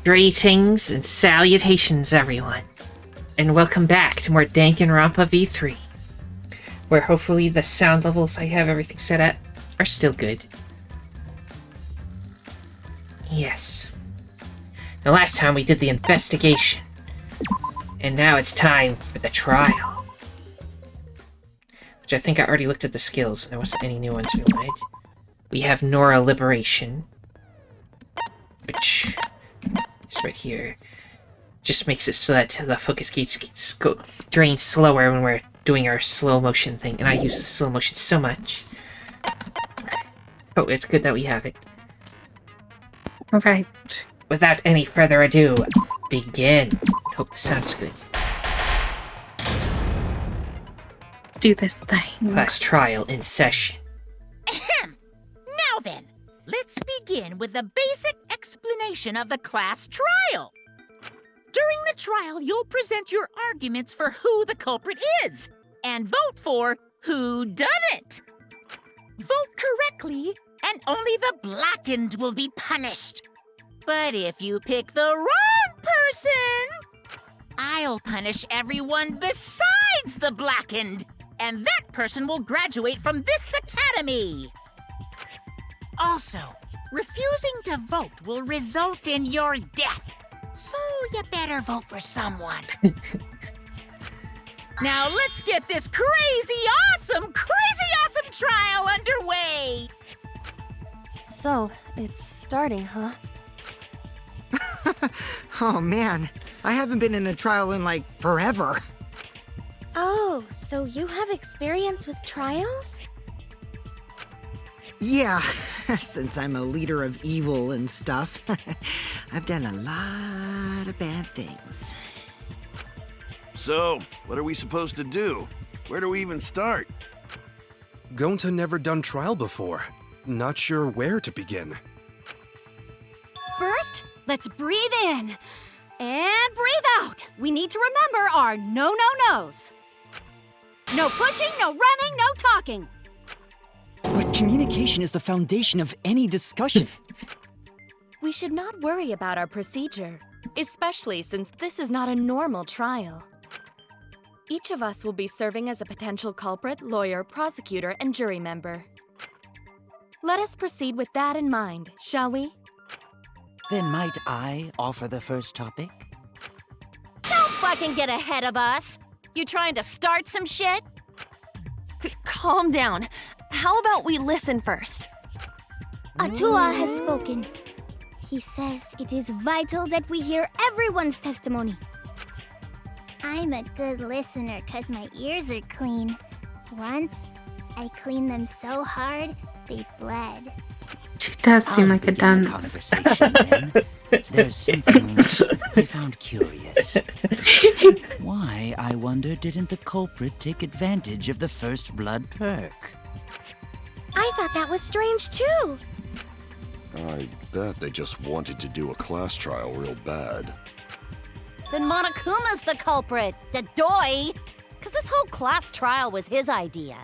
Greetings and salutations, everyone, and welcome back to more Danganronpa V3, where hopefully the sound levels I have everything set at are still good. Yes. The last time we did the investigation, and now it's time for the trial. Which I think I already looked at the skills, and there wasn't any new ones we wanted. We have Nora Liberation, which is right here. Just makes it so that the focus gauge drains slower when we're doing our slow motion thing, and I use the slow motion so much. Oh, it's good that we have it. Alright. Without any further ado, begin. Hope the sound's good. Let's do this thing. Class trial in session. Ahem. Now then, let's begin with the basic explanation of the class trial. During the trial, you'll present your arguments for who the culprit is, and vote for who done it. Vote correctly, and only the blackened will be punished. But if you pick the wrong person, I'll punish everyone besides the blackened, and that person will graduate from this academy. Also, refusing to vote will result in your death, so you better vote for someone. Now let's get this crazy awesome trial underway! So, it's starting, huh? Oh man, I haven't been in a trial in like forever. Oh, so you have experience with trials? Yeah, since I'm a leader of evil and stuff, I've done a lot of bad things. So, what are we supposed to do? Where do we even start? Gonta never done trial before. Not sure where to begin. First, let's breathe in. And breathe out. We need to remember our no-no-nos. No pushing, no running, no talking. But communication is the foundation of any discussion. We should not worry about our procedure, especially since this is not a normal trial. Each of us will be serving as a potential culprit, lawyer, prosecutor, and jury member. Let us proceed with that in mind, shall we? Then might I offer the first topic? Don't fucking get ahead of us! You trying to start some shit? Calm down. How about we listen first? Atua has spoken. He says it is vital that we hear everyone's testimony. I'm a good listener because my ears are clean. Once, I cleaned them so hard, they bled. She does seem like a dunce. Conversation, then. There's something I found curious. Why, I wonder, didn't the culprit take advantage of the first blood perk? I thought that was strange too. I bet they just wanted to do a class trial real bad. Then Monokuma's the culprit, the doy! Because this whole class trial was his idea.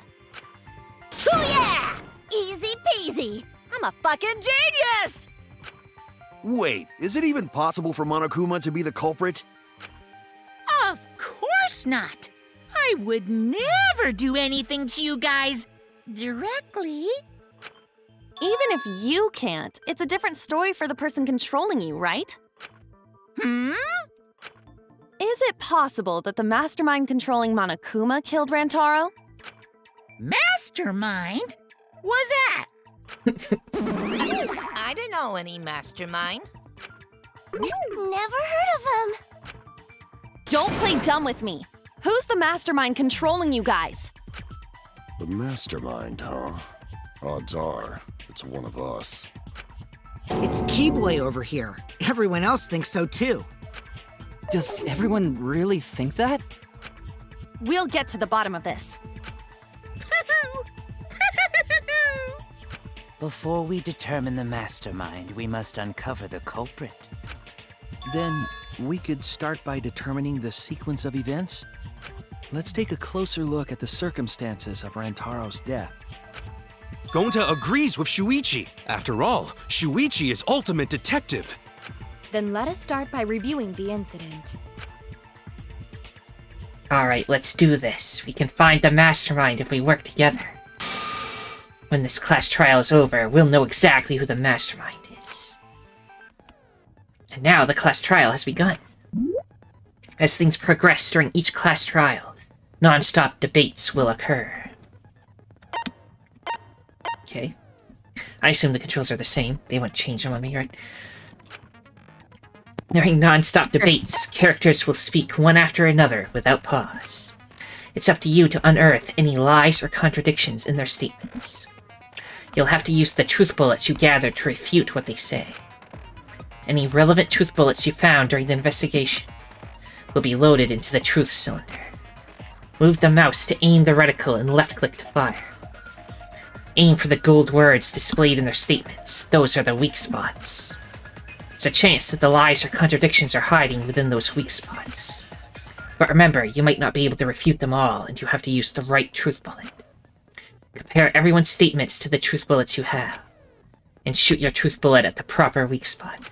Hoo-yeah! Easy peasy! I'm a fucking genius! Wait, is it even possible for Monokuma to be the culprit? Of course not. I would never do anything to you guys directly. Even if you can't, it's a different story for the person controlling you, right? Hmm? Is it possible that the mastermind controlling Monokuma killed Rantaro? Mastermind? Was that? I don't know any mastermind. Never heard of him. Don't play dumb with me. Who's the mastermind controlling you guys? The mastermind, huh? Odds are, it's one of us. It's Keyblade over here. Everyone else thinks so too. Does everyone really think that? We'll get to the bottom of this. Before we determine the mastermind, we must uncover the culprit. Then we could start by determining the sequence of events. Let's take a closer look at the circumstances of Rantaro's death. Gonta agrees with Shuichi. After all, Shuichi is ultimate detective. Then let us start by reviewing the incident. Alright, let's do this. We can find the mastermind if we work together. When this class trial is over, we'll know exactly who the mastermind is. And now the class trial has begun. As things progress during each class trial, non-stop debates will occur. Okay. I assume the controls are the same. They won't change them on me, right? During non-stop debates, characters will speak one after another without pause. It's up to you to unearth any lies or contradictions in their statements. You'll have to use the truth bullets you gathered to refute what they say. Any relevant truth bullets you found during the investigation will be loaded into the truth cylinder. Move the mouse to aim the reticle and left-click to fire. Aim for the gold words displayed in their statements. Those are the weak spots. There's a chance that the lies or contradictions are hiding within those weak spots. But remember, you might not be able to refute them all, and you have to use the right truth bullet. Compare everyone's statements to the truth bullets you have, and shoot your truth bullet at the proper weak spot.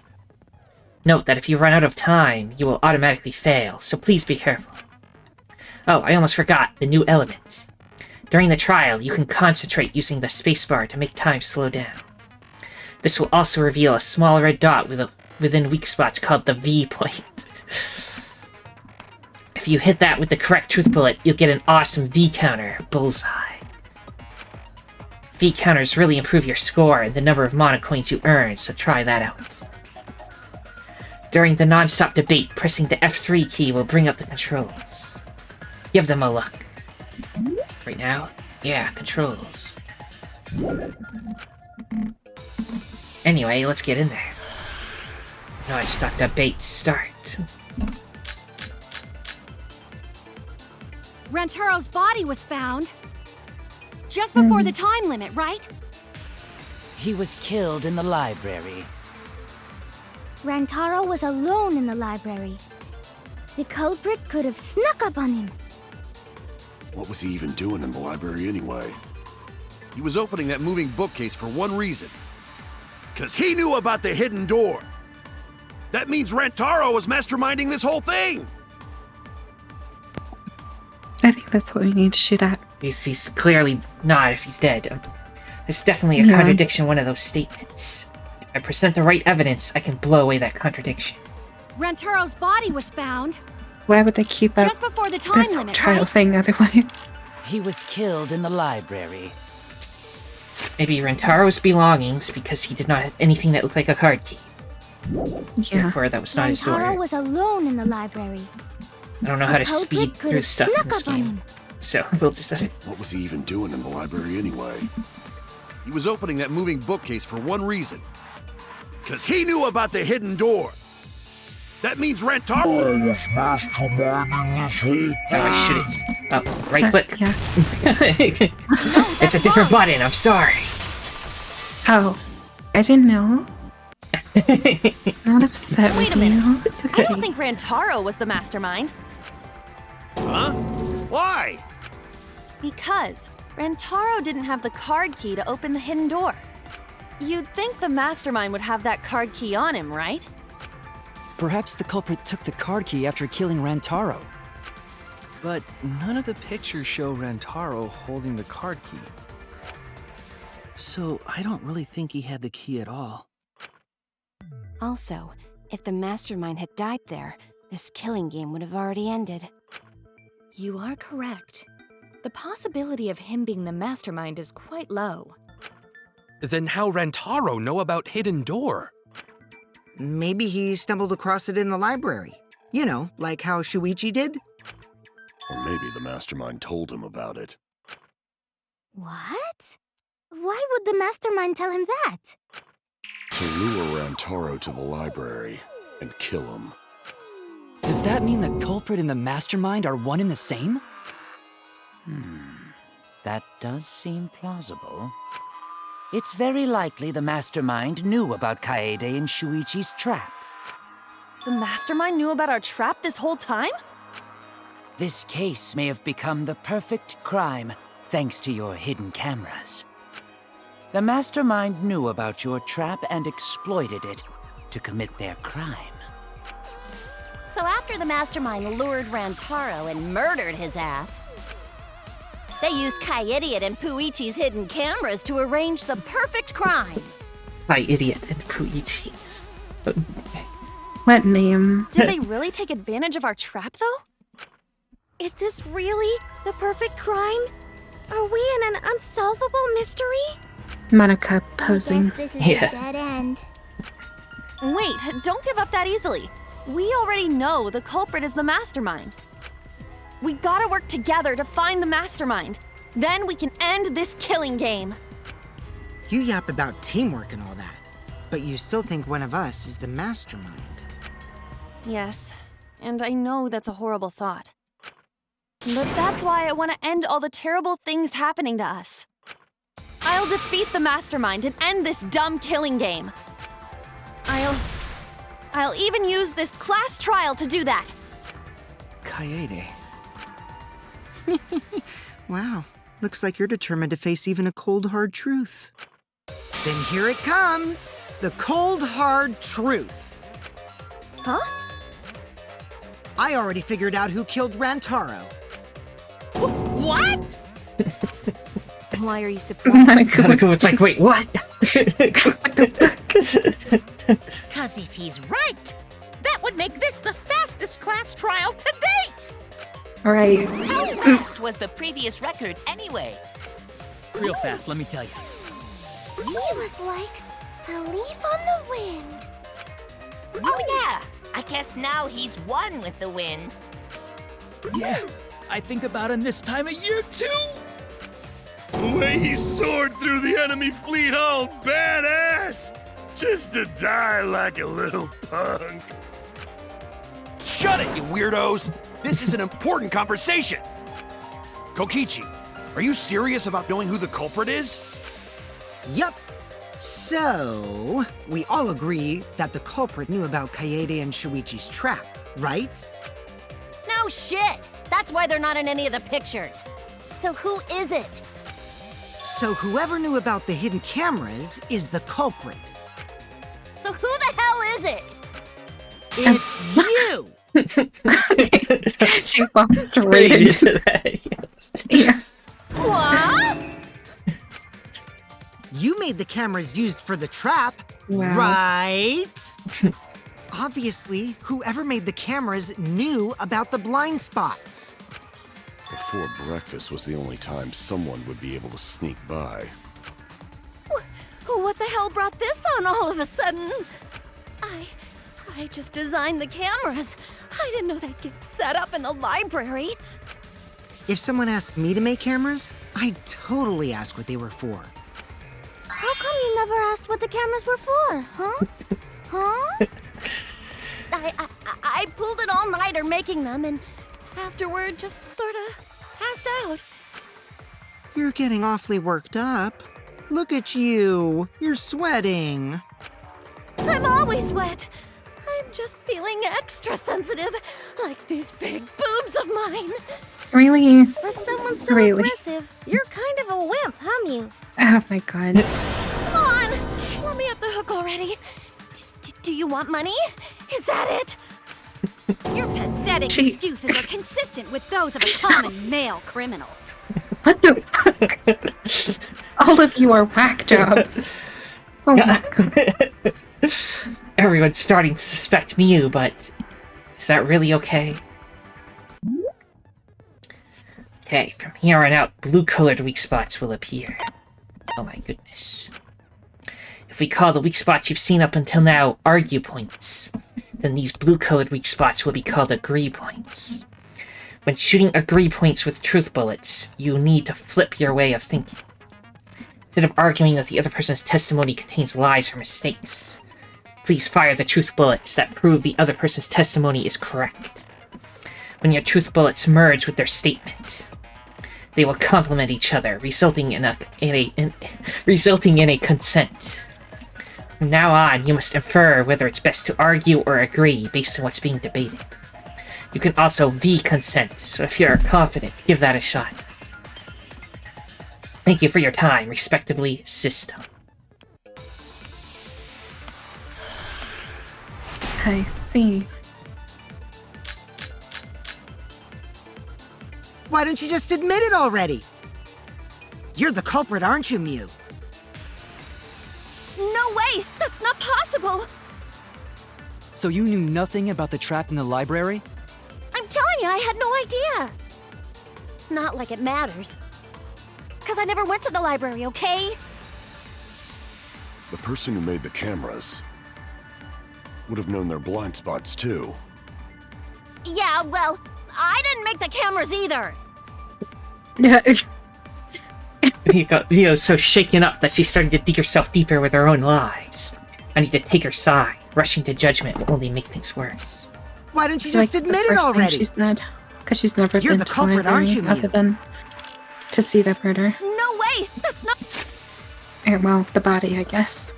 Note that if you run out of time, you will automatically fail, so please be careful. Oh, I almost forgot, the new element. During the trial, you can concentrate using the spacebar to make time slow down. This will also reveal a small red dot within weak spots called the V point. If you hit that with the correct truth bullet, you'll get an awesome V counter, bullseye. V counters really improve your score and the number of mana coins you earn, so try that out. During the non-stop debate, pressing the F3 key will bring up the controls. Give them a look. Right now? Yeah, controls. Anyway, let's get in there. Non-stop debate start. Rantaro's body was found just before the time limit, right? He was killed in the library. Rantaro was alone in the library. The culprit could have snuck up on him. What was he even doing in the library anyway? He was opening that moving bookcase for one reason. Because he knew about the hidden door. That means Rantaro was masterminding this whole thing! I think that's what we need to shoot at. He's clearly not if he's dead. There's definitely a contradiction in one of those statements. If I present the right evidence, I can blow away that contradiction. Rantaro's body was found Why would they keep up just before the time this limit, trial right? thing otherwise? He was killed in the library. Maybe Rantaro's belongings, because he did not have anything that looked like a card key. Yeah. Therefore, that was not his Rantaro door. was alone in the library. I don't know how to speed through stuff in this game. So, we'll just... What was he even doing in the library anyway? He was opening that moving bookcase for one reason. Because he knew about the hidden door. That means Rantaro was masterminding this whole thing. Oh, I should have... Oh, right click. Yeah. It's a different button, I'm sorry. Oh, I didn't know. Not upset Wait with a minute. you. It's okay. I don't think Rantaro was the mastermind. Huh? Why? Because Rantaro didn't have the card key to open the hidden door. You'd think the mastermind would have that card key on him, right? Perhaps the culprit took the card key after killing Rantaro. But none of the pictures show Rantaro holding the card key. So I don't really think he had the key at all. Also, if the mastermind had died there, this killing game would have already ended. You are correct. The possibility of him being the mastermind is quite low. Then how Rantaro know about Hidden Door? Maybe he stumbled across it in the library. You know, like how Shuichi did? Or maybe the mastermind told him about it. What? Why would the mastermind tell him that? To lure Rantaro to the library and kill him. Does that mean the culprit and the mastermind are one and the same? That does seem plausible. It's very likely the mastermind knew about Kaede and Shuichi's trap. The mastermind knew about our trap this whole time? This case may have become the perfect crime thanks to your hidden cameras. The mastermind knew about your trap and exploited it, to commit their crime. So after the mastermind lured Rantaro and murdered his ass, they used Kai-Idiot and Puichi's hidden cameras to arrange the perfect crime. Kai-Idiot and Puichi. What name? Did they really take advantage of our trap, though? Is this really the perfect crime? Are we in an unsolvable mystery? Monica posing. I guess this is a dead end. Wait, don't give up that easily. We already know the culprit is the mastermind. We gotta work together to find the mastermind. Then we can end this killing game. You yap about teamwork and all that, but you still think one of us is the mastermind. Yes, and I know that's a horrible thought. But that's why I want to end all the terrible things happening to us. I'll defeat the mastermind and end this dumb killing game. I'll even use this class trial to do that. Kaede. Wow, looks like you're determined to face even a cold, hard truth. Then here it comes! The cold, hard truth. Huh? I already figured out who killed Rantaro. What? Why are you surprised? Monica was like, wait, what? Cause if he's right, that would make this the fastest class trial to date! Alright. How fast was the previous record anyway? Real fast, let me tell you. He was like a leaf on the wind. Oh yeah, I guess now he's one with the wind. Yeah, I think about him this time of year too. The way he soared through the enemy fleet, all badass! Just to die like a little punk. Shut it, you weirdos! This is an important conversation! Kokichi, are you serious about knowing who the culprit is? Yup. So, we all agree that the culprit knew about Kaede and Shuichi's trap, right? No shit! That's why they're not in any of the pictures. So who is it? So whoever knew about the hidden cameras is the culprit. So who the hell is it? It's you! She walked straight into that. Yeah. What? You made the cameras used for the trap, Wow. right? Obviously, whoever made the cameras knew about the blind spots. Before breakfast was the only time someone would be able to sneak by. What the hell brought this on all of a sudden? I just designed the cameras. I didn't know they'd get set up in the library. If someone asked me to make cameras, I'd totally ask what they were for. How come you never asked what the cameras were for, huh? Huh? I pulled an all-nighter making them, and afterward just sorta passed out. You're getting awfully worked up. Look at you. You're sweating. I'm always wet. I'm just feeling extra sensitive, like these big boobs of mine. Really? For someone so Really? aggressive, you're kind of a wimp, huh, Mew? Oh my god. Come on, let me off the hook already. Do you want money? Is that it? Your pathetic excuses are consistent with those of a common male criminal. What the fuck? All of you are whack jobs. Oh my god. Everyone's starting to suspect Mew, but is that really okay? Okay, from here on out, blue-colored weak spots will appear. Oh my goodness. If we call the weak spots you've seen up until now argue points, then these blue-colored weak spots will be called agree points. When shooting agree points with truth bullets, you need to flip your way of thinking. Instead of arguing that the other person's testimony contains lies or mistakes, please fire the truth bullets that prove the other person's testimony is correct. When your truth bullets merge with their statement, they will complement each other, resulting in a consent. From now on, you must infer whether it's best to argue or agree based on what's being debated. You can also V-consent, so if you're confident, give that a shot. Thank you for your time, respectively, System. I see. Why don't you just admit it already? You're the culprit, aren't you, Mew? No way! That's not possible! So you knew nothing about the trap in the library? I'm telling you, I had no idea! Not like it matters. Because I never went to the library, okay? The person who made the cameras would have known their blind spots too. Yeah, well, I didn't make the cameras either! Yeah. Mio's so shaken up that she's starting to dig herself deeper with her own lies. I need to take her side. Rushing to judgment will only make things worse. Why don't you just Like, admit the it first thing already? she said, because she's never You're been the to culprit, library aren't you, Mew? other than to see the murder. No way! That's not. Or, well, the body, I guess.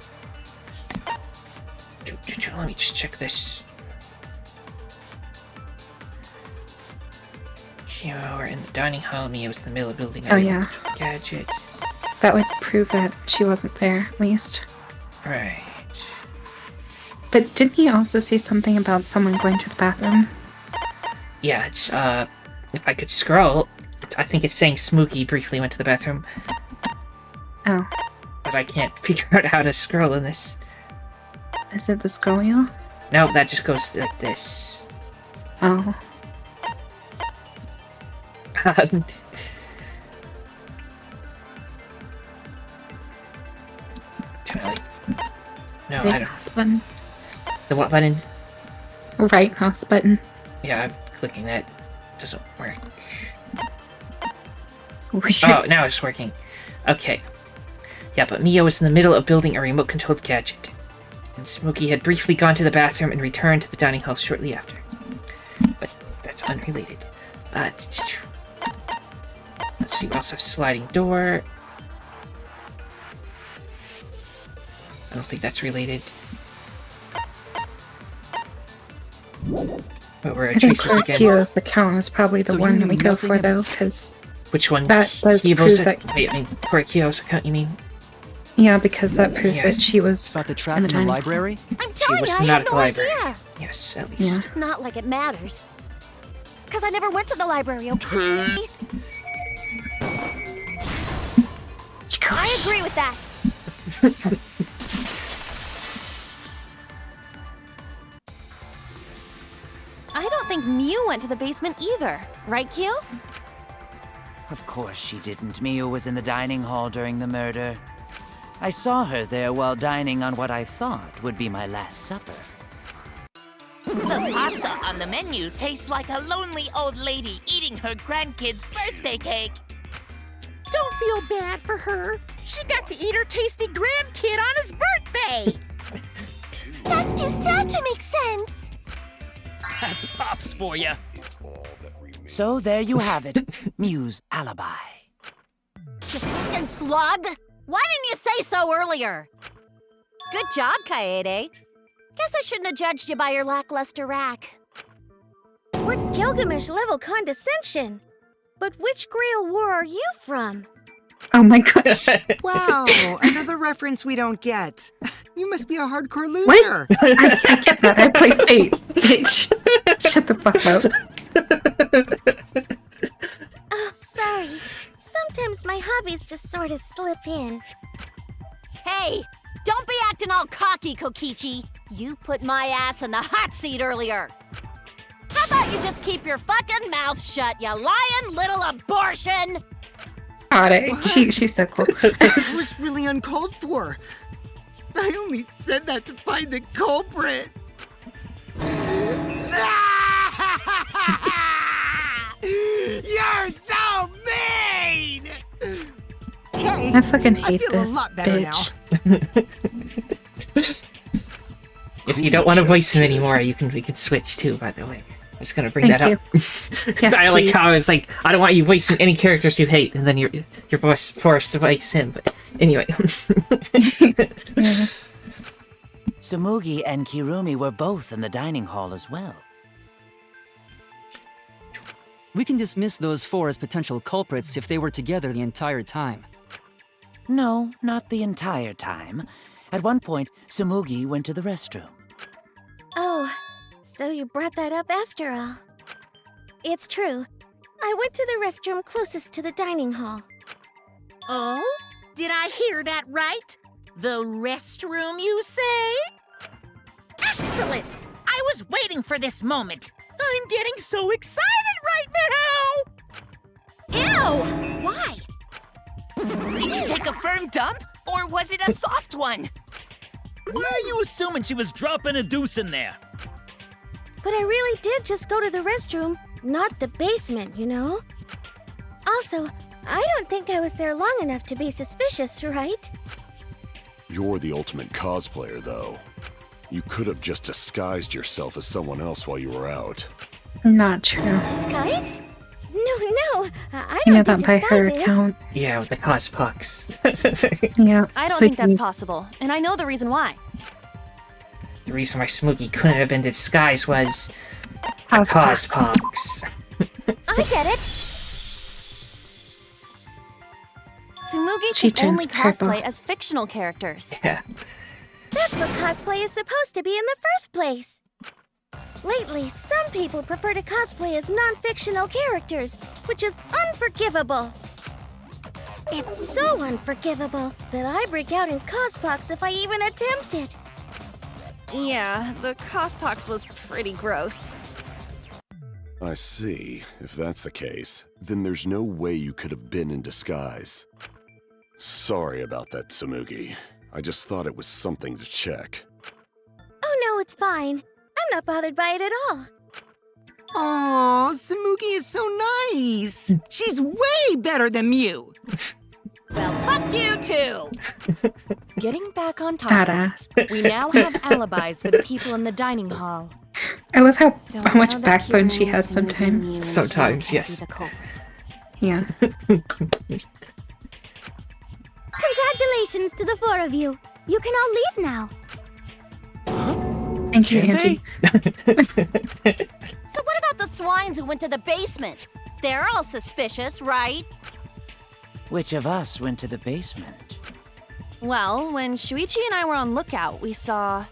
Let me just check this. We're in the dining hall. Mio's in the middle of building a Oh, yeah. gadget. That would prove that she wasn't there, at least. Right. But didn't he also say something about someone going to the bathroom? Yeah, it's, if I could scroll, I think it's saying Spookie briefly went to the bathroom. Oh. But I can't figure out how to scroll in this. Is it the scroll wheel? No, that just goes like this. Oh. No, Right I don't. mouse button. The what button? Right mouse button. Yeah, I'm clicking that. Doesn't work. Weird. Oh, now it's working. Okay. Yeah, but Mio was in the middle of building a remote-controlled gadget. And Spookie had briefly gone to the bathroom and returned to the dining hall shortly after. But that's unrelated. Let's see, we also have sliding door. I don't think that's related. But we're I at think Traces again. Kyo's account is probably the So one you that we knew go nothing for, ab- though, because... Which one? That does Kiyo's prove that... Wait, I mean, for Kyo's account, you mean? Yeah, because that proves Yes. that she was About the trap in in the the dining library? I'm She telling was you, I not had at the no library. idea! Yes, at least. Not like it matters. Because I never went to the library, okay? I agree with that! I don't think Mew went to the basement either. Right, Kyo? Of course she didn't. Mio was in the dining hall during the murder. I saw her there while dining on what I thought would be my last supper. The pasta on the menu tastes like a lonely old lady eating her grandkid's birthday cake. Don't feel bad for her. She got to eat her tasty grandkid on his birthday. That's too sad to make sense. That's Pops for you. So there you have it. Mew's alibi. You fucking slug! Why didn't you say so earlier? Good job, Kaede. Guess I shouldn't have judged you by your lackluster rack. What Gilgamesh-level condescension? But which Grail War are you from? Oh my gosh. Wow, another reference we don't get. You must be a hardcore loser. What? I get that. I play Fate, bitch. Shut the fuck up. Oh, sorry. Sometimes my hobbies just sort of slip in. Hey! Don't be acting all cocky, Kokichi! You put my ass in the hot seat earlier! How about you just keep your fucking mouth shut, you lying little abortion! Got it. She's so cool. That was really uncalled for. I only said that to find the culprit. You're so mean! Okay, I fucking hate feel this a lot better bitch. If you don't want to voice him anymore, we can switch too, by the way. I'm just gonna bring that Thank up. Yes, I like please. how it's like, I don't want you voicing any characters you hate, and then you're forced to voice him. But anyway. Tsumugi and Kirumi were both in the dining hall as well. We can dismiss those four as potential culprits if they were together the entire time. No, not the entire time. At one point, Tsumugi went to the restroom. Oh, So you brought that up after all. It's true. I went to the restroom closest to the dining hall. Oh? Did I hear that right? The restroom, you say? Excellent! I was waiting for this moment. I'm getting so excited right now! Ew! Why? Did you take a firm dump? Or was it a soft one? Why are you assuming she was dropping a deuce in there? But I really did just go to the restroom, not the basement, you know? Also, I don't think I was there long enough to be suspicious, right? You're the ultimate cosplayer, though. You could have just disguised yourself as someone else while you were out. Not true. Disguised? No, I You know don't that by do her disguises. account. Yeah, with the cospox. Yeah. I don't it's think like that's possible, and I know the reason why. The reason why Spookie couldn't have been disguised was Cospox. cospox. I get it. Tsumugi She can only turns purple. cosplay as fictional characters. Yeah. That's what cosplay is supposed to be in the first place. Lately, some people prefer to cosplay as non-fictional characters, which is unforgivable. It's so unforgivable that I break out in cospox if I even attempt it. Yeah, the cospox was pretty gross. I see. If that's the case, then there's no way you could have been in disguise. Sorry about that, Tsumugi. I just thought it was something to check. Oh no, it's fine. I'm not bothered by it at all. Aw, Tsumugi is so nice. She's way better than Mew. Well, fuck you too! Getting back on topic, Badass. we now have alibis for the people in the dining hall. I love how now much that backbone she Kieran has is moving sometimes. you, Sometimes, she can't yes. be the culprit. Yeah. Congratulations to the four of you. You can all leave now. Thank you, Can Angie. So what about the swines who went to the basement? They're all suspicious, right? Which of us went to the basement? Well, when Shuichi and I were on lookout, we saw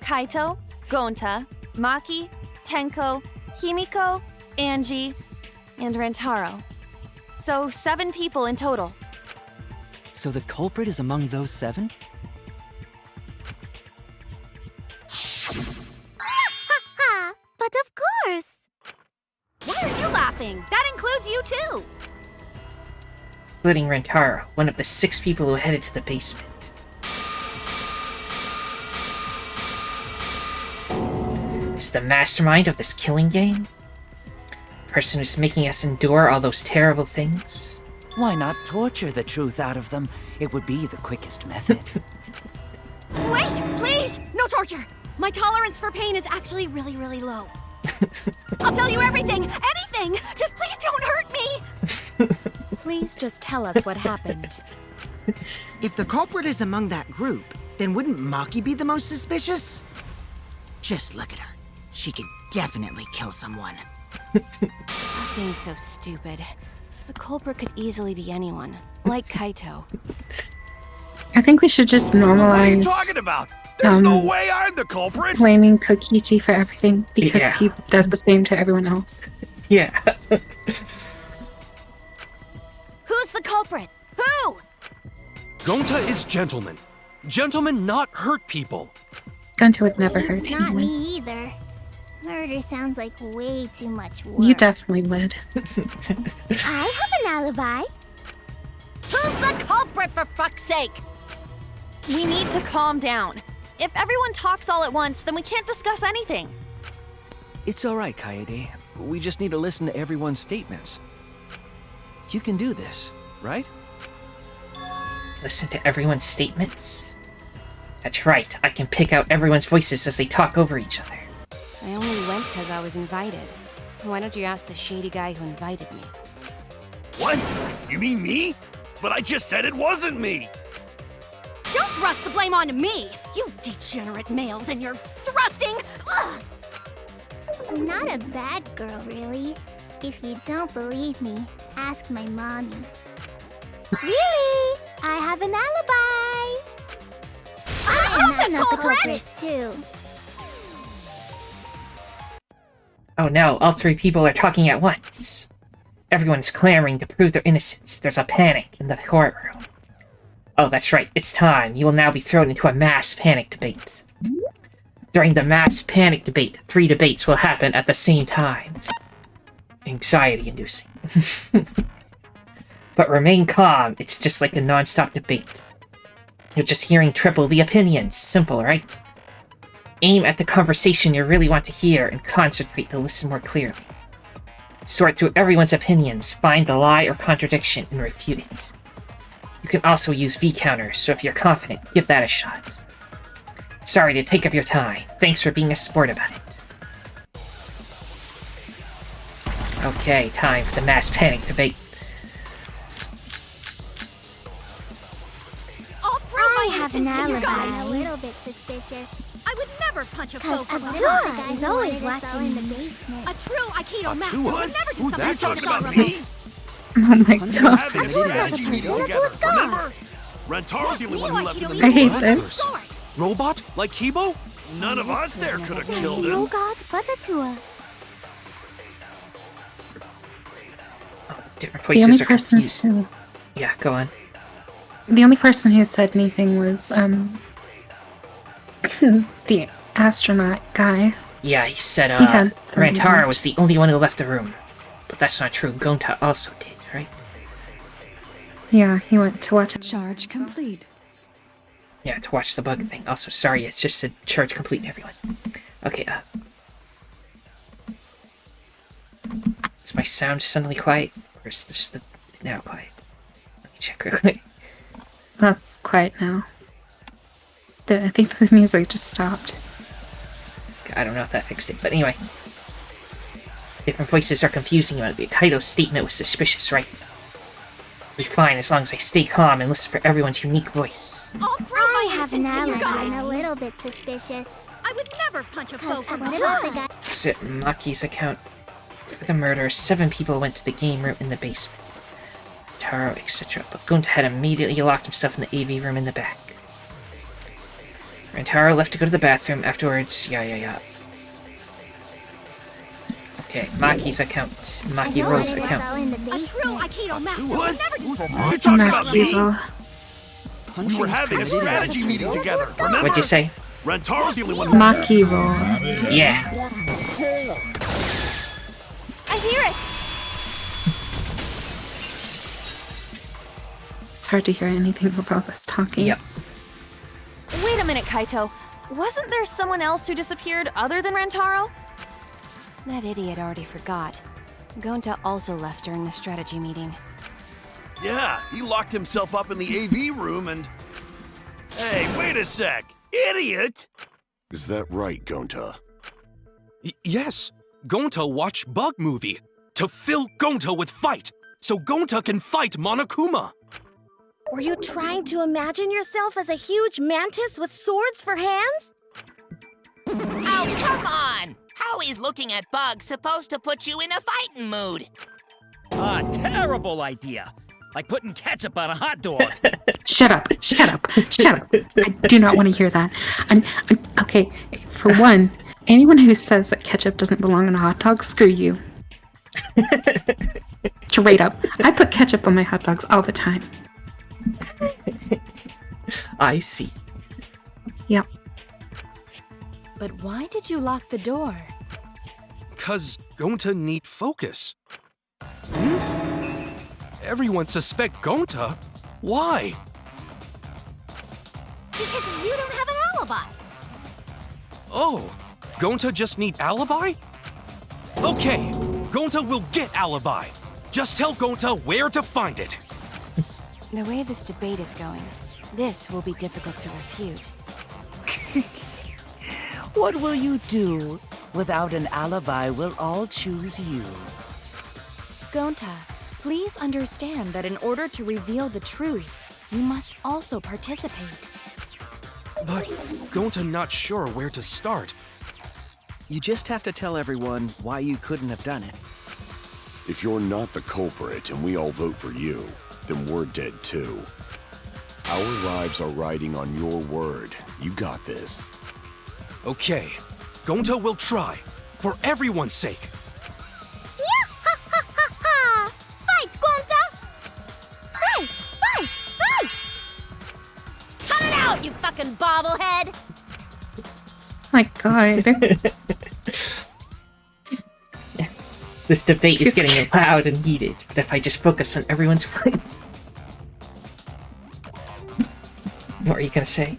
Kaito, Gonta, Maki, Tenko, Himiko, Angie, and Rantaro. So 7 people in total. So the culprit is among those 7? Ha! But of course. Why are you laughing? That includes you too! Including Rentaro, one of the 6 people who headed to the basement. Is the mastermind of this killing game? Person who's making us endure all those terrible things? Why not torture the truth out of them? It would be the quickest method. Wait, please! No torture! My tolerance for pain is actually really, really low. I'll tell you everything! Anything! Just please don't hurt me! Please just tell us what happened. If the culprit is among that group, then wouldn't Maki be the most suspicious? Just look at her. She could definitely kill someone. Stop being so stupid. The culprit could easily be anyone, like Kaito. I think we should just normalize. What are you talking about? There's no way I'm the culprit! Blaming Kokichi for everything because Yeah. he does the same to everyone else. Yeah. Who's the culprit? Who? Gonta is gentleman. Gentlemen not hurt people. Gunta would never hurt It's not anyone. me either. Murder sounds like way too much work. You definitely would. I have an alibi. Who's the culprit, for fuck's sake? We need to calm down. If everyone talks all at once, then we can't discuss anything. It's alright, Kaede. We just need to listen to everyone's statements. You can do this, right? Listen to everyone's statements? That's right, I can pick out everyone's voices as they talk over each other. I only went because I was invited. Why don't you ask the shady guy who invited me? What? You mean me? But I just said it wasn't me! Don't thrust the blame onto me! You degenerate males and your thrusting! Ugh. I'm not a bad girl, really. If you don't believe me, ask my mommy. Really? I have an alibi. I'll I'm the culprit too. Oh no, all three people are talking at once. Everyone's clamoring to prove their innocence. There's a panic in the courtroom. Oh, that's right, it's time. You will now be thrown into a mass panic debate. During the mass panic debate, 3 debates will happen at the same time. Anxiety-inducing. But remain calm, it's just like a non-stop debate. You're just hearing triple the opinions. Simple, right? Aim at the conversation you really want to hear and concentrate to listen more clearly. Sort through everyone's opinions, find the lie or contradiction, and refute it. You can also use V-counters, so if you're confident, give that a shot. Sorry to take up your time. Thanks for being a sport about it. Okay, time for the mass panic debate. I have an alibi. A little bit suspicious. I would never punch a foe from Atua is always watching in the basement. A true Aikido master Atua? would never do Who's something that talking about dishonorable. me? Oh my god. Having a strategy meeting together, remember? Rentaro's the only one who left in the I hate middle. this. Robot? Like Kibo? None of us there could have killed him. No god, but Atua. Different The only voices are person confused. who Yeah, go on. the only person who said anything was the astronaut guy. Yeah, he said, He had something Rantaro to- was the only one who left the room. But that's not true. Gonta also did, right? Yeah, he went to watch it. Charge complete. Yeah, to watch the bug thing. Also, sorry, it's just a charge complete, everyone. Okay, is my sound suddenly quiet? Or is this now quiet? Let me check real quick. That's quiet now. I think the music just stopped. I don't know if that fixed it, but anyway. Different voices are confusing about it. Kaido's statement was suspicious, right? Be fine as long as I stay calm and listen for everyone's unique voice. I have an alibi. A little bit suspicious. I would never punch a foe from What about the guy? Is it Maki's account? For the murder, 7 people went to the game room in the basement. Taro, etc. But Gunta had immediately locked himself in the AV room in the back. Rantaro left to go to the bathroom afterwards. Yeah. Okay, Maki's account. Maki Roll's account. A true Aikido master would What? never do something. You're talking about Maki me? roll. We were having a strategy meeting together, remember? What'd you say? Rentaro's the only one who... Maki roll. Yeah. I hear it! It's hard to hear anything about this talking. Yep. Wait a minute, Kaito. Wasn't there someone else who disappeared other than Rantaro? That idiot already forgot. Gonta also left during the strategy meeting. Yeah, he locked himself up in the AV room and... Hey, wait a sec! Idiot! Is that right, Gonta? Yes. Gonta watched Bug Movie to fill Gonta with fight, so Gonta can fight Monokuma. Were you trying to imagine yourself as a huge mantis with swords for hands? Oh, come on! How is looking at bugs supposed to put you in a fighting mood? Ah, terrible idea. Like putting ketchup on a hot dog. Shut up! I do not want to hear that. Okay, for one, anyone who says that ketchup doesn't belong on a hot dog, screw you. Straight up. I put ketchup on my hot dogs all the time. I see. Yep. But why did you lock the door? 'Cause Gonta need focus. Everyone suspect Gonta? Why? Because you don't have an alibi. Oh, Gonta just need alibi? Okay, Gonta will get alibi. Just tell Gonta where to find it. The way this debate is going, this will be difficult to refute. What will you do? Without an alibi, we'll all choose you. Gonta, please understand that in order to reveal the truth, you must also participate. But Gonta not sure where to start. You just have to tell everyone why you couldn't have done it. If you're not the culprit and we all vote for you, then we're dead too. Our lives are riding on your word, You got this. Okay, Gonta will try. For everyone's sake. Yeah-ha-ha-ha-ha! Fight, Gonta! Fight! Fight! Fight! Cut it out, you fucking bobblehead! My God. This debate is getting loud and heated, but if I just focus on everyone's friends... What are you gonna say?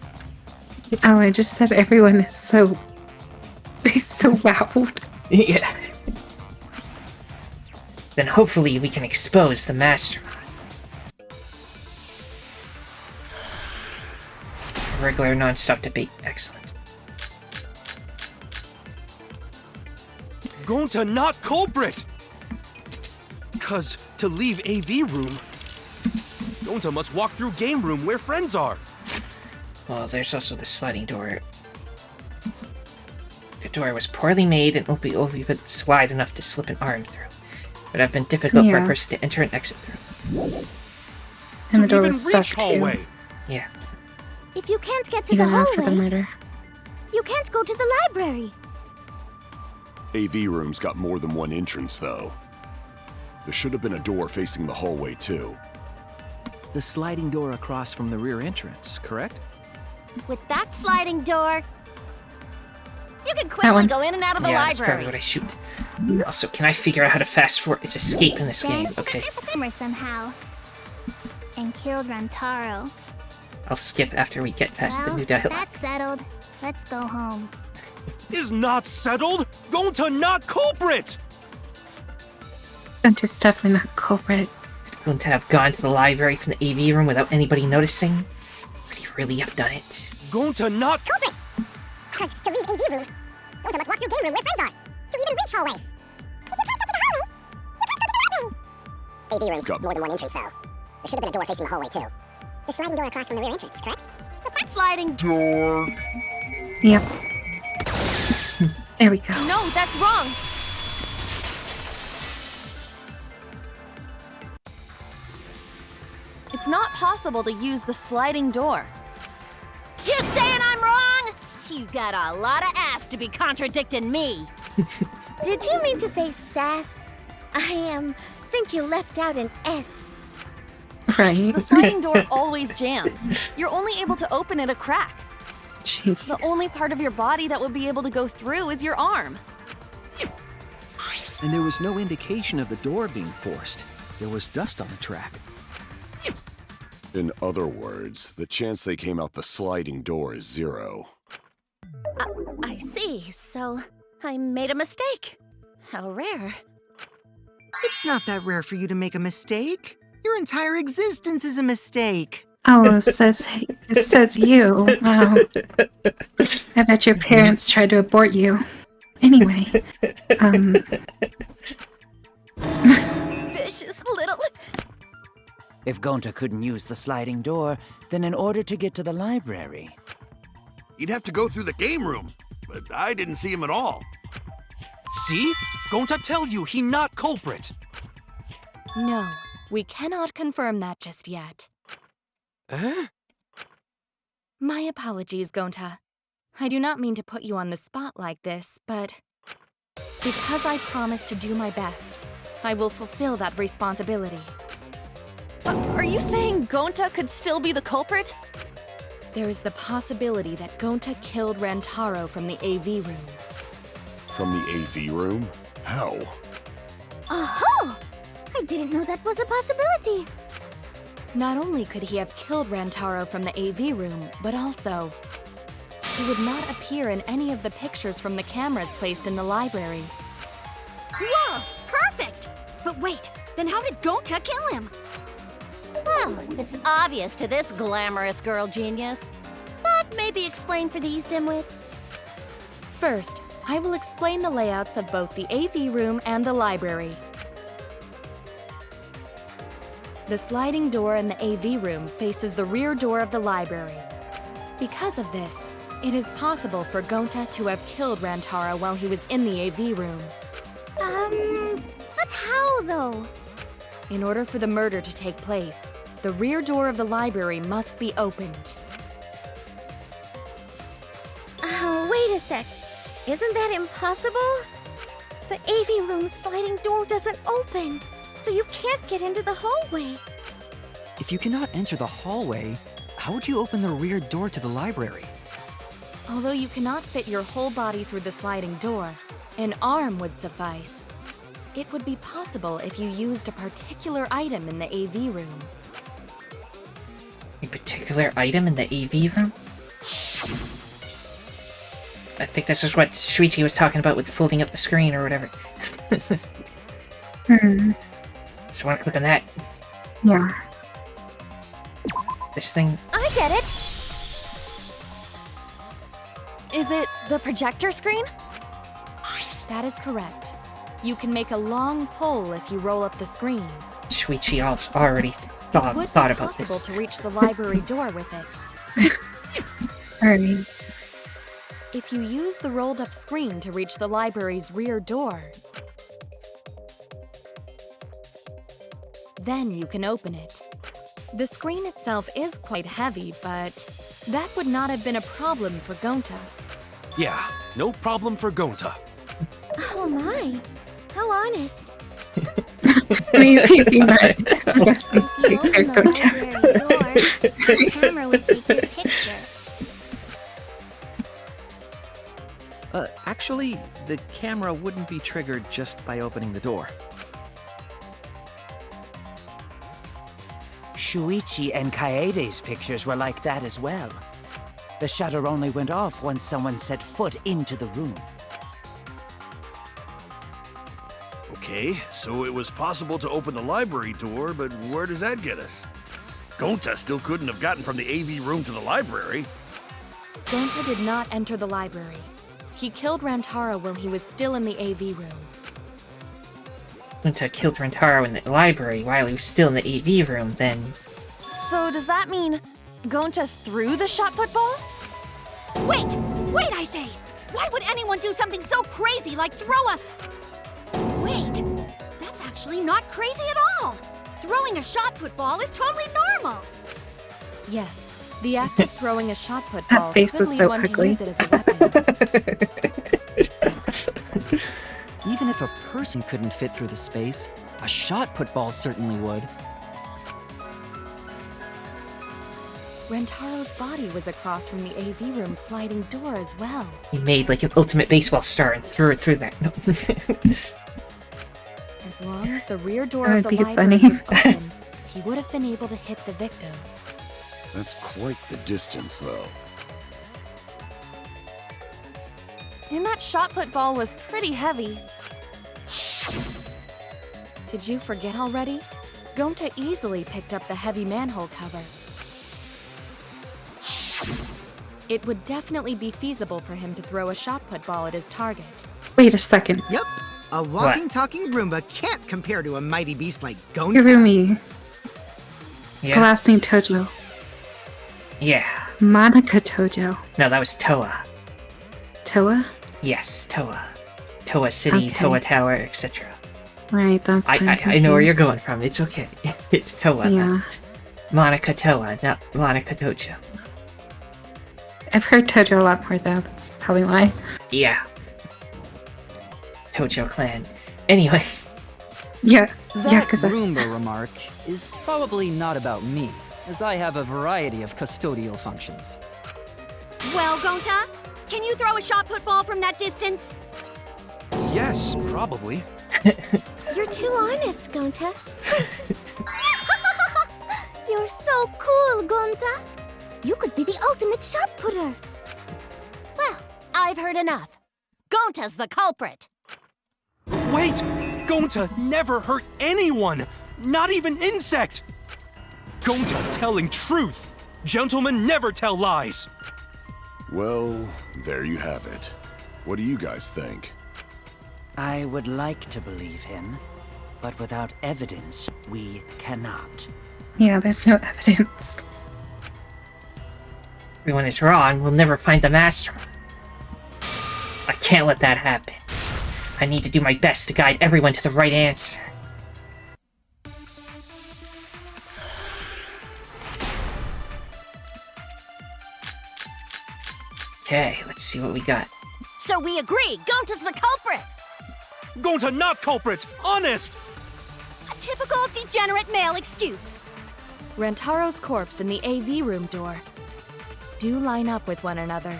Oh, I just said everyone is so... He's so loud. Yeah. Then hopefully we can expose the mastermind. Regular non-stop debate. Excellent. Gonta not culprit! Cause to leave AV room, Gonta must walk through game room where friends are. Well, there's also the sliding door. The door was poorly made and won't be but wide enough to slip an arm through. But it have been difficult for a person to enter and exit through. And the door was stuck too. Yeah. If you can't get to Even the after the hallway, murder. you can't go to the library. AV room's got more than one entrance, though. There should have been a door facing the hallway, too. The sliding door across from the rear entrance, correct? With that sliding door, you can quickly go in and out of the yeah, that's library. probably what I shoot. Also, can I figure out how to fast forward? It's escape in this game. Okay. Somehow. And killed Rantaro. I'll skip after we get past the Well, new dialogue. that's settled. Let's go home. Is not settled? Gonta not culprit! Gonta's definitely not culprit. Going to have gone to the library from the AV room without anybody noticing? Would he really have done it? Gonta not culprit! Because to leave AV room, Gonta must walk through game room where friends are. To even reach hallway. If you can't get to the hallway, you can't go to the library. AV room's got more than one entrance, though. There should have been a door facing the hallway, too. The sliding door across from the rear entrance, correct? With that sliding door. Yep. There we go. No, that's wrong. It's not possible to use the sliding door. You saying I'm wrong? You got a lot of ass to be contradicting me. Did you mean to say sass? I think you left out an S. Right. The sliding door always jams. You're only able to open it a crack. Jeez. The only part of your body that would be able to go through is your arm. And there was no indication of the door being forced. There was dust on the track. In other words, the chance they came out the sliding door is 0. I see. So I made a mistake. How rare. It's not that rare for you to make a mistake. Your entire existence is a mistake. Oh, it says you. Wow. I bet your parents tried to abort you. Anyway, Vicious little... If Gonta couldn't use the sliding door, then in order to get to the library... He'd have to go through the game room, but I didn't see him at all. See? Gonta tell you he not culprit. No, we cannot confirm that just yet. Eh? My apologies, Gonta. I do not mean to put you on the spot like this, but because I promised to do my best, I will fulfill that responsibility. Are you saying Gonta could still be the culprit? There is the possibility that Gonta killed Rantaro from the AV room. From the AV room? How? Oh! I didn't know that was a possibility. Not only could he have killed Rantaro from the AV room, but also he would not appear in any of the pictures from the cameras placed in the library. Whoa! Perfect! But wait, then how did Gonta kill him? Well, it's obvious to this glamorous girl genius. But maybe explain for these dimwits. First, I will explain the layouts of both the AV room and the library. The sliding door in the AV room faces the rear door of the library. Because of this, it is possible for Gonta to have killed Rantaro while he was in the AV room. But how though? In order for the murder to take place, the rear door of the library must be opened. sec. Isn't that impossible? The AV room's sliding door doesn't open, so you can't get into the hallway. If you cannot enter the hallway, how would you open the rear door to the library? Although you cannot fit your whole body through the sliding door, an arm would suffice. It would be possible if you used a particular item in the AV room. A particular item in the AV room? I think this is what Shuichi was talking about with folding up the screen or whatever. So I want to click on that. Yeah. This thing. I get it! Is it the projector screen? That is correct. You can make a long pull if you roll up the screen. Shuichi already thought about this. It would be possible to reach the library door with it. Alright. If you use the rolled up screen to reach the library's rear door, then you can open it. The screen itself is quite heavy, but that would not have been a problem for Gonta. Yeah, no problem for Gonta. Oh my, how honest. Maybe not. I guess they If you open the library door, the camera would take your picture. Actually, the camera wouldn't be triggered just by opening the door. Shuichi and Kaede's pictures were like that as well. The shutter only went off once someone set foot into the room. Okay, so it was possible to open the library door, but where does that get us? Gonta still couldn't have gotten from the AV room to the library. Gonta did not enter the library. He killed Rantaro while he was still in the AV room. Gonta killed Rantaro in the library while he was still in the AV room, then... So does that mean Gonta threw the shot put ball? Wait! Wait, I say! Why would anyone do something so crazy like throw a... Wait! That's actually not crazy at all! Throwing a shot put ball is totally normal! Yes, the act of throwing a shot put ball That face could was lead so one ugly. to use it as a weapon. Even if a person couldn't fit through the space, a shot put ball certainly would. Rantaro's body was across from the AV room sliding door as well. He made like an ultimate baseball star and threw it through that. No. As long as the rear door That of would the be library funny. was open, he would have been able to hit the victim. That's quite the distance, though. And that shot put ball was pretty heavy. Did you forget already? Gonta easily picked up the heavy manhole cover. It would definitely be feasible for him to throw a shot put ball at his target. Wait a second. Yep. A walking, talking Roomba can't compare to a mighty beast like Gonta. Hirumi. Yeah. The last name Tojo. Yeah. Monica Tojo. No, that was Toa. Toa? Yes, Toa. Toa City, Okay. Toa Tower, etc. Right, that's I know where you're going from. It's okay. It's Toa. Yeah. Monica Toa, not Monica Tojo. I've heard Tojo a lot more though, that's probably why. Yeah. Tojo clan. Anyway. Yeah. That Roomba remark is probably not about me, as I have a variety of custodial functions. Well, Gonta, can you throw a shot put ball from that distance? Yes, probably. You're too honest, Gonta. You're so cool, Gonta. You could be the ultimate shot putter. Well, I've heard enough. Gonta's the culprit. Wait! Gonta never hurt anyone! Not even insect! Gonta telling truth! Gentlemen never tell lies! Well, there you have it. What do you guys think? I would like to believe him, but without evidence, we cannot. Yeah, there's no evidence. Everyone is wrong. We'll never find the master. I can't let that happen. I need to do my best to guide everyone to the right answer. Okay, let's see what we got. So we agree, Gonta's the culprit! Gonta not culprit! Honest! A typical degenerate male excuse. Rantaro's corpse and the AV room door do line up with one another.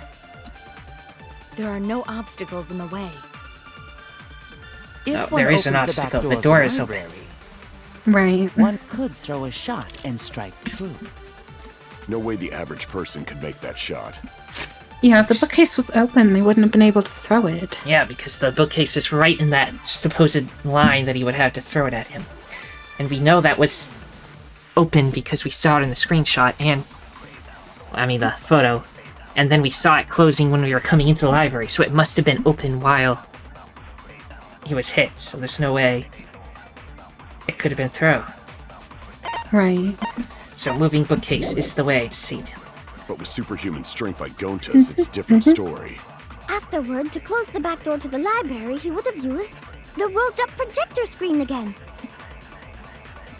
There are no obstacles in the way. No, there is an obstacle. The door is open. Right. One could throw a shot and strike true. No way the average person could make that shot. Yeah, if the bookcase was open, they wouldn't have been able to throw it. Yeah, because the bookcase is right in that supposed line that he would have to throw it at him. And we know that was open because we saw it in the screenshot and... I mean, the photo. And then we saw it closing when we were coming into the library, so it must have been open while he was hit, so there's no way it could have been thrown. Right. So moving bookcase is the way to save him. But with superhuman strength like Gonta's, it's a different story. Afterward, to close the back door to the library, he would have used the rolled-up projector screen again.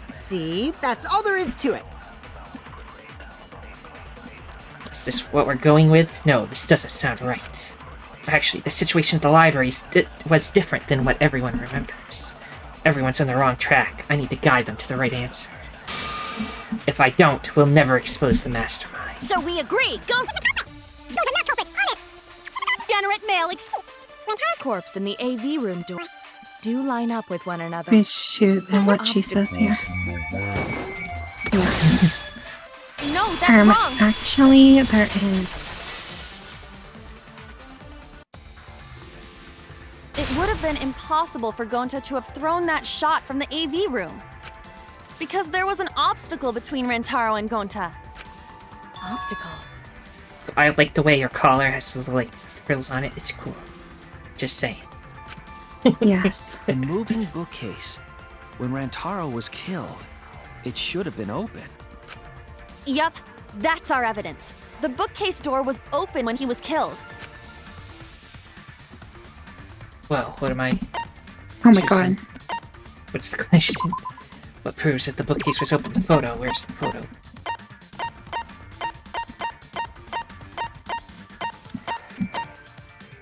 See? That's all there is to it. Is this what we're going with? No, this doesn't sound right. Actually, the situation at the library was different than what everyone remembers. Everyone's on the wrong track. I need to guide them to the right answer. If I don't, we'll never expose the mastermind. So we agree, Gonta not culprit, honest! Degenerate male excuse. Rantaro's corpse and the AV room door do line up with one another. Please shoot and what she says here. Yeah. No, that's wrong! Actually, there is. It would have been impossible for Gonta to have thrown that shot from the AV room. Because there was an obstacle between Rantaro and Gonta. Obstacle? I like the way your collar has little, like, frills on it. It's cool. Just saying. Yes. The moving bookcase. When Rantaro was killed, it should have been open. Yup, that's our evidence. The bookcase door was open when he was killed. Well, what am I... Oh my god. What's the question? What proves that the bookcase was open? The photo. Where's the photo?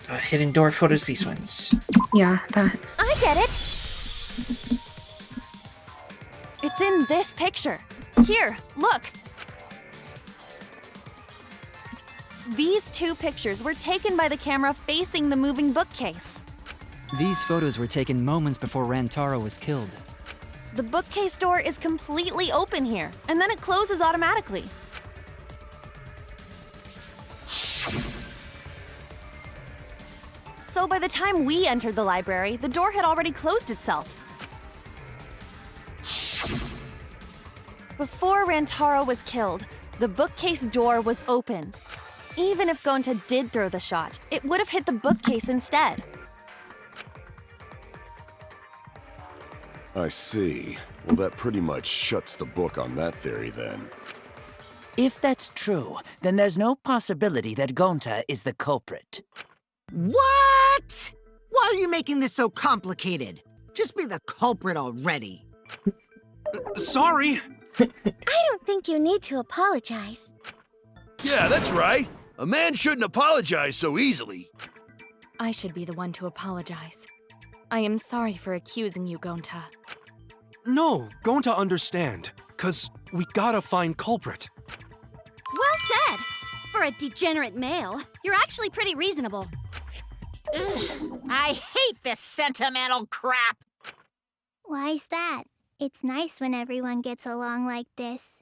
Hidden door photos, these ones. Yeah, that. I get it! It's in this picture. Here, look! These two pictures were taken by the camera facing the moving bookcase. These photos were taken moments before Rantaro was killed. The bookcase door is completely open here, and then it closes automatically. So by the time we entered the library, the door had already closed itself. Before Rantaro was killed, the bookcase door was open. Even if Gonta did throw the shot, it would have hit the bookcase instead. I see. Well, that pretty much shuts the book on that theory, then. If that's true, then there's no possibility that Gonta is the culprit. What? Why are you making this so complicated? Just be the culprit already. Sorry. I don't think you need to apologize. Yeah, that's right. A man shouldn't apologize so easily. I should be the one to apologize. I am sorry for accusing you, Gonta. No, Gonta understand. 'Cause we gotta find culprit. Well said! For a degenerate male, you're actually pretty reasonable. Ugh, I hate this sentimental crap! Why's that? It's nice when everyone gets along like this.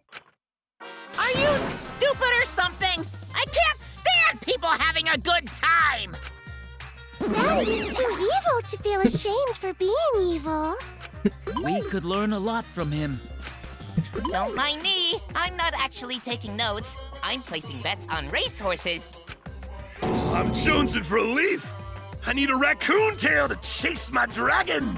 Are you stupid or something? I can't stand people having a good time! Daddy's too evil to feel ashamed for being evil. We could learn a lot from him. Don't mind me. I'm not actually taking notes. I'm placing bets on racehorses. I'm jonesing for a leaf. I need a raccoon tail to chase my dragon.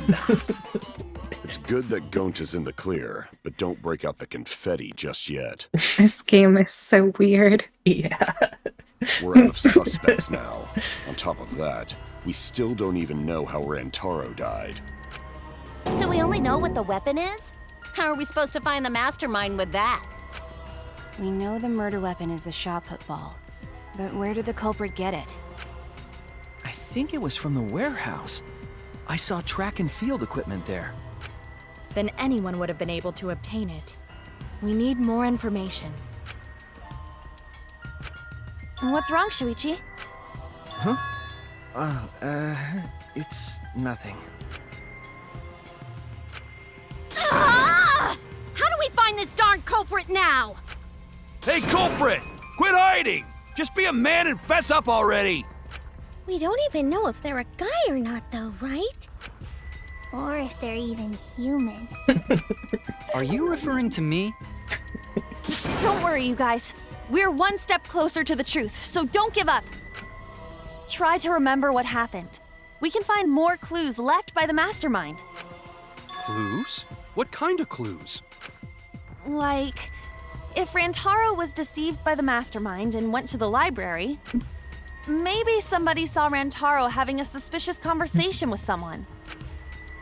It's good that Gonta's in the clear, but don't break out the confetti just yet. This game is so weird. Yeah. We're out of suspects now. On top of that, we still don't even know how Rantaro died. So we only know what the weapon is? How are we supposed to find the mastermind with that? We know the murder weapon is the shot put ball, but where did the culprit get it? I think it was from the warehouse. I saw track and field equipment there. Then anyone would have been able to obtain it. We need more information. What's wrong, Shuichi? Huh? It's nothing. Ah! How do we find this darn culprit now? Hey, culprit! Quit hiding! Just be a man and fess up already! We don't even know if they're a guy or not, though, right? Or if they're even human. Are you referring to me? Don't worry, you guys. We're one step closer to the truth, so don't give up. Try to remember what happened. We can find more clues left by the mastermind. Clues? What kind of clues? Like, if Rantaro was deceived by the mastermind and went to the library, maybe somebody saw Rantaro having a suspicious conversation with someone.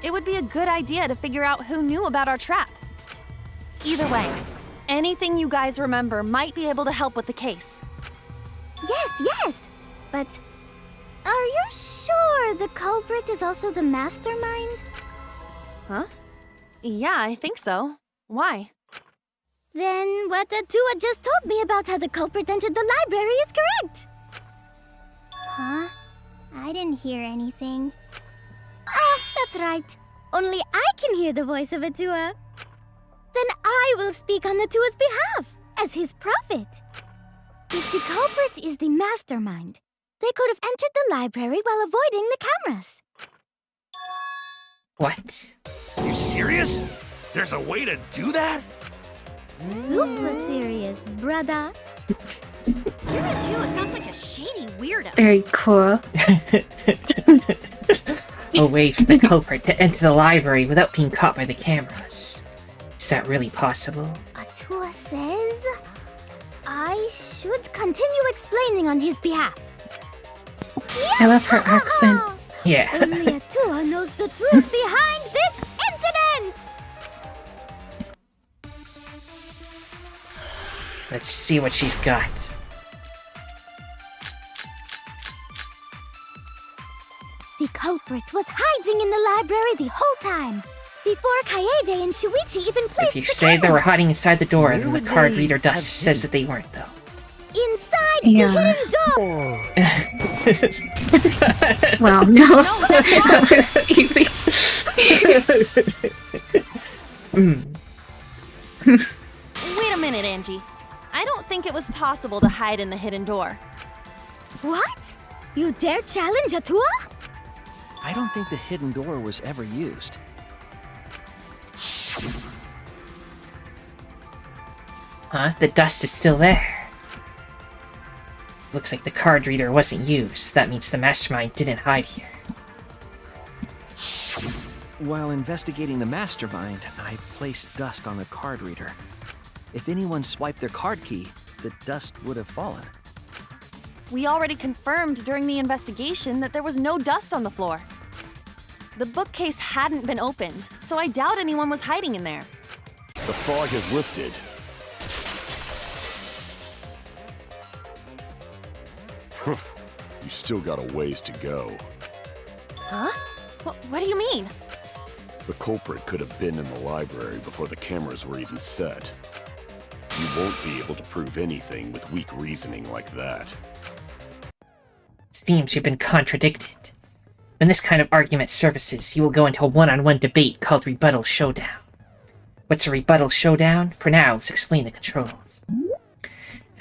It would be a good idea to figure out who knew about our trap. Either way, anything you guys remember might be able to help with the case. Yes! But are you sure the culprit is also the mastermind? Huh? Yeah, I think so. Why? Then what Atua just told me about how the culprit entered the library is correct! Huh? I didn't hear anything. Oh, that's right. Only I can hear the voice of Atua. Then I will speak on Atua's behalf, as his prophet. If the culprit is the mastermind, they could have entered the library while avoiding the cameras. What? You serious? There's a way to do that? Super serious, brother. Your Atua sounds like a shady weirdo. Very cool. A way for the culprit to enter the library without being caught by the cameras. Is that really possible? Atua says I should continue explaining on his behalf. I love her accent. Yeah. Only Atua knows the truth behind this incident! Let's see what she's got. The culprit was hiding in the library the whole time, before Kaede and Shuichi even placed If you the say they were cameras. hiding inside the door, Where then the would card they reader have dust says hidden? that they weren't, though. Inside Yeah. the hidden door! Well, no. That was easy. Wait a minute, Angie. I don't think it was possible to hide in the hidden door. What? You dare challenge Atua? I don't think the hidden door was ever used. Huh? The dust is still there. Looks like the card reader wasn't used. That means the mastermind didn't hide here. While investigating the mastermind, I placed dust on the card reader. If anyone swiped their card key, the dust would have fallen. We already confirmed during the investigation that there was no dust on the floor. The bookcase hadn't been opened, so I doubt anyone was hiding in there. The fog has lifted. You still got a ways to go. Huh? What do you mean? The culprit could have been in the library before the cameras were even set. You won't be able to prove anything with weak reasoning like that. Seems you've been contradicted. When this kind of argument surfaces, you will go into a one-on-one debate called Rebuttal Showdown. What's a Rebuttal Showdown? For now, let's explain the controls.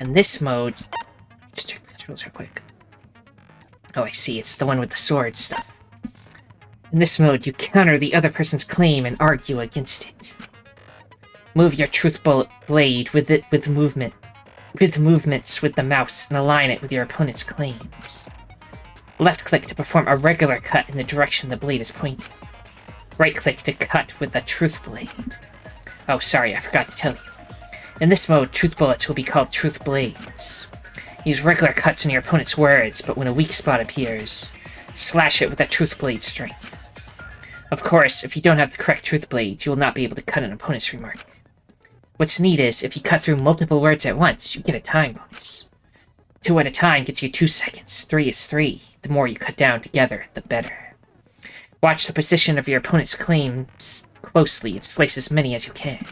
In this mode... Just check the controls real quick. Oh, I see, it's the one with the sword stuff. In this mode, you counter the other person's claim and argue against it. Move your truth blade with movements with the mouse and align it with your opponent's claims. Left-click to perform a regular cut in the direction the blade is pointing. Right-click to cut with the truth blade. Oh, sorry, I forgot to tell you. In this mode, truth bullets will be called truth blades. Use regular cuts on your opponent's words, but when a weak spot appears, slash it with a truth blade strength. Of course, if you don't have the correct truth blade, you will not be able to cut an opponent's remark. What's neat is, if you cut through multiple words at once, you get a time bonus. 2 at a time gets you 2 seconds. 3 is 3. The more you cut down together, the better. Watch the position of your opponent's claims closely and slice as many as you can.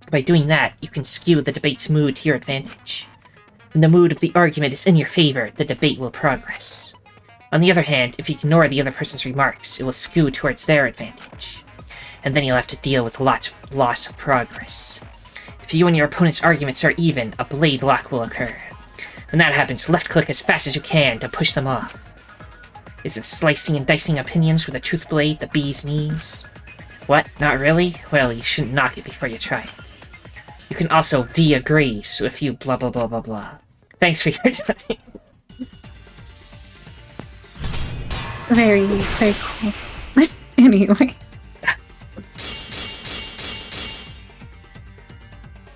By doing that, you can skew the debate's mood to your advantage. When the mood of the argument is in your favor, the debate will progress. On the other hand, if you ignore the other person's remarks, it will skew towards their advantage. And then you'll have to deal with lots of loss of progress. If you and your opponent's arguments are even, a blade lock will occur. When that happens, left-click as fast as you can to push them off. Is it slicing and dicing opinions with a truth blade the bee's knees? What? Not really? Well, you shouldn't knock it before you try it. You can also agree, so if you blah blah blah blah blah. Thanks for your time. Very, very cool. Anyway.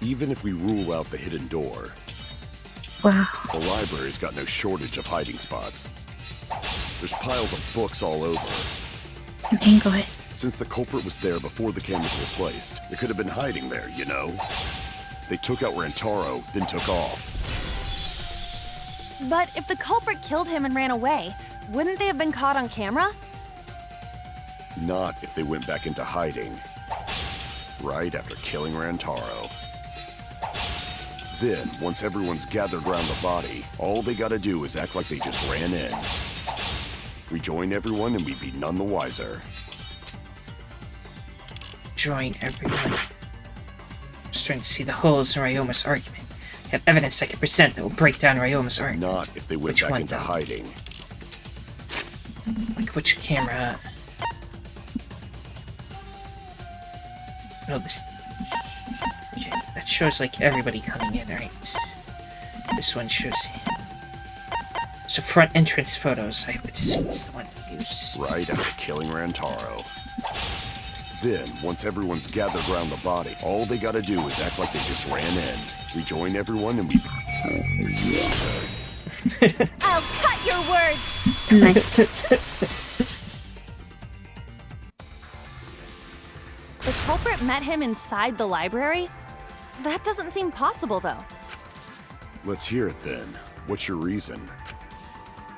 Even if we rule out the hidden door, wow, the library's got no shortage of hiding spots. There's piles of books all over. An angle it. Since the culprit was there before the cameras were placed, it could have been hiding there, you know? They took out Rantaro, then took off. But if the culprit killed him and ran away, wouldn't they have been caught on camera? Not if they went back into hiding. Right after killing Rantaro. Then, once everyone's gathered around the body, all they gotta do is act like they just ran in. Rejoin everyone and we'd be none the wiser. Join everyone. Just trying to see the holes in Ryoma's argument. I have evidence I can present that will break down Ryoma's argument. Not if they went back into hiding. Like which camera? No, this... Okay, that shows like everybody coming in, right? This one shows... So front entrance photos, I would assume is the one to use. Right after killing Rantaro. Then, once everyone's gathered around the body, all they gotta do is act like they just ran in. Rejoin everyone and we... I'll cut your words! Nice. The culprit met him inside the library? That doesn't seem possible, though. Let's hear it then. What's your reason?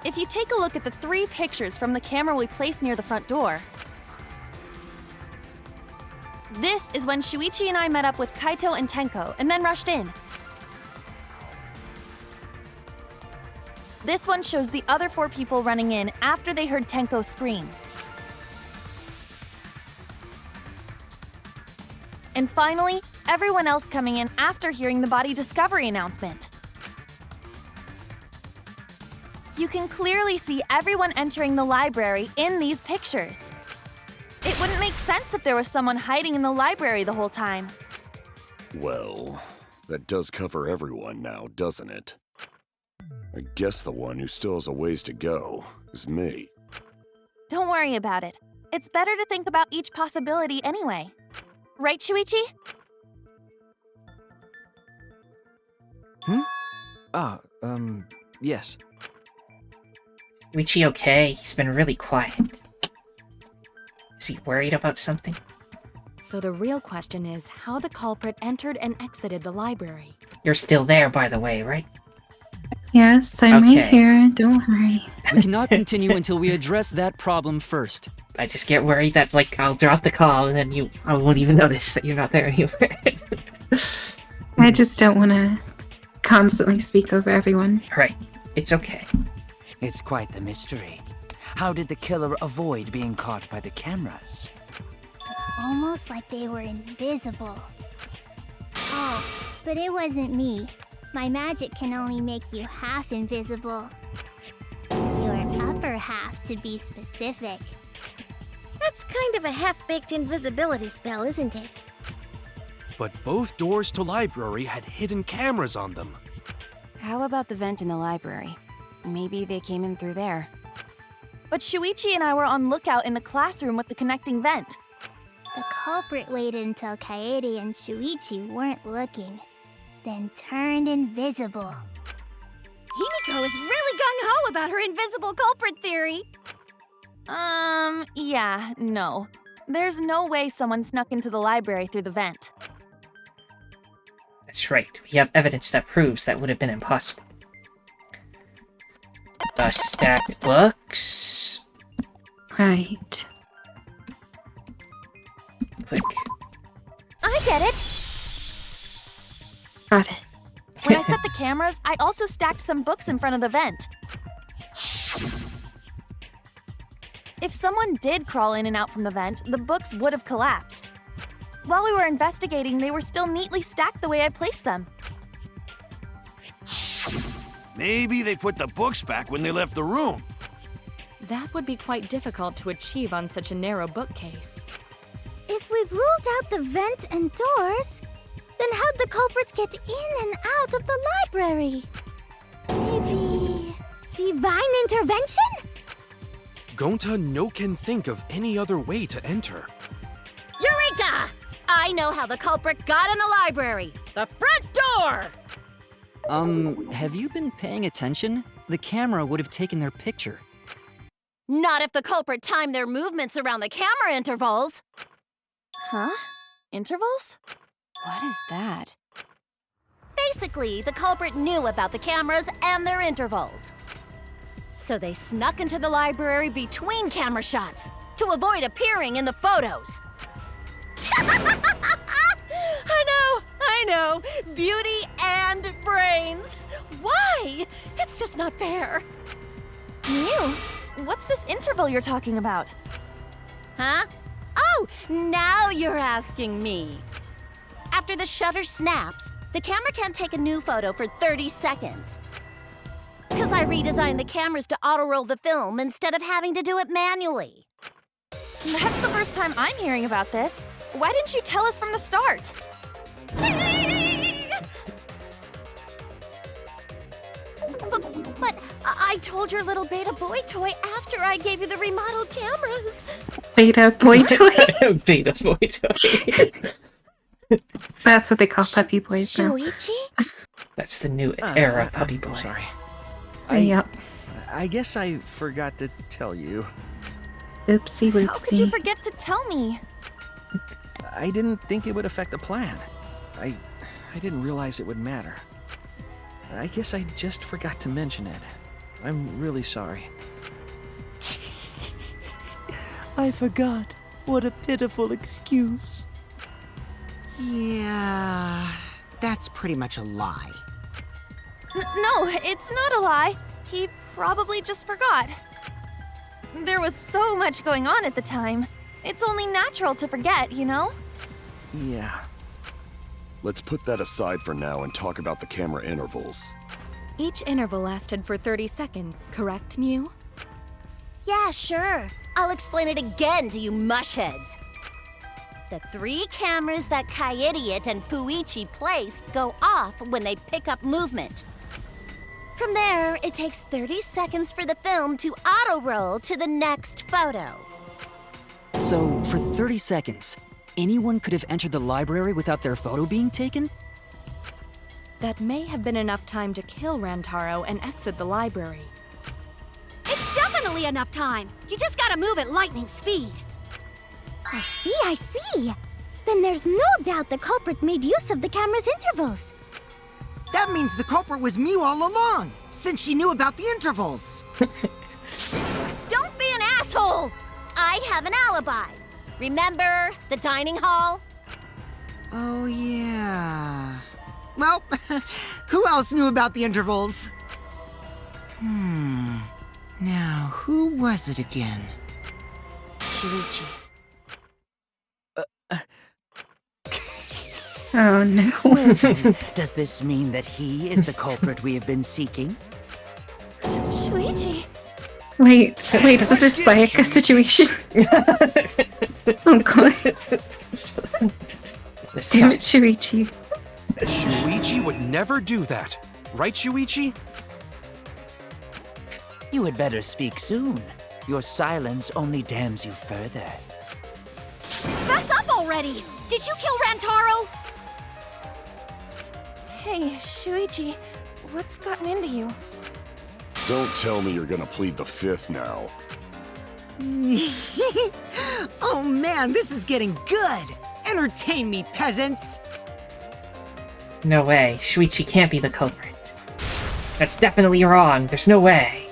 If you take a look at the 3 pictures from the camera we placed near the front door, this is when Shuichi and I met up with Kaito and Tenko, and then rushed in. This one shows the other 4 people running in after they heard Tenko scream. And finally, everyone else coming in after hearing the body discovery announcement. You can clearly see everyone entering the library in these pictures. It wouldn't make sense if there was someone hiding in the library the whole time. Well, that does cover everyone now, doesn't it? I guess the one who still has a ways to go is me. Don't worry about it. It's better to think about each possibility anyway. Right, Shuichi? Yes. Shuichi okay? He's been really quiet. Is he worried about something? So the real question is how the culprit entered and exited the library. You're still there, by the way, right? Yes, I'm right here. Don't worry. We cannot continue until we address that problem first. I just get worried that, like, I'll drop the call and then I won't even notice that you're not there anymore. I just don't want to constantly speak over everyone. Right. It's okay. It's quite the mystery. How did the killer avoid being caught by the cameras? Almost like they were invisible. Oh, but it wasn't me. My magic can only make you half invisible. Your upper half, to be specific. That's kind of a half-baked invisibility spell, isn't it? But both doors to library had hidden cameras on them. How about the vent in the library? Maybe they came in through there. But Shuichi and I were on lookout in the classroom with the connecting vent. The culprit waited until Kaede and Shuichi weren't looking, then turned invisible. Himiko is really gung-ho about her invisible culprit theory. Yeah, no. There's no way someone snuck into the library through the vent. That's right. We have evidence that proves that would have been impossible. The stacked books. Right. Click. I get it. Got it. When I set the cameras, I also stacked some books in front of the vent. If someone did crawl in and out from the vent, the books would have collapsed. While we were investigating, they were still neatly stacked the way I placed them. Maybe they put the books back when they left the room. That would be quite difficult to achieve on such a narrow bookcase. If we've ruled out the vent and doors, then how'd the culprits get in and out of the library? Maybe divine intervention? Gonta no can think of any other way to enter. Eureka! I know how the culprit got in the library. The front door! Have you been paying attention? The camera would have taken their picture. Not if the culprit timed their movements around the camera intervals. Huh? Intervals? What is that? Basically, the culprit knew about the cameras and their intervals. So they snuck into the library between camera shots to avoid appearing in the photos. I know. Beauty and brains. Why? It's just not fair. Mew, what's this interval you're talking about? Huh? Oh, now you're asking me. After the shutter snaps, the camera can't take a new photo for 30 seconds. Because I redesigned the cameras to auto-roll the film instead of having to do it manually. That's the first time I'm hearing about this. Why didn't you tell us from the start? But I told your little beta boy toy after I gave you the remodeled cameras. Beta boy toy? Beta boy toy. That's what they call puppy boys now. Shuichi? That's the new era puppy boy. Sorry. Yep. I guess I forgot to tell you. Oopsie whoopsie. How could you forget to tell me? I didn't think it would affect the plan. I didn't realize it would matter. I guess I just forgot to mention it. I'm really sorry. I forgot. What a pitiful excuse. Yeah, that's pretty much a lie. No, it's not a lie. He probably just forgot. There was so much going on at the time. It's only natural to forget, you know? Yeah. Let's put that aside for now and talk about the camera intervals. Each interval lasted for 30 seconds, correct, Mew? Yeah, sure. I'll explain it again to you mushheads. The 3 cameras that Kaidiot and Puichi placed go off when they pick up movement. From there, it takes 30 seconds for the film to auto-roll to the next photo. So, for 30 seconds, anyone could have entered the library without their photo being taken? That may have been enough time to kill Rantaro and exit the library. It's definitely enough time. You just gotta move at lightning speed. I see. Then there's no doubt the culprit made use of the camera's intervals. That means the culprit was Mew all along, since she knew about the intervals. Don't be an asshole! I have an alibi. Remember the dining hall? Oh, yeah. Well, who else knew about the intervals? Now, who was it again? Shuichi. Oh no. Well, then, does this mean that he is the culprit we have been seeking? Shuichi. Wait, is this just like a situation? Oh god. Damn it, Shuichi. Shuichi would never do that. Right, Shuichi? You had better speak soon. Your silence only damns you further. Fess up already! Did you kill Rantaro? Hey, Shuichi, what's gotten into you? Don't tell me you're gonna plead the 5th now. Oh man, this is getting good! Entertain me, peasants! No way. Shuichi can't be the culprit. That's definitely wrong. There's no way.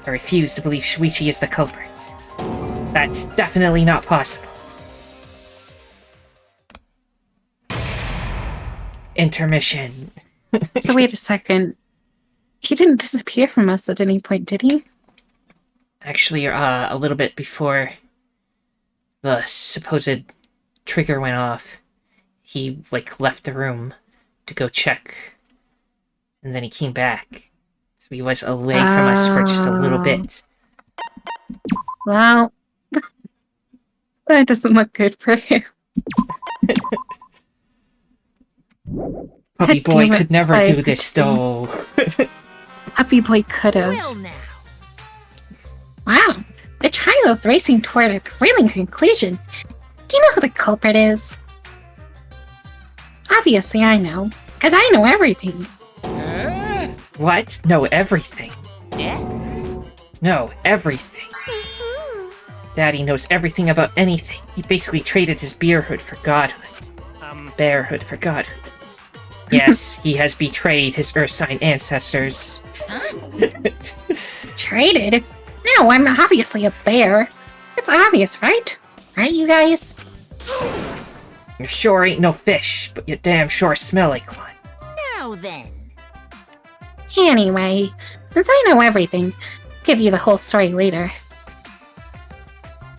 I refuse to believe Shuichi is the culprit. That's definitely not possible. Intermission. So wait a second. He didn't disappear from us at any point, did he? Actually, a little bit before the supposed trigger went off, he, like, left the room to go check, and then he came back. So he was away from us for just a little bit. Well, that doesn't look good for him. Puppy boy could never do this, though. Puppy boy could have. Wow, the trial is racing toward a thrilling conclusion. Do you know who the culprit is? Obviously I know, because I know everything. What? No, everything. Yeah? No, everything. Daddy knows everything about anything. He basically traded his bearhood for godhood. Bearhood for godhood. Yes, he has betrayed his Earth-sign ancestors. Traded? No, I'm obviously a bear. It's obvious, right? Right, you guys? You sure ain't no fish, but you damn sure smell like one. Now then. Anyway, since I know everything, I'll give you the whole story later.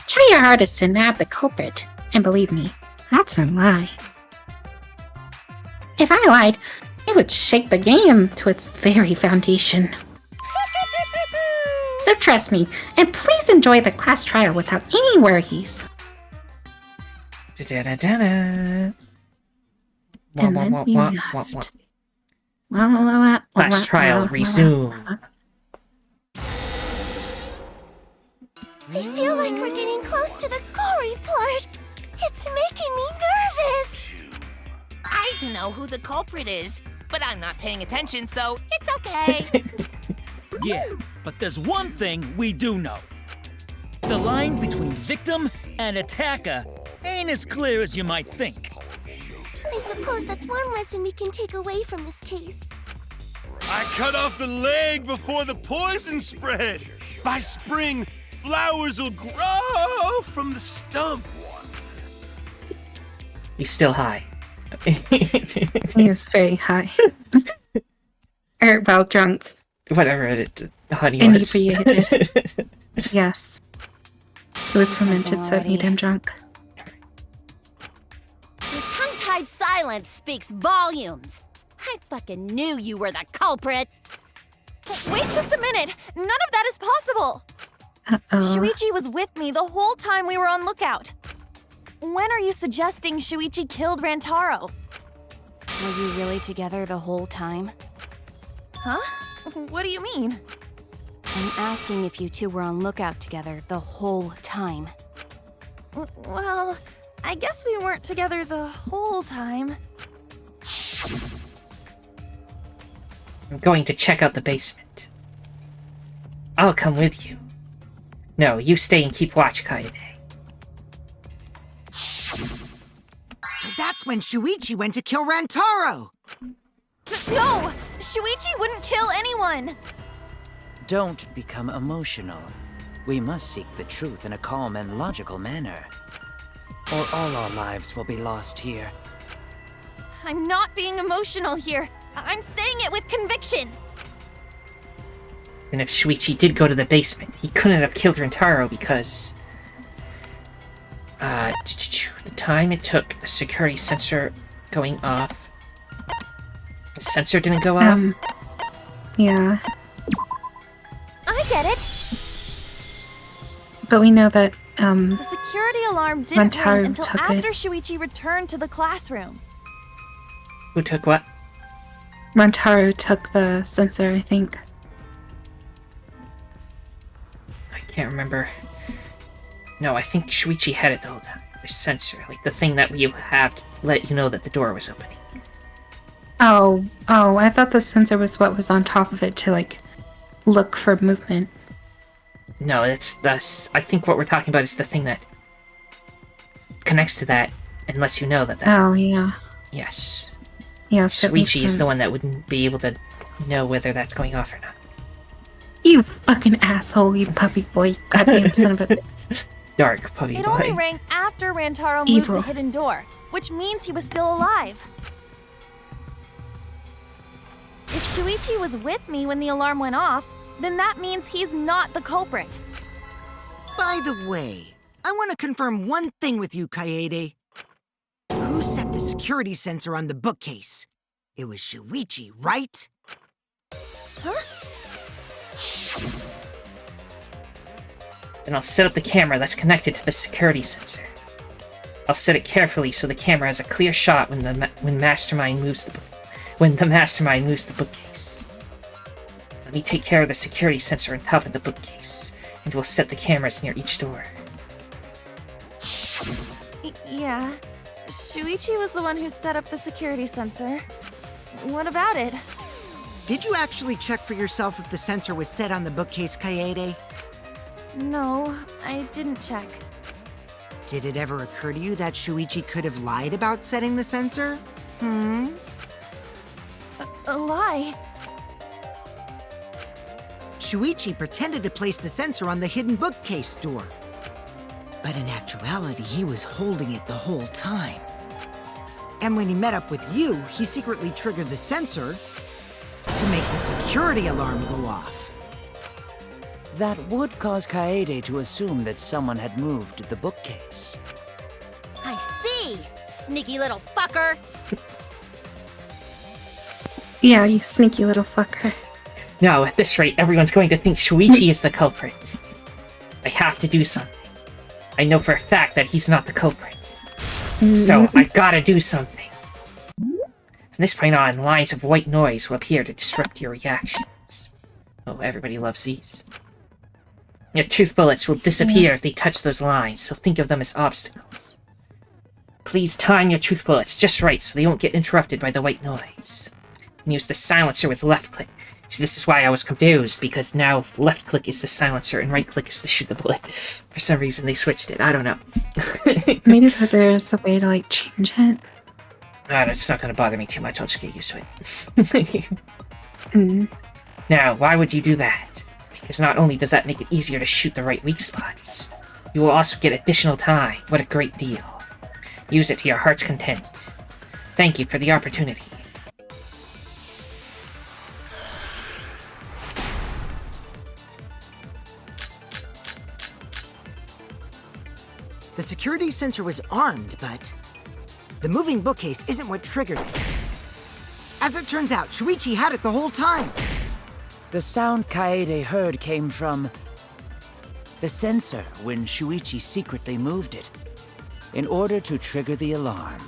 Try your hardest to nab the culprit, and believe me, that's no lie. If I lied, it would shake the game to its very foundation. So trust me, and please enjoy the class trial without any worries. Da-da-da-da-da. And then we left. Class trial resume. I feel like we're getting close to the gory part. It's making me nervous. I don't know who the culprit is, but I'm not paying attention, so it's okay. Yeah, but there's one thing we do know. The line between victim and attacker ain't as clear as you might think. I suppose that's one lesson we can take away from this case. I cut off the leg before the poison spread. By spring, flowers will grow from the stump. He's still high. He is very high. Or, well, drunk. Whatever the honey was. Inebriated. Yes. It was fermented, so it made him drunk. Your tongue-tied silence speaks volumes. I fucking knew you were the culprit. Wait just a minute! None of that is possible! Shuichi was with me the whole time we were on lookout. When are you suggesting Shuichi killed Rantaro? Were you really together the whole time? Huh? What do you mean? I'm asking if you two were on lookout together the whole time. Well, I guess we weren't together the whole time. I'm going to check out the basement. I'll come with you. No, you stay and keep watch, Kaede. So that's when Shuichi went to kill Rantaro! No! Shuichi wouldn't kill anyone! Don't become emotional. We must seek the truth in a calm and logical manner. Or all our lives will be lost here. I'm not being emotional here. I'm saying it with conviction. And if Shuichi did go to the basement, he couldn't have killed Rintaro because... the time it took the security sensor going off... The sensor didn't go off? Yeah. I get it. But we know that, The security alarm didn't Rantaro ring until took after it. Shuichi returned to the classroom. Who took what? Rantaro took the sensor, I think. I can't remember. No, I think Shuichi had it the whole time. The sensor, like the thing that you have to let you know that the door was opening. Oh, I thought the sensor was what was on top of it to, like, look for movement. No, it's I think what we're talking about is the thing that connects to that and lets you know that Oh, yeah. Yes. Yes, that makes Shuichi is the one sense. that wouldn't be able to know whether that's going off or not. You fucking asshole, you puppy boy. Goddamn son of a bitch. Dark puppy It boy. only rang after Rantaro moved Evil. the hidden door, which means he was still alive. If Shuichi was with me when the alarm went off, then that means he's not the culprit. By the way, I want to confirm one thing with you, Kaede. Who set the security sensor on the bookcase? It was Shuichi, right? Huh? Then I'll set up the camera that's connected to the security sensor. I'll set it carefully so the camera has a clear shot when the mastermind moves the bookcase. Let me take care of the security sensor on top of the bookcase, and we'll set the cameras near each door. Yeah. Shuichi was the one who set up the security sensor. What about it? Did you actually check for yourself if the sensor was set on the bookcase, Kaede? No, I didn't check. Did it ever occur to you that Shuichi could have lied about setting the sensor? A lie? Shuichi pretended to place the sensor on the hidden bookcase door. But in actuality, he was holding it the whole time. And when he met up with you, he secretly triggered the sensor to make the security alarm go off. That would cause Kaede to assume that someone had moved the bookcase. I see! Sneaky little fucker! Yeah, you sneaky little fucker. No, at this rate, everyone's going to think Shuichi is the culprit. I have to do something. I know for a fact that he's not the culprit. So, I gotta do something. From this point on, lines of white noise will appear to disrupt your reactions. Oh, everybody loves these. Your tooth bullets will disappear if they touch those lines, so think of them as obstacles. Please time your tooth bullets just right so they won't get interrupted by the white noise. And use the silencer with left click. See, this is why I was confused, because now left click is the silencer and right click is to shoot the bullet. For some reason they switched it, I don't know. Maybe that there's a way to, like, change it. It's not gonna bother me too much, I'll just get used to it. Now, why would you do that? Because not only does that make it easier to shoot the right weak spots, you will also get additional time. What a great deal. Use it to your heart's content. Thank you for the opportunity. The security sensor was armed, but the moving bookcase isn't what triggered it. As it turns out, Shuichi had it the whole time. The sound Kaede heard came from the sensor when Shuichi secretly moved it, in order to trigger the alarm.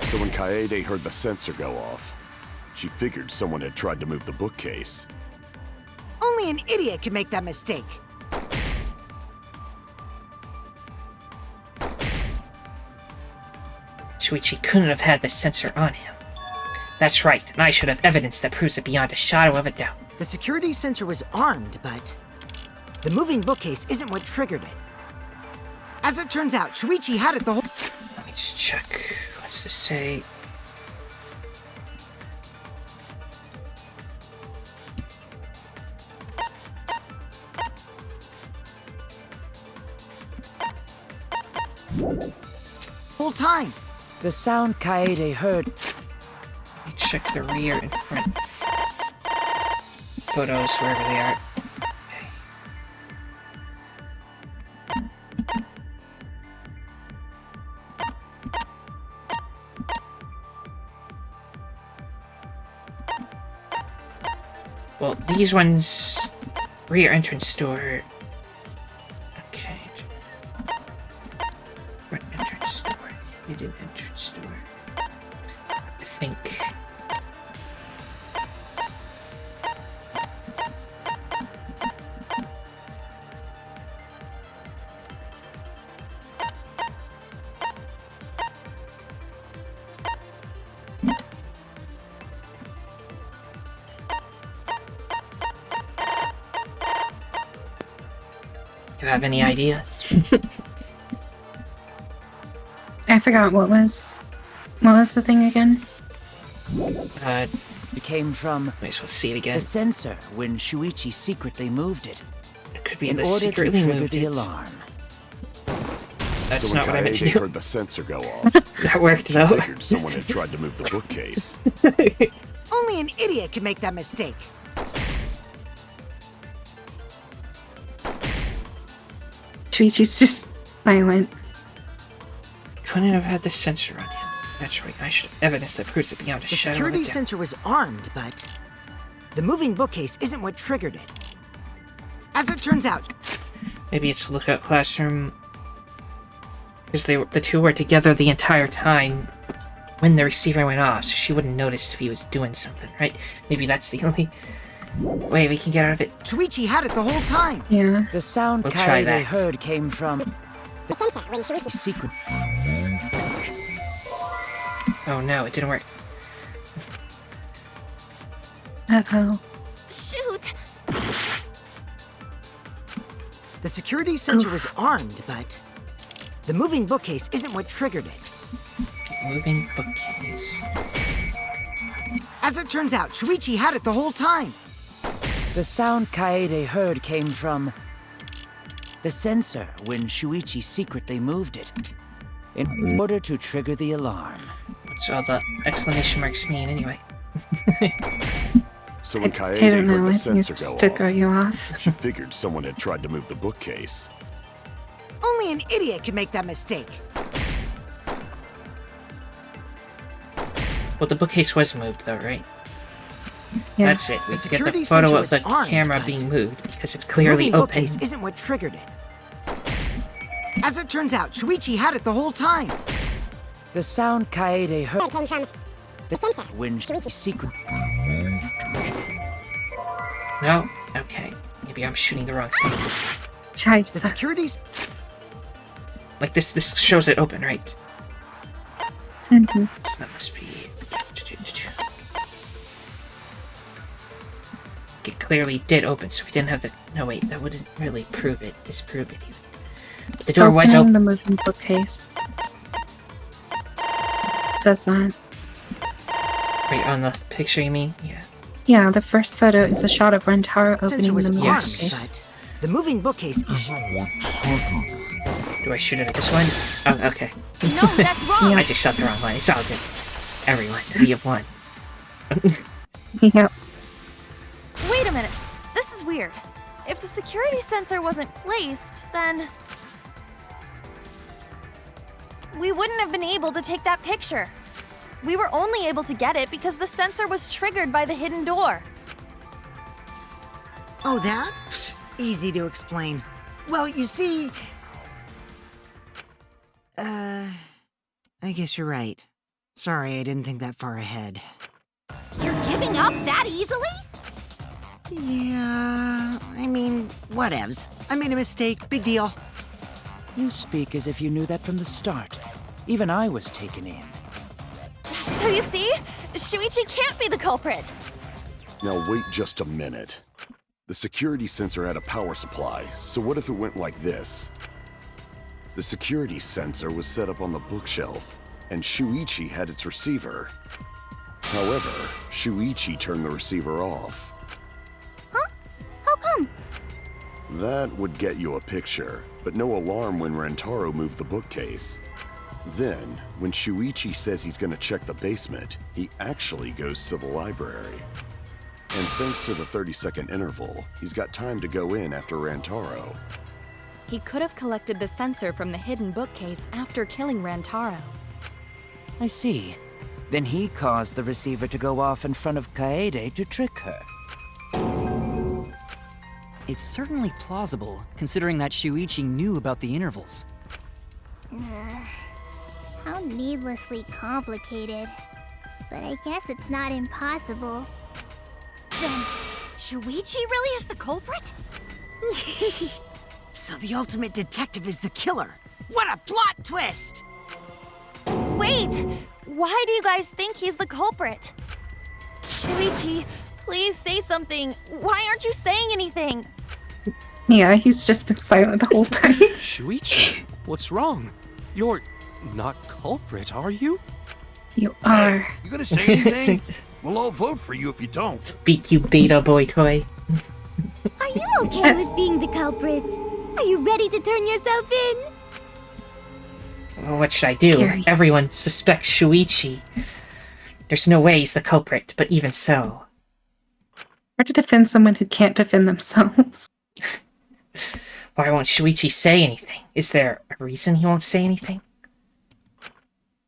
So when Kaede heard the sensor go off, she figured someone had tried to move the bookcase. Only an idiot could make that mistake. Shuichi couldn't have had the sensor on him. That's right, and I should have evidence that proves it beyond a shadow of a doubt. The security sensor was armed, but the moving bookcase isn't what triggered it. As it turns out, Shuichi had it the whole... Let me just check. What's this say? whole time. The sound Kaede heard. Let me check the rear and front photos wherever they are. Well, these ones, rear entrance door. Okay. Front entrance door. Hidden entrance door. I think. Do you have any ideas? I forgot what was the thing again? The came from Might as well see it again. the sensor when Shuichi secretly moved it. It could be in the order secretly to trigger moved the it. alarm. That's so not when what I meant to Kaede do. heard the sensor go off, That worked she though. figured someone had tried to move the bookcase. Only an idiot can make that mistake. Shuichi's just silent. Couldn't have had the sensor on him. That's right. I should have evidence that proves it beyond a The shadow of security a doubt. sensor was armed, but the moving bookcase isn't what triggered it. As it turns out, Maybe it's Lookout Classroom. Because the two were together the entire time when the receiver went off, so she wouldn't notice if he was doing something, right? Maybe that's the only way we can get out of it. Shuichi had it the whole time. Yeah. The sound We'll try Kaede that. heard came from the sensor when Shuichi secret. Oh no, it didn't work. Uh-oh. Shoot! The security sensor was armed, but the moving bookcase isn't what triggered it. Moving bookcase. As it turns out, Shuichi had it the whole time. The sound Kaede heard came from the sensor when Shuichi secretly moved it in order to trigger the alarm. What's all the exclamation marks mean anyway? So when I Kaede don't know. heard I the think sensor it's go to throw off, you off. she figured someone had tried to move the bookcase. Only an idiot can make that mistake. Well, the bookcase was moved though, right? Yeah. That's it. We The could get the security photo sensor of was the armed, camera but being moved because it's The clearly moving open. bookcase isn't what triggered it. As it turns out, Shuichi had it the whole time. The sound Kaede heard Came from the sensor. when Shuichi secret. No? Okay. Maybe I'm shooting the wrong thing. The Scheiße. security's Like this shows it open, right? Mhm. So that must be... It clearly did open, so we didn't have the... No, wait, that wouldn't really prove it. Disprove it, even. But the door was Opening open. the moving bookcase. Says that. Wait, on the picture, you mean? Yeah. Yeah, the first photo is a shot of Rentaro sensor opening was the moving armed, bookcase. but the moving bookcase. Do I shoot it at this one? Oh, okay. No, that's wrong! I just shot the wrong one. It's all good. Everyone, we have won. Yep. Wait a minute. This is weird. If the security sensor wasn't placed, then we wouldn't have been able to take that picture. We were only able to get it because the sensor was triggered by the hidden door. Oh, that? Pfft, easy to explain. Well, you see... I guess you're right. Sorry, I didn't think that far ahead. You're giving up that easily? Yeah, I mean, whatevs. I made a mistake, big deal. You speak as if you knew that from the start. Even I was taken in. So you see, Shuichi can't be the culprit. Now wait just a minute. The security sensor had a power supply, so what if it went like this? The security sensor was set up on the bookshelf, and Shuichi had its receiver. However, Shuichi turned the receiver off. Huh? How come? That would get you a picture, but no alarm when Rentaro moved the bookcase. Then, when Shuichi says he's gonna check the basement, he actually goes to the library. And thanks to the 30-second interval, he's got time to go in after Rantaro. He could have collected the sensor from the hidden bookcase after killing Rantaro. I see. Then he caused the receiver to go off in front of Kaede to trick her. It's certainly plausible, considering that Shuichi knew about the intervals. How needlessly complicated. But I guess it's not impossible. Then, Shuichi really is the culprit? So the ultimate detective is the killer. What a plot twist! Wait! Why do you guys think he's the culprit? Shuichi, please say something. Why aren't you saying anything? Yeah, he's just been silent the whole time. Shuichi, what's wrong? You're not culprit, are you? You are. You gonna say anything? We'll all vote for you if you don't. Speak, you beta boy toy. Are you okay with being the culprit? Are you ready to turn yourself in? Well, what should I do? Scary. Everyone suspects Shuichi. There's no way he's the culprit, but even so. Or to defend someone who can't defend themselves. Why won't Shuichi say anything? Is there a reason he won't say anything?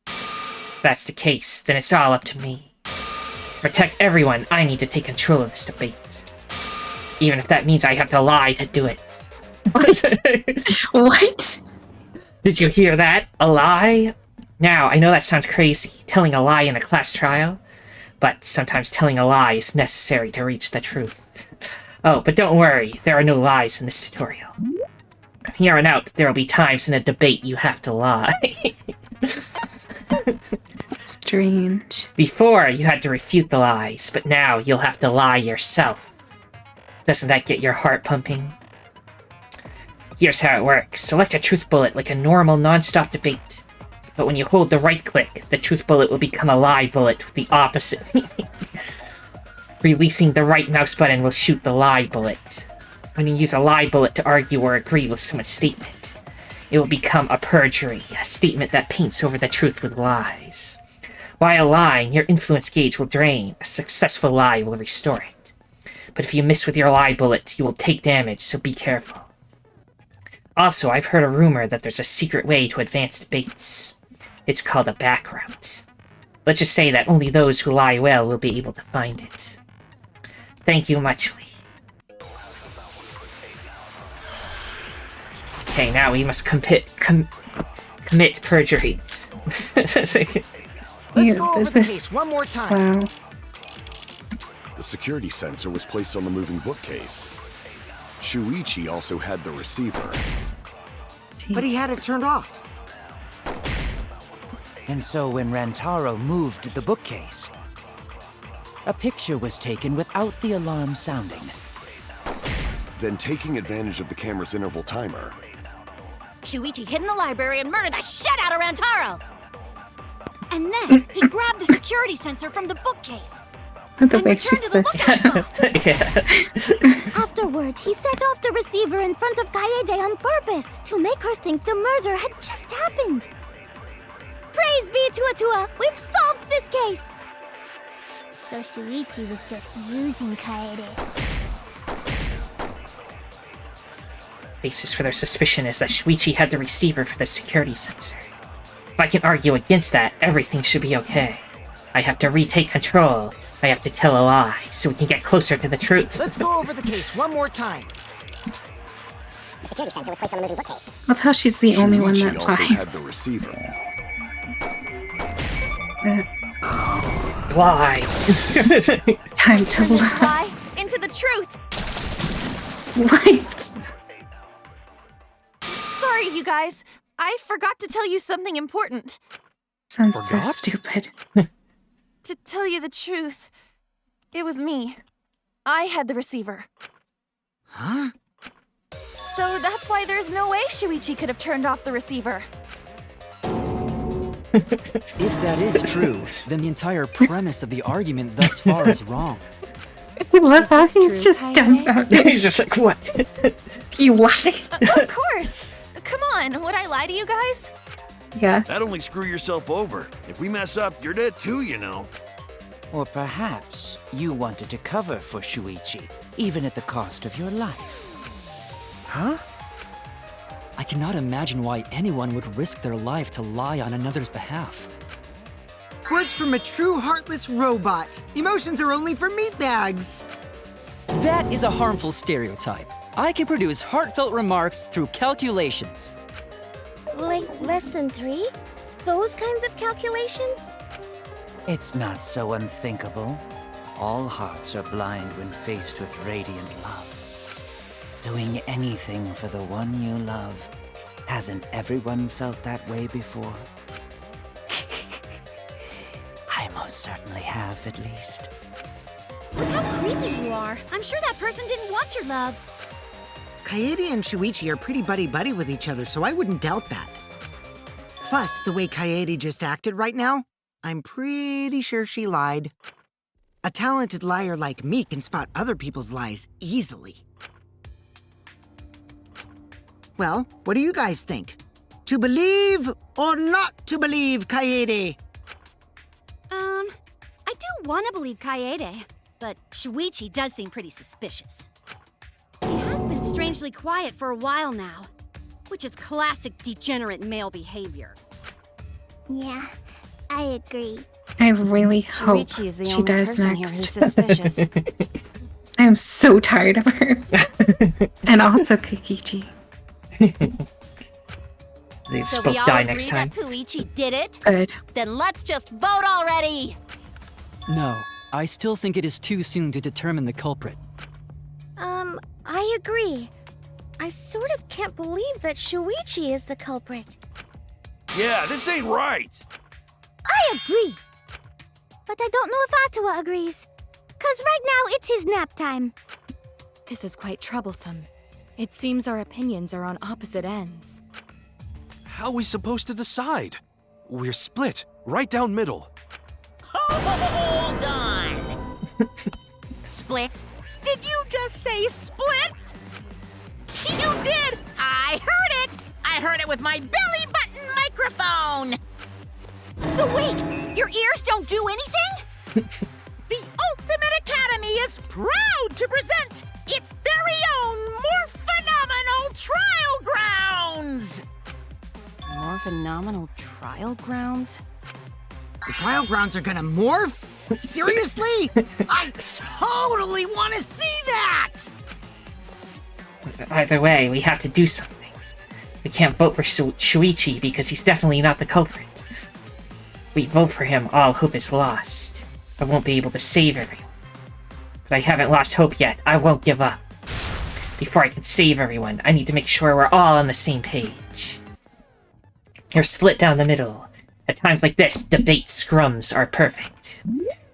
If that's the case, then it's all up to me. To protect everyone, I need to take control of this debate. Even if that means I have to lie to do it. What? Did you hear that? A lie? Now, I know that sounds crazy, telling a lie in a class trial, but sometimes telling a lie is necessary to reach the truth. Oh, but don't worry, there are no lies in this tutorial. From here on out, there will be times in a debate you have to lie. Strange. Before, you had to refute the lies, but now you'll have to lie yourself. Doesn't that get your heart pumping? Here's how it works. Select a truth bullet like a normal non-stop debate. But when you hold the right click, the truth bullet will become a lie bullet with the opposite. Releasing the right mouse button will shoot the lie bullet. When you use a lie bullet to argue or agree with someone's statement, it will become a perjury, a statement that paints over the truth with lies. While lying, your influence gauge will drain. A successful lie will restore it. But if you miss with your lie bullet, you will take damage, so be careful. Also, I've heard a rumor that there's a secret way to advance debates. It's called a back route. Let's just say that only those who lie well will be able to find it. Thank you muchly. Okay, now we must commit perjury. Let's go over the case one more time. Wow. The security sensor was placed on the moving bookcase. Shuichi also had the receiver. But he had it turned off. And so when Rantaro moved the bookcase, a picture was taken without the alarm sounding. Then, taking advantage of the camera's interval timer, Shuichi hid in the library and murdered the shit out of Rantaro! And then he grabbed the security sensor from the bookcase. The way she says Afterward, he set off the receiver in front of Kaede on purpose to make her think the murder had just happened. Praise be to Atua! We've solved this case! So Shuichi was just using Kaede. Basis for their suspicion is that Shuichi had the receiver for the security sensor. If I can argue against that, everything should be okay. I have to retake control. I have to tell a lie, so we can get closer to the truth. Let's go over the case one more time. The security sensor was placed on the moving bookcase. Love how she's the only one that Shuichi also had lies. the receiver. Lie. Time to lie. Lie into the truth! What? Sorry, you guys. I forgot to tell you something important. Sounds so stupid. To tell you the truth, it was me. I had the receiver. Huh? So that's why there's no way Shuichi could have turned off the receiver. If that is true, then the entire premise of the argument thus far is wrong. I love how he's just dumb about it. He's just like, what? You lie? Of course! Come on, would I lie to you guys? Yes. That'd only screw yourself over. If we mess up, you're dead too, you know. Or perhaps you wanted to cover for Shuichi, even at the cost of your life. Huh? I cannot imagine why anyone would risk their life to lie on another's behalf. Words from a true heartless robot. Emotions are only for meatbags. That is a harmful stereotype. I can produce heartfelt remarks through calculations. Like less than 3? Those kinds of calculations? It's not so unthinkable. All hearts are blind when faced with radiant love. Doing anything for the one you love. Hasn't everyone felt that way before? I most certainly have, at least. But how creepy you are. I'm sure that person didn't want your love. Kaede and Shuichi are pretty buddy-buddy with each other, so I wouldn't doubt that. Plus, the way Kaede just acted right now, I'm pretty sure she lied. A talented liar like me can spot other people's lies easily. Well, what do you guys think? To believe or not to believe Kaede? I do want to believe Kaede, but Shuichi does seem pretty suspicious. He has been strangely quiet for a while now, which is classic degenerate male behavior. Yeah, I agree. I really hope Shuichi is the she only dies person here next. who's suspicious. I am so tired of her. And also Kokichi. They So both we all die agree next time. that Puichi did it? Good. Then let's just vote already! No, I still think it is too soon to determine the culprit. I agree. I sort of can't believe that Shuichi is the culprit. Yeah, this ain't right. I agree. But I don't know if Atua agrees. 'Cause right now it's his nap time. This is quite troublesome. It seems our opinions are on opposite ends. How are we supposed to decide? We're split, right down middle. Hold on! Split? Did you just say split? You did! I heard it! I heard it with my belly button microphone! So wait, your ears don't do anything? The Ultimate Academy is proud to present its very own more phenomenal trial grounds! More phenomenal trial grounds? The trial grounds are gonna morph? Seriously? I totally want to see that! Either way, we have to do something. We can't vote for Shuichi because he's definitely not the culprit. We vote for him, all hope is lost. I won't be able to save everyone. But I haven't lost hope yet. I won't give up. Before I can save everyone, I need to make sure we're all on the same page. You're split down the middle. At times like this, debate scrums are perfect.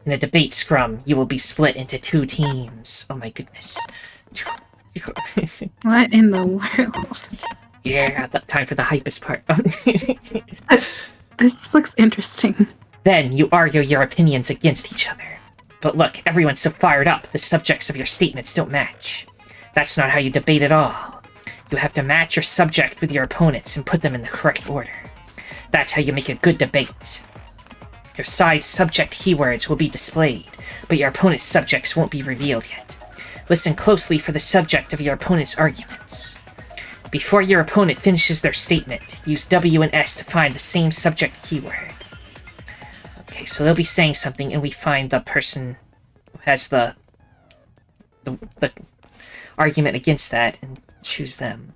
In a debate scrum, you will be split into 2 teams. Oh my goodness. What in the world? Yeah, time for the hypest part. This looks interesting. Then you argue your opinions against each other. But look, everyone's so fired up, the subjects of your statements don't match. That's not how you debate at all. You have to match your subject with your opponents and put them in the correct order. That's how you make a good debate. Your side's subject keywords will be displayed, but your opponent's subjects won't be revealed yet. Listen closely for the subject of your opponent's arguments. Before your opponent finishes their statement, use W and S to find the same subject keyword. Okay, so they'll be saying something, and we find the person who has the argument against that, and choose them.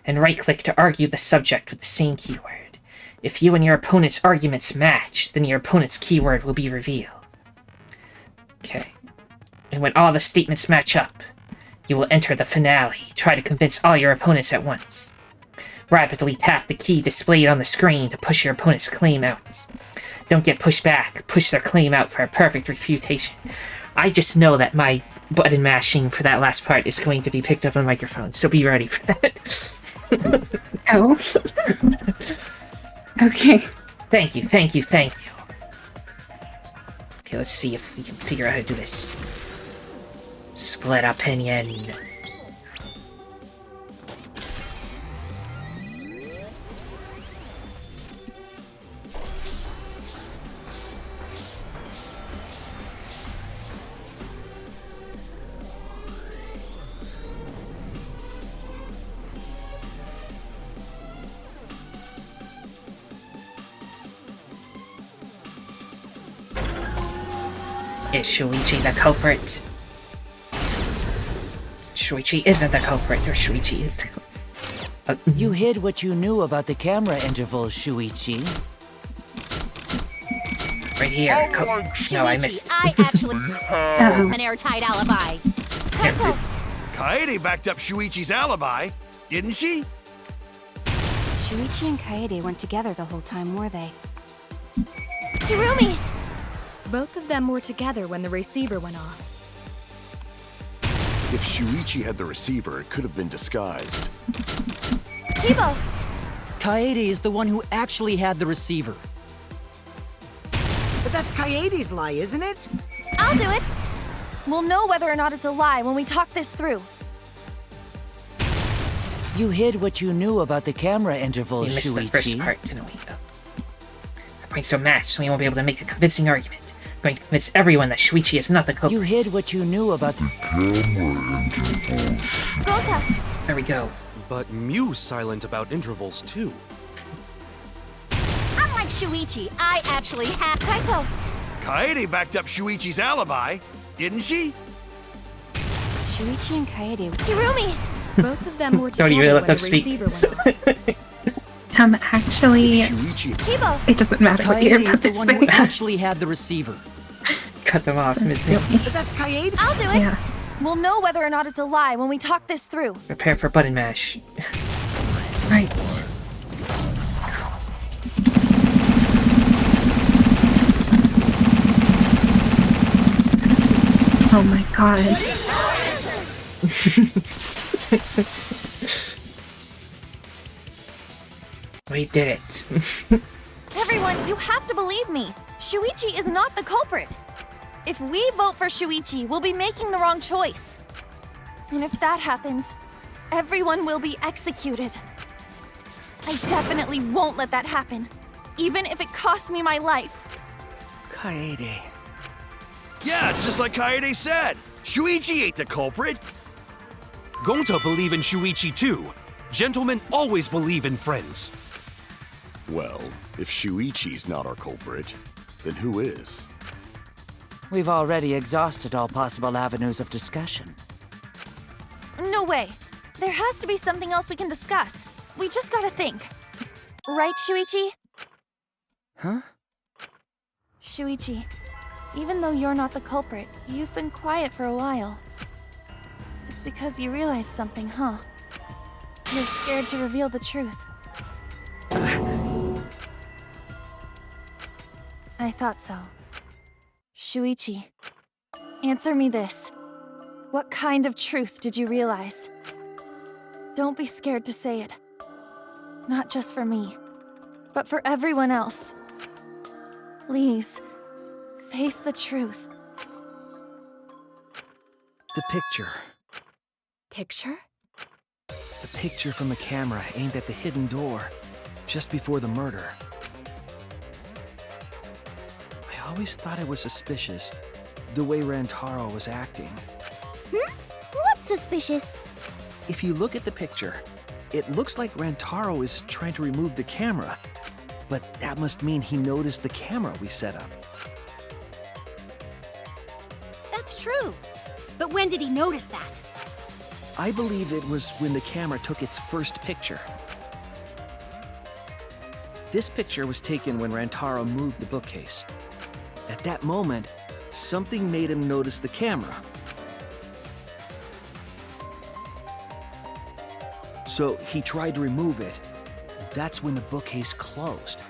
And right-click to argue the subject with the same keyword. If you and your opponent's arguments match, then your opponent's keyword will be revealed. Okay. And when all the statements match up, you will enter the finale. Try to convince all your opponents at once. Rapidly tap the key displayed on the screen to push your opponent's claim out. Don't get pushed back. Push their claim out for a perfect refutation. I just know that my button mashing for that last part is going to be picked up on the microphone, so be ready for that. Oh. Okay. Thank you, thank you, thank you. Okay, let's see if we can figure out how to do this. Split opinion. Is Shuichi the culprit? Shuichi isn't the culprit, or Shuichi is the You hid what you knew about the camera intervals, Shuichi. Right here. No, I missed. I actually an airtight alibi. Kato! Kaede backed up Shuichi's alibi, didn't she? Shuichi and Kaede weren't together the whole time, were they? Hirumi! Both of them were together when the receiver went off. If Shuichi had the receiver, it could have been disguised. Kibo! Kaede is the one who actually had the receiver. But that's Kaede's lie, isn't it? I'll do it! We'll know whether or not it's a lie when we talk this through. You hid what you knew about the camera intervals, We missed the first part, didn't we? Our points don't match, so we won't be able to make a convincing argument. I'm going to convince everyone that Shuichi is not the culprit. You hid what you knew about the camera intervals. Gota! There we go. But Mew's silent about intervals, too. Unlike Shuichi, I actually have Kaito! Kaede backed up Shuichi's alibi, didn't she? Shuichi and Kaede. Hirumi! Both of them were Don't together even let when them the speak. receiver went off. Actually, Kibo! it doesn't matter what you're Kaede is about the to one who say. actually had the receiver. Cut them off. But that's Kaede. I'll do it! Yeah. We'll know whether or not it's a lie when we talk this through. Prepare for button mash. Right. Oh my god. We did it. Everyone, you have to believe me. Shuichi is not the culprit. If we vote for Shuichi, we'll be making the wrong choice. And if that happens, everyone will be executed. I definitely won't let that happen, even if it costs me my life. Kaede. Yeah, it's just like Kaede said. Shuichi ain't the culprit. Gonta believe in Shuichi, too. Gentlemen always believe in friends. Well, if Shuichi's not our culprit, then who is? We've already exhausted all possible avenues of discussion. No way. There has to be something else we can discuss. We just gotta think. Right, Shuichi? Huh? Shuichi, even though you're not the culprit, you've been quiet for a while. It's because you realized something, huh? You're scared to reveal the truth. I thought so. Shuichi, answer me this. What kind of truth did you realize? Don't be scared to say it. Not just for me, but for everyone else. Please, face the truth. The picture. Picture? The picture from the camera aimed at the hidden door, just before the murder. I always thought it was suspicious, the way Rantaro was acting. What's suspicious? If you look at the picture, it looks like Rantaro is trying to remove the camera, but that must mean he noticed the camera we set up. That's true. But when did he notice that? I believe it was when the camera took its first picture. This picture was taken when Rantaro moved the bookcase. At that moment, something made him notice the camera. So he tried to remove it. That's when the bookcase closed.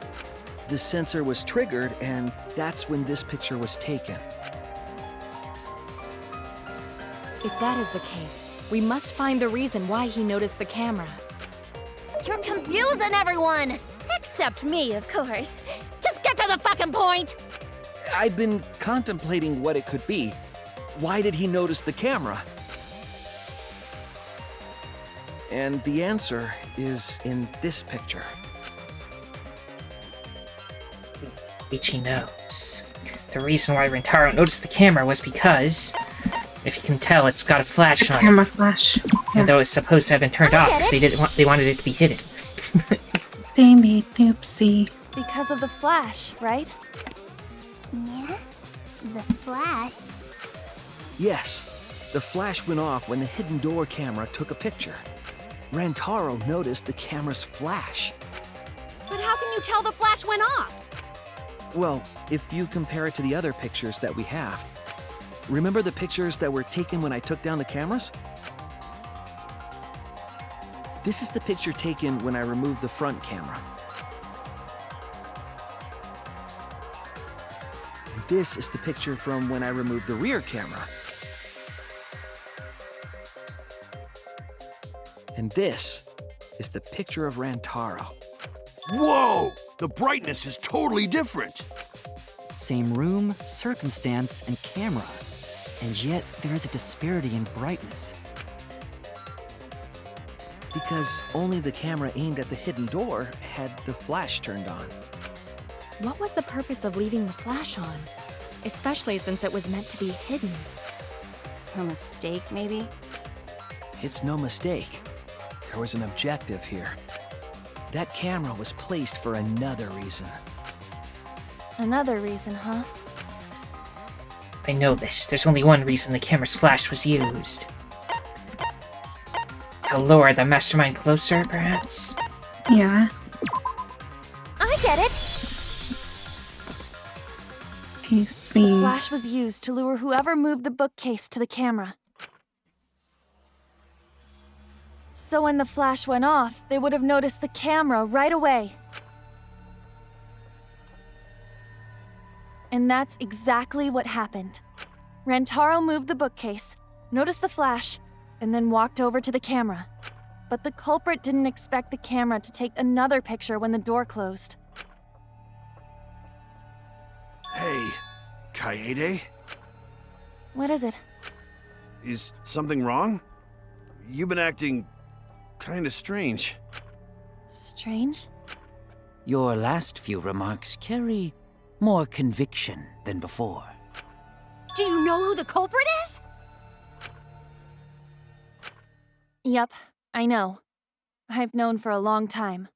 The sensor was triggered, and that's when this picture was taken. If that is the case, we must find the reason why he noticed the camera. You're confusing everyone! Except me, of course. Just get to the fucking point! I've been contemplating what it could be. Why did he notice the camera? And the answer is in this picture. Ichi knows. The reason why Rentaro noticed the camera was because, if you can tell, it's got a flash on Camera it. flash. And though it's supposed to have been turned off because they wanted it to be hidden. They made oopsie. Because of the flash, right? Yeah? The flash? Yes, the flash went off when the hidden door camera took a picture. Rantaro noticed the camera's flash. But how can you tell the flash went off? Well, if you compare it to the other pictures that we have. Remember the pictures that were taken when I took down the cameras? This is the picture taken when I removed the front camera. And this is the picture from when I removed the rear camera. And this is the picture of Rantaro. Whoa! The brightness is totally different. Same room, circumstance, and camera. And yet, there is a disparity in brightness. Because only the camera aimed at the hidden door had the flash turned on. What was the purpose of leaving the flash on? Especially since it was meant to be hidden. A mistake, maybe? It's no mistake. There was an objective here. That camera was placed for another reason. Another reason, huh? I know this. There's only one reason the camera's flash was used. To lure the mastermind closer, perhaps? Yeah. I get it! I see. The flash was used to lure whoever moved the bookcase to the camera. So when the flash went off, they would have noticed the camera right away. And that's exactly what happened. Rantaro moved the bookcase, noticed the flash, and then walked over to the camera. But the culprit didn't expect the camera to take another picture when the door closed. Hey, Kaede? What is it? Is something wrong? You've been acting kinda strange. Strange? Your last few remarks carry more conviction than before. Do you know who the culprit is? Yep, I know. I've known for a long time.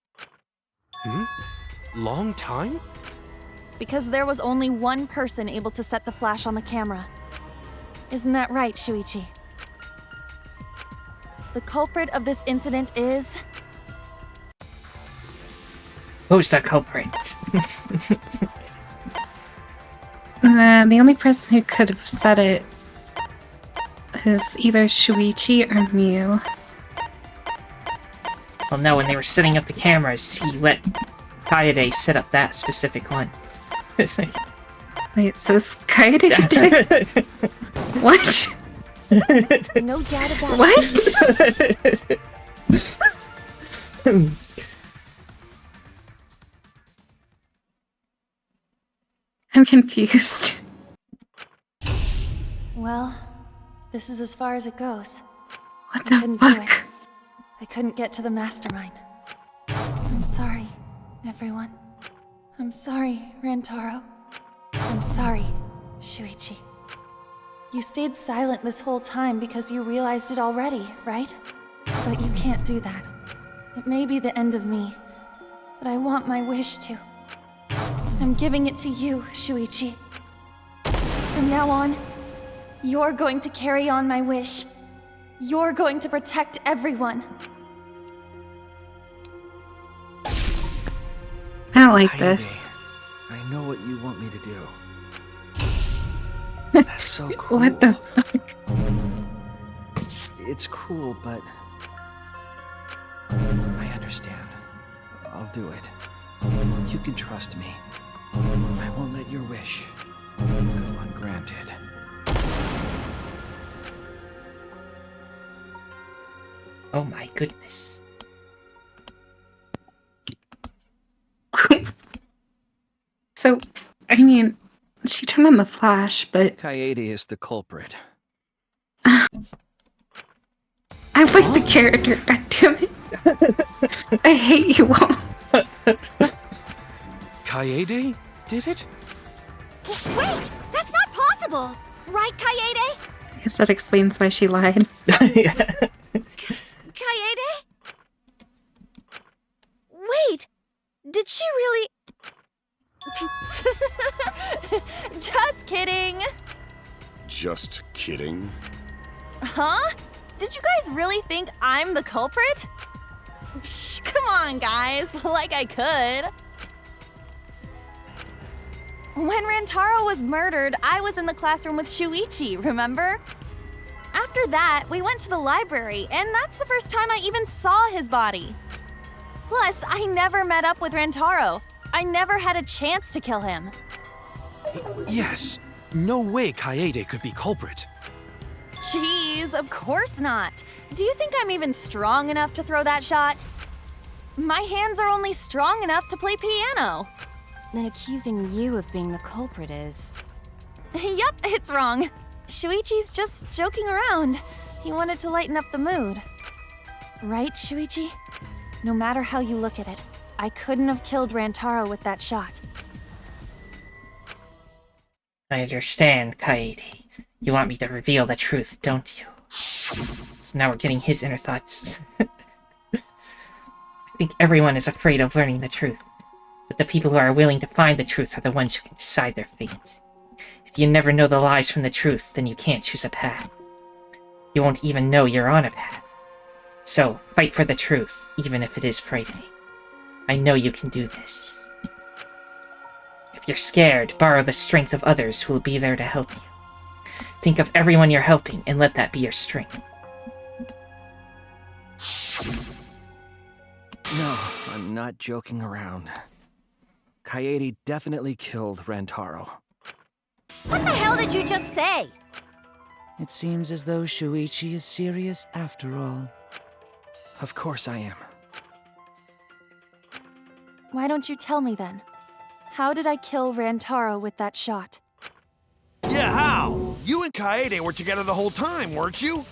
Long time? Because there was only one person able to set the flash on the camera. Isn't that right, Shuichi? The culprit of this incident is... Who's the culprit? The only person who could have said it is either Shuichi or Miu. Well, no, when they were setting up the cameras, he let Kaede set up that specific one. Wait, so it's Kaede who did it? What? No doubt about it. What? I'm confused. Well, this is as far as it goes. What the fuck? I couldn't get to the mastermind. I'm sorry, everyone. I'm sorry, Rantaro. I'm sorry, Shuichi. You stayed silent this whole time because you realized it already, right? But you can't do that. It may be the end of me, but I want my wish to. I'm giving it to you, Shuichi. From now on, you're going to carry on my wish. You're going to protect everyone. I don't like Kaede, this. I know what you want me to do. That's so cool. What the fuck? It's cruel, but I understand. I'll do it. You can trust me. I won't let your wish go ungranted. Oh my goodness. So, I mean, she turned on the flash, but Kaede is the culprit. I like the character, goddammit. I hate you all. Kaede did it? Wait! That's not possible! Right, Kaede? I guess that explains why she lied. Kaede? Wait! Did she really... Just kidding! Just kidding? Huh? Did you guys really think I'm the culprit? Psh, come on, guys. Like I could. When Rantaro was murdered, I was in the classroom with Shuichi, remember? After that, we went to the library, and that's the first time I even saw his body. Plus, I never met up with Rantaro. I never had a chance to kill him. Yes. No way Kaede could be culprit. Jeez, of course not. Do you think I'm even strong enough to throw that shot? My hands are only strong enough to play piano. Then accusing you of being the culprit is... Yup, it's wrong. Shuichi's just joking around. He wanted to lighten up the mood. Right, Shuichi? No matter how you look at it, I couldn't have killed Rantaro with that shot. I understand, Kaede. You want me to reveal the truth, don't you? So now we're getting his inner thoughts. I think everyone is afraid of learning the truth. But the people who are willing to find the truth are the ones who can decide their fate. If you never know the lies from the truth, then you can't choose a path. You won't even know you're on a path. So, fight for the truth, even if it is frightening. I know you can do this. If you're scared, borrow the strength of others who will be there to help you. Think of everyone you're helping and let that be your strength. No, I'm not joking around. Kaede definitely killed Rantaro. What the hell did you just say? It seems as though Shuichi is serious after all. Of course I am. Why don't you tell me then? How did I kill Rantaro with that shot? Yeah, how? You and Kaede were together the whole time, weren't you?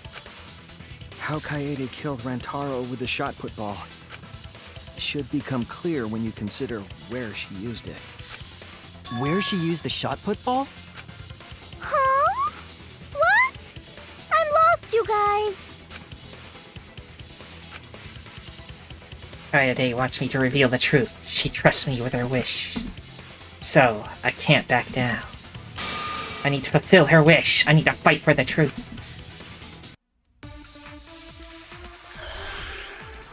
How Kaede killed Rantaro with the shot put ball should become clear when you consider where she used it. Where she used the shot put ball? Huh? What? I'm lost, you guys. Kaede wants me to reveal the truth. She trusts me with her wish. So, I can't back down. I need to fulfill her wish. I need to fight for the truth.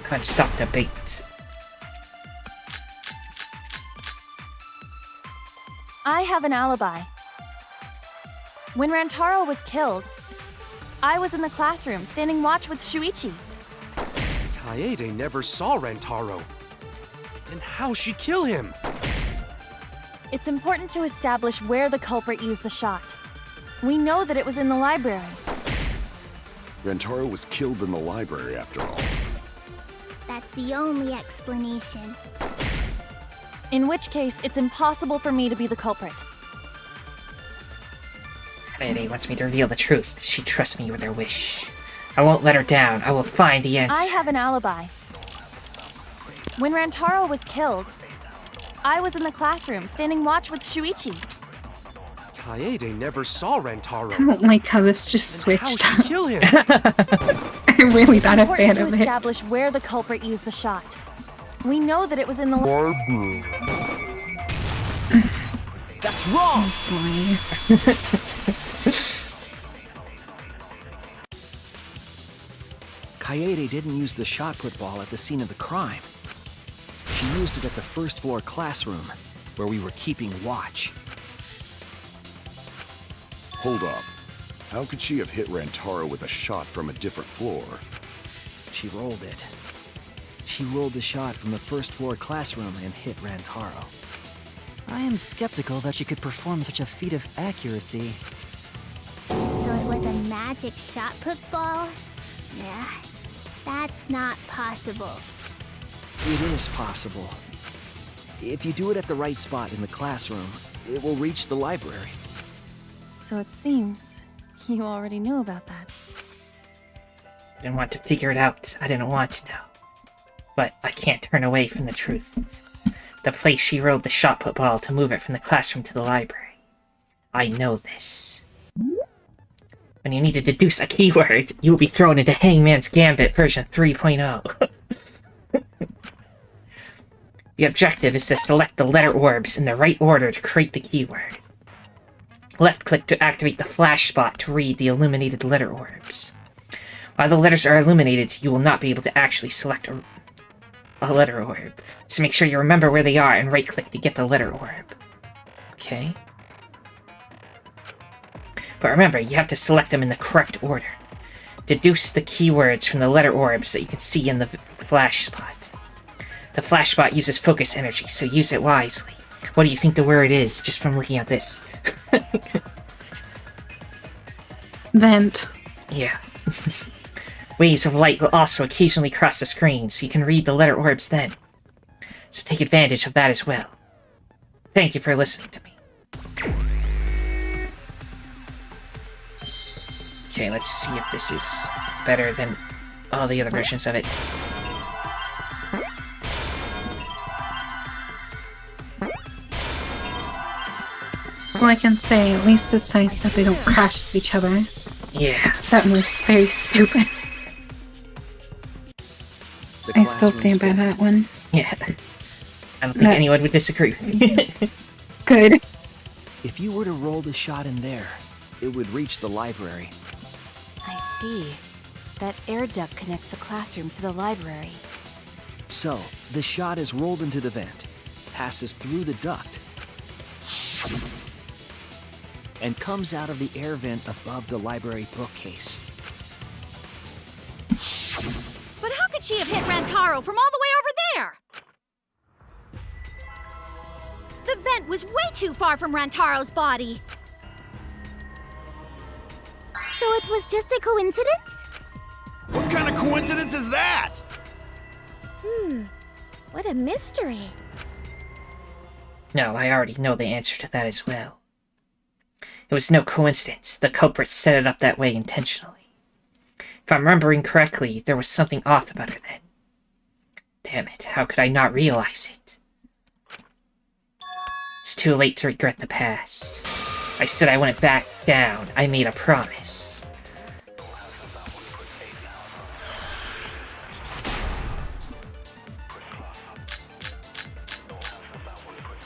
Can't stop debate. I have an alibi. When Rantaro was killed, I was in the classroom standing watch with Shuichi. Kaede never saw Rantaro. Then how'd she kill him? It's important to establish where the culprit used the shot. We know that it was in the library. Rantaro was killed in the library, after all. That's the only explanation. In which case, it's impossible for me to be the culprit. Kaede wants me to reveal the truth. She trusts me with her wish. I won't let her down. I will find the answer. I have an alibi. When Rantaro was killed, I was in the classroom standing watch with Shuichi. Kaede never saw Rantaro. I don't like how this just switched. How'd she kill him? I'm really not a fan It's important of to it. establish where the culprit used the shot. We know that it was in the library. That's wrong! Kaede didn't use the shot put ball at the scene of the crime. She used it at the first floor classroom, where we were keeping watch. Hold up. How could she have hit Rantaro with a shot from a different floor? She rolled it. She rolled the shot from the first floor classroom and hit Rantaro. I am skeptical that she could perform such a feat of accuracy. So it was a magic shot put ball? Nah, that's not possible. It is possible. If you do it at the right spot in the classroom, it will reach the library. So it seems you already knew about that. I didn't want to figure it out. I didn't want to know. But I can't turn away from the truth. The place she rolled the shot put ball to move it from the classroom to the library. I know this. When you need to deduce a keyword, you will be thrown into Hangman's Gambit version 3.0. The objective is to select the letter orbs in the right order to create the keyword. Left-click to activate the flash spot to read the illuminated letter orbs. While the letters are illuminated, you will not be able to actually select a letter orb. So make sure you remember where they are and right-click to get the letter orb. Okay? But remember, you have to select them in the correct order. Deduce the keywords from the letter orbs that you can see in the flash spot. The flash spot uses focus energy, so use it wisely. What do you think the word is, just from looking at this? Vent. Yeah. Waves of light will also occasionally cross the screen, so you can read the letter orbs then. So take advantage of that as well. Thank you for listening to me. Okay, let's see if this is better than all the other versions of it. Well, I can say at least it's nice that they don't crash into each other. Yeah. That was very stupid. I still stand by that one. Yeah. I don't think anyone would disagree with me. Good. If you were to roll the shot in there, it would reach the library. I see. That air duct connects the classroom to the library. So, the shot is rolled into the vent, passes through the duct, and comes out of the air vent above the library bookcase. But how could she have hit Rantaro from all the way over there? The vent was way too far from Rantaro's body. So it was just a coincidence? What kind of coincidence is that? What a mystery. No, I already know the answer to that as well. It was no coincidence. The culprit set it up that way intentionally. If I'm remembering correctly, there was something off about her then. Damn it, how could I not realize it? It's too late to regret the past. I said I wouldn't back down. I made a promise.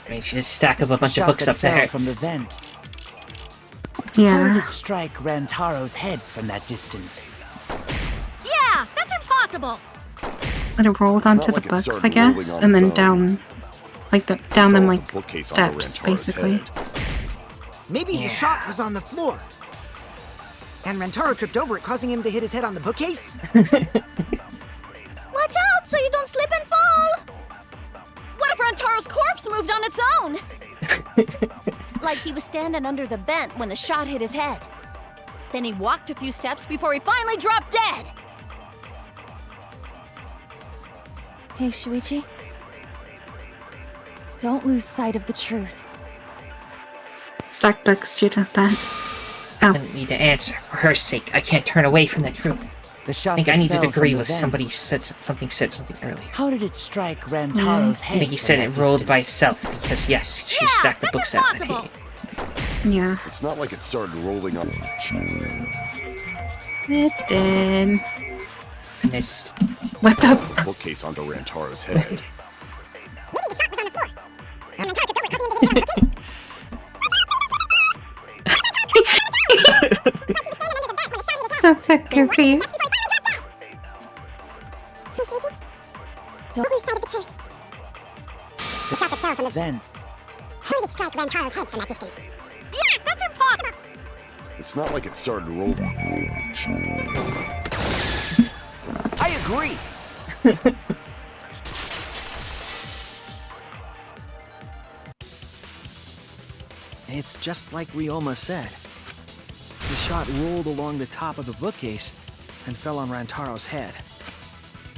I mean, she just stack up a bunch of books up there. From the vent. Yeah. How did it strike Rantaro's head from that distance? Yeah, that's impossible. But it rolled onto the books, I guess, and then down, like down them like steps, basically. Maybe the shot was on the floor. And Rantaro tripped over it, causing him to hit his head on the bookcase? Watch out so you don't slip and fall! What if Rantaro's corpse moved on its own? Like he was standing under the vent when the shot hit his head. Then he walked a few steps before he finally dropped dead. Hey, Shuichi. Don't lose sight of the truth. Stack books, you know that. I didn't need to answer. For her sake, I can't turn away from the truth. The shot I think I need to fell agree from the with vent. somebody said something earlier. How did it strike Rantaro's head? I think he said it rolled by itself because yes, she stacked the books that way. Yeah. It's not like it started rolling on. It did. Missed. What the? Bookcase onto Rantaro's head. Maybe the shot was on the floor. And Rantaro tripped over it, causing him to hit it on the bookcase. Sounds so goofy. Don't lose sight of the truth. The shot that fell from the vent. How did it strike Rantaro's head from that distance? Yeah, that's impossible. It's not like it started rolling. I agree. It's just like Ryoma said. The shot rolled along the top of the bookcase and fell on Rantaro's head.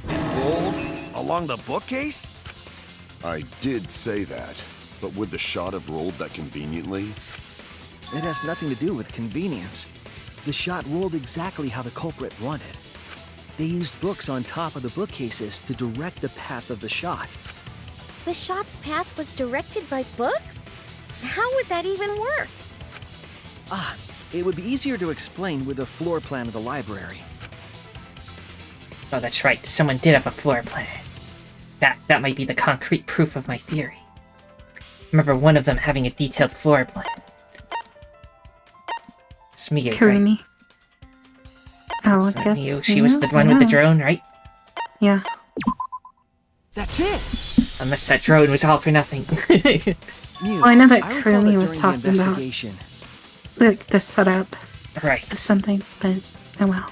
Rolled along the bookcase? I did say that, but would the shot have rolled that conveniently? It has nothing to do with convenience. The shot rolled exactly how the culprit wanted. They used books on top of the bookcases to direct the path of the shot. The shot's path was directed by books? How would that even work? It would be easier to explain with a floor plan of the library. Oh, that's right. Someone did have a floor plan. That might be the concrete proof of my theory. Remember one of them having a detailed floor plan. It's Miyu, Kurumi. right? Oh, So I guess. Miyu, she was the one with the drone, right? Yeah. That's it! Unless that drone was all for nothing. Well, I know that recall Kurumi that was during the talking about investigation, like the setup right. of something, but oh well.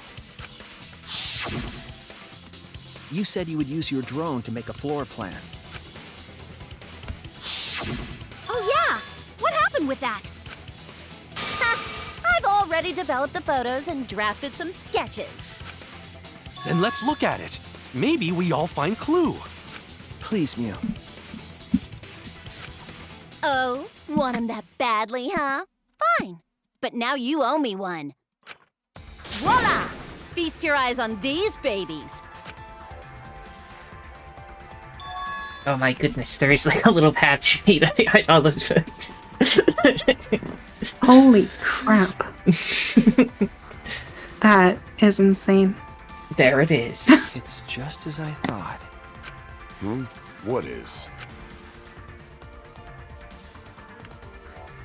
you said you would use your drone to make a floor plan. Oh yeah! What happened with that? I've already developed the photos and drafted some sketches. Then let's look at it. Maybe we all find clue. Please, Mew. Oh, want him that badly, huh? Fine. But now you owe me one. Voila! Feast your eyes on these babies. Oh my goodness, there is like a little patch made on all those books. Holy crap. That is insane. There it is. It's just as I thought. What is?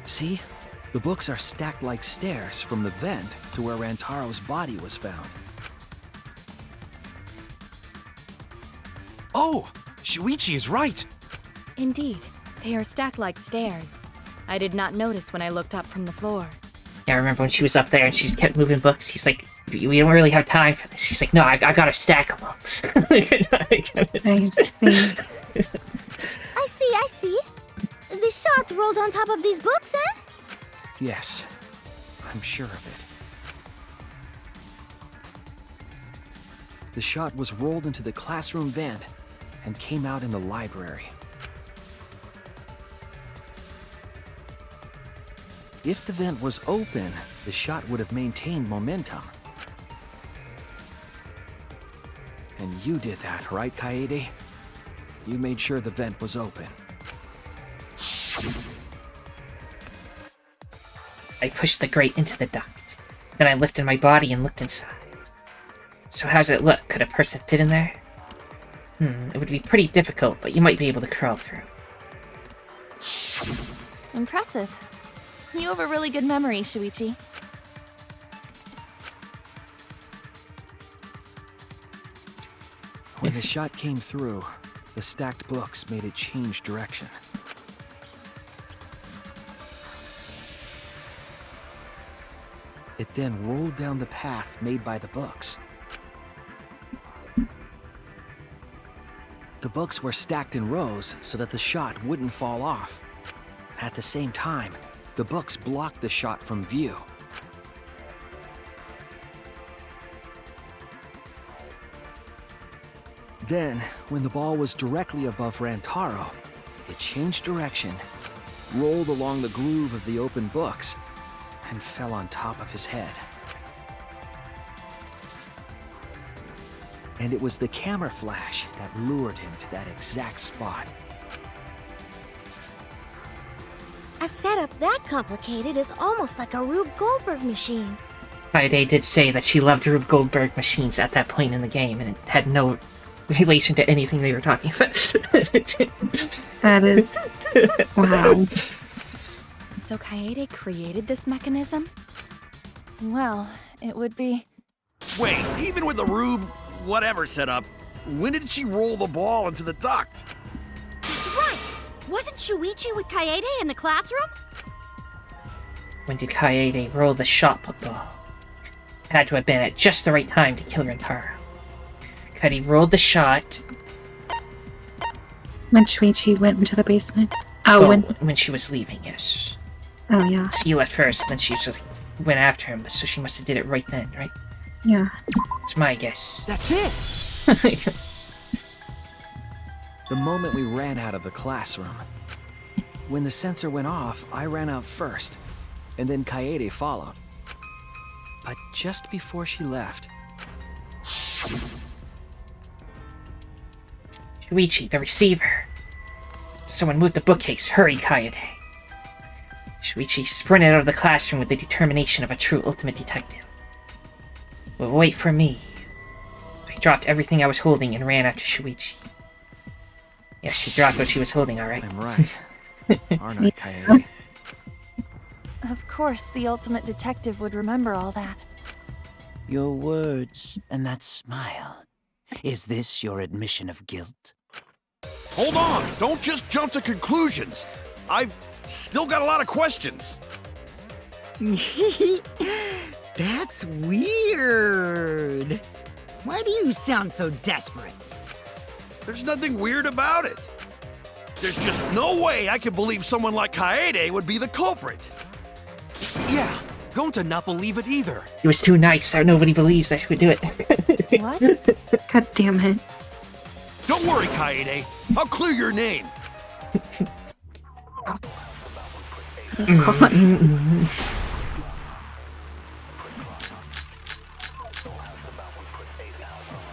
See? The books are stacked like stairs from the vent to where Rantaro's body was found. Oh! Shuichi is right! Indeed, they are stacked like stairs. I did not notice when I looked up from the floor. Yeah, I remember when she was up there and she kept moving books. He's like, we don't really have time for this. She's like, no, I gotta stack them up. I see. I see. The shot rolled on top of these books, eh? Yes, I'm sure of it. The shot was rolled into the classroom vent and came out in the library. If the vent was open, the shot would have maintained momentum. And you did that, right, Kaede? You made sure the vent was open. I pushed the grate into the duct. Then I lifted my body and looked inside. So how's it look? Could a person fit in there? It would be pretty difficult, but you might be able to crawl through. Impressive. You have a really good memory, Shuichi. When the shot came through, the stacked books made it change direction. It then rolled down the path made by the books. The books were stacked in rows so that the shot wouldn't fall off. At the same time, the books blocked the shot from view. Then, when the ball was directly above Rantaro, it changed direction, rolled along the groove of the open books, and fell on top of his head. And it was the camera flash that lured him to that exact spot. A setup that complicated is almost like a Rube Goldberg machine. Kaede did say that she loved Rube Goldberg machines at that point in the game, and it had no relation to anything they were talking about. That is... wow. So Kaede created this mechanism? Well, it would be... Wait, even with the Rube whatever setup, when did she roll the ball into the duct? That's right! Wasn't Shuichi with Kaede in the classroom? When did Kaede roll the shot put ball? It had to have been at just the right time to kill Rantaro. Kaede rolled the shot... When Shuichi went into the basement. Oh, when she was leaving, yes. Oh, yeah. So you left first, then she just went after him, so she must have did it right then, right? Yeah. That's my guess. That's it! The moment we ran out of the classroom. When the sensor went off, I ran out first, and then Kaede followed. But just before she left... Shuichi, the receiver. Someone move the bookcase. Hurry, Kaede. Shuichi sprinted out of the classroom with the determination of a true ultimate detective. Well, wait for me. I dropped everything I was holding and ran after Shuichi. Yeah, she dropped what she was holding, alright. I'm right. Aren't I, Kaede? Of course, the ultimate detective would remember all that. Your words and that smile. Is this your admission of guilt? Hold on! Don't just jump to conclusions! I've still got a lot of questions! That's weird. Why do you sound so desperate? There's nothing weird about it. There's just no way I can believe someone like Kaede would be the culprit. Yeah, Gonta not believe it either. He was too nice, so nobody believes that he would do it. What? God damn it. Don't worry, Kaede. I'll clear your name.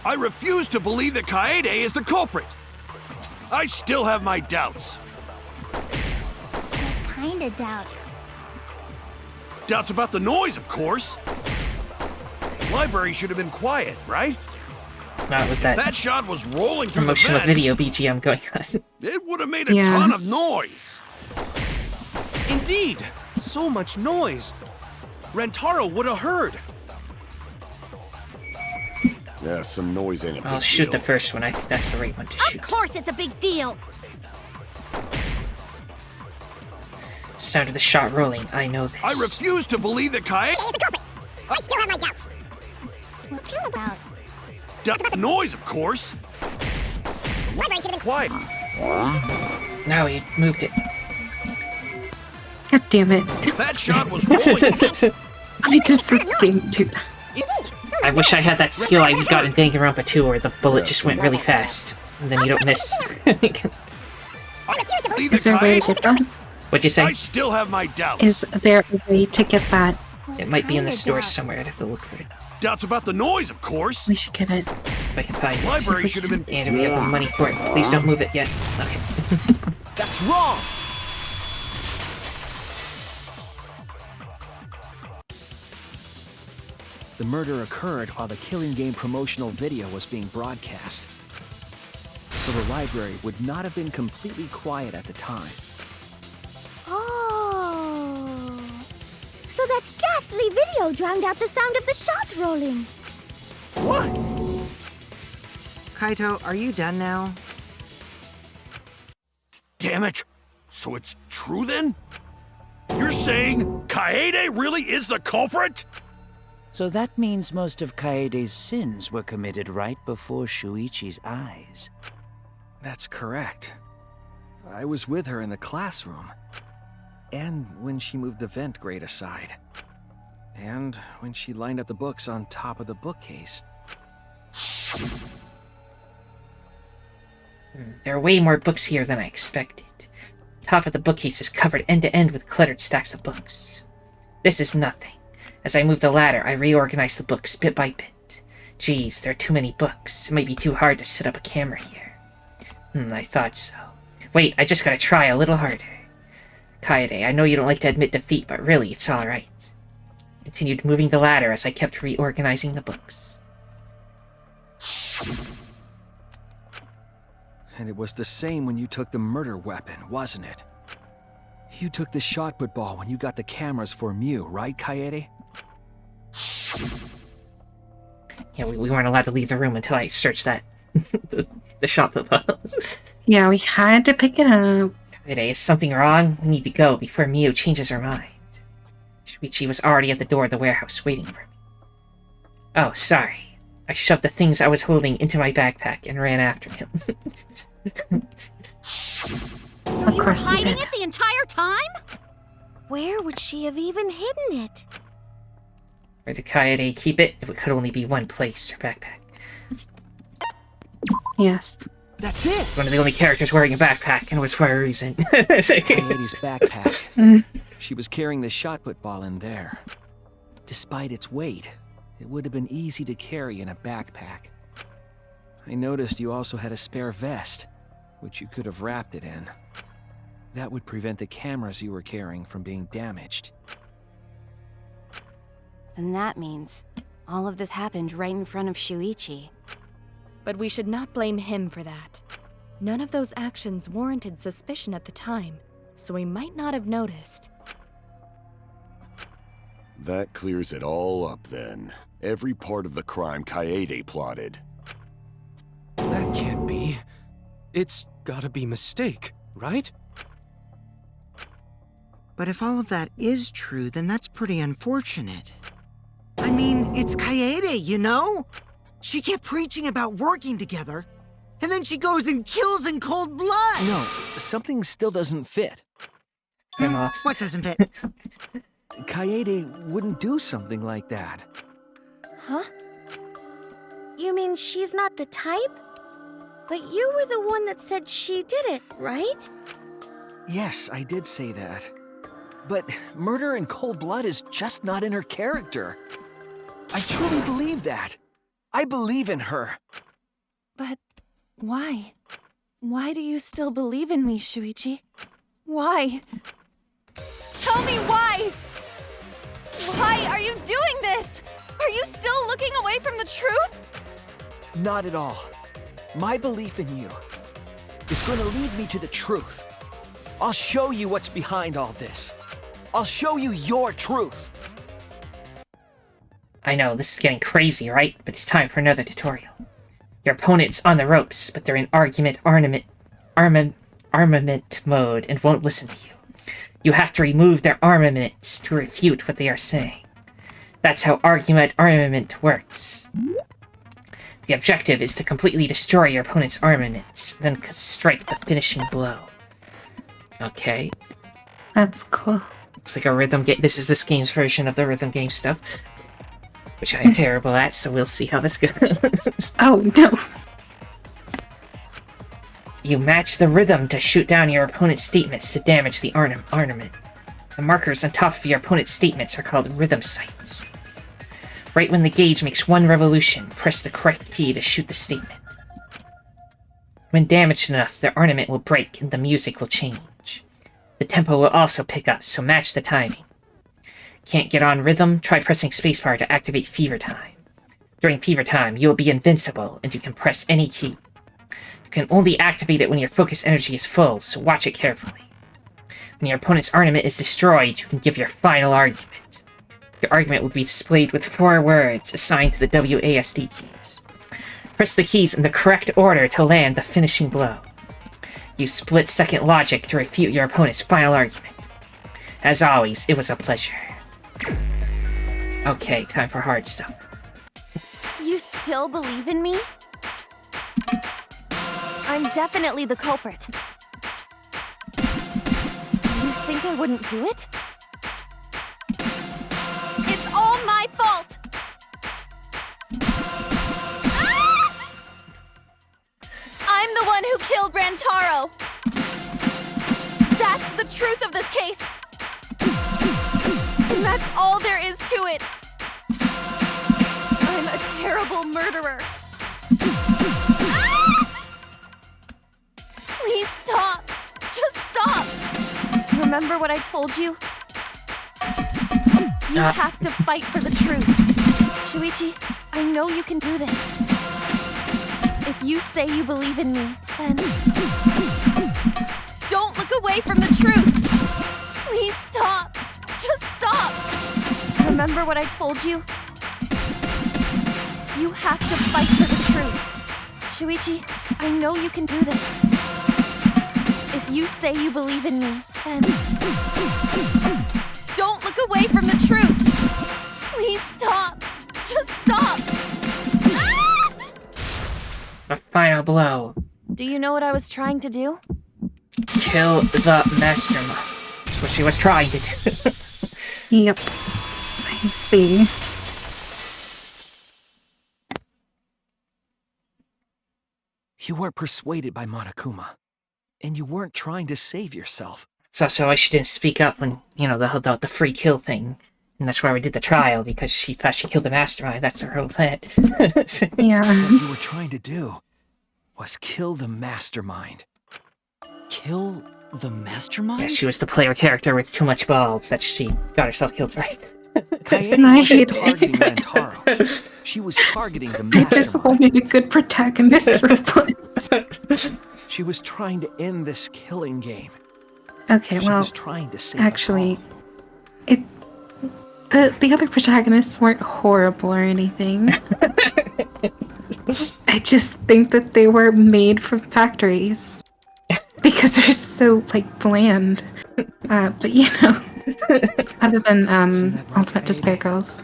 I refuse to believe that Kaede is the culprit. I still have my doubts. What kind of doubts? Doubts about the noise, of course. Library should have been quiet, right? Not with that. That shot was rolling through the Promotional vents. video BGM going on. It would have made a ton of noise. Indeed, so much noise. Rentaro would have heard. Yeah, some noise ain't a I'll big shoot deal. the first one. I think that's the right one to shoot. Of course it's a big deal. Sound of the shot rolling. I know this. I refuse to believe that Kaede is the culprit. I still have my doubts. What kind of doubts? Doubts about the noise, of course. Library should have been Quiet. Now he moved it. God damn it. That shot was rolling. I just sustained to that. I wish I had that skill I got in Danganronpa 2 where the bullet just went really fast. And then you don't miss. Is there a way to get that? What'd you say? I still have my doubts. Is there a way to get that? It might be in the store somewhere. I'd have to look for it. Doubts about the noise, of course. We should get it. If I can find it. Library should have been. And we have the money for it. Please don't move it yet. Okay. That's wrong. The murder occurred while the Killing Game promotional video was being broadcast. So the library would not have been completely quiet at the time. Oh. So that ghastly video drowned out the sound of the shot rolling. What? Kaito, are you done now? Damn it! So it's true then? You're saying Kaede really is the culprit? So that means most of Kaede's sins were committed right before Shuichi's eyes. That's correct. I was with her in the classroom. And when she moved the vent grate aside. And when she lined up the books on top of the bookcase. There are way more books here than I expected. The top of the bookcase is covered end to end with cluttered stacks of books. This is nothing. As I move the ladder, I reorganize the books bit by bit. Geez, there are too many books. It might be too hard to set up a camera here. I thought so. Wait, I just gotta try a little harder. Kaede, I know you don't like to admit defeat, but really, it's alright. Continued moving the ladder as I kept reorganizing the books. And it was the same when you took the murder weapon, wasn't it? You took the shot put ball when you got the cameras for Mew, right, Kaede? Yeah, we weren't allowed to leave the room until I searched that. the shot put ball. Yeah, we had to pick it up. Kaede, is something wrong? We need to go before Mew changes her mind. Shuichi was already at the door of the warehouse waiting for me. Oh, sorry. I shoved the things I was holding into my backpack and ran after him. So you were hiding it the entire time? Where would she have even hidden it? Where did Kaede keep it? It could only be one place, her backpack. Yes. That's it! One of the only characters wearing a backpack, and it was for a reason. Kaede's backpack. She was carrying the shot put ball in there. Despite its weight, it would have been easy to carry in a backpack. I noticed you also had a spare vest, which you could have wrapped it in. That would prevent the cameras you were carrying from being damaged. Then that means all of this happened right in front of Shuichi. But we should not blame him for that. None of those actions warranted suspicion at the time, so he might not have noticed. That clears it all up then. Every part of the crime Kaede plotted. That can't be. It's gotta be mistake, right? But if all of that is true, then that's pretty unfortunate. I mean, it's Kaede, you know? She kept preaching about working together, and then she goes and kills in cold blood! No, something still doesn't fit. What doesn't fit? Kaede wouldn't do something like that. Huh? You mean she's not the type? But you were the one that said she did it, right? Yes, I did say that. But murder in cold blood is just not in her character. I truly believe that. I believe in her. But why? Why do you still believe in me, Shuichi? Why? Tell me why! Why are you doing this? Are you still looking away from the truth? Not at all. My belief in you is going to lead me to the truth. I'll show you what's behind all this. I'll show you your truth. I know, this is getting crazy, right? But it's time for another tutorial. Your opponent's on the ropes, but they're in armament mode and won't listen to you. You have to remove their armaments to refute what they are saying. That's how armament works. The objective is to completely destroy your opponent's armaments, then strike the finishing blow. Okay. That's cool. It's like a rhythm game. This game's version of the rhythm game stuff, which I am terrible at, so we'll see how this goes. Oh, no. You match the rhythm to shoot down your opponent's statements to damage the armament. The markers on top of your opponent's statements are called rhythm sights. Right when the gauge makes one revolution, press the correct key to shoot the statement. When damaged enough, the ornament will break and the music will change. The tempo will also pick up, so match the timing. Can't get on rhythm? Try pressing spacebar to activate fever time. During fever time, you'll be invincible, and you can press any key. You can only activate it when your focus energy is full, so watch it carefully. When your opponent's ornament is destroyed, you can give your final argument. Your argument will be displayed with 4 words assigned to the WASD keys. Press the keys in the correct order to land the finishing blow. Use split-second logic to refute your opponent's final argument. As always, it was a pleasure. Okay, time for hard stuff. You still believe in me? I'm definitely the culprit. You think I wouldn't do it? It's all my fault! Ah! I'm the one who killed Rantaro! That's the truth of this case! And that's all there is to it! I'm a terrible murderer! Please stop! Just stop! Remember what I told you? You have to fight for the truth. Shuichi, I know you can do this. If you say you believe in me, then... don't look away from the truth! Please stop! Just stop! Remember what I told you? You have to fight for the truth. Shuichi, I know you can do this. If you say you believe in me, then... don't look away from the truth! Please stop! Just stop! Ah! The final blow. Do you know what I was trying to do? Kill the mastermind. That's what she was trying to do. Yep. I see. You weren't persuaded by Monokuma. And you weren't trying to save yourself. It's also why she didn't speak up when, you know, the free kill thing. And that's why we did the trial, because she thought she killed the mastermind. That's her whole plan. Yeah. What you were trying to do was kill the mastermind. Kill the mastermind? Yeah, she was the player character with too much balls that she got herself killed, right? Kaede wasn't targeting Rantaro. She was targeting the I mastermind. just wanted a good protagonist for once. She was trying to end this killing game. Okay, She well, was trying to save actually, the other protagonists weren't horrible or anything. I just think that they were made from factories because they're so bland. But you know, other than Ultimate Despair Girls.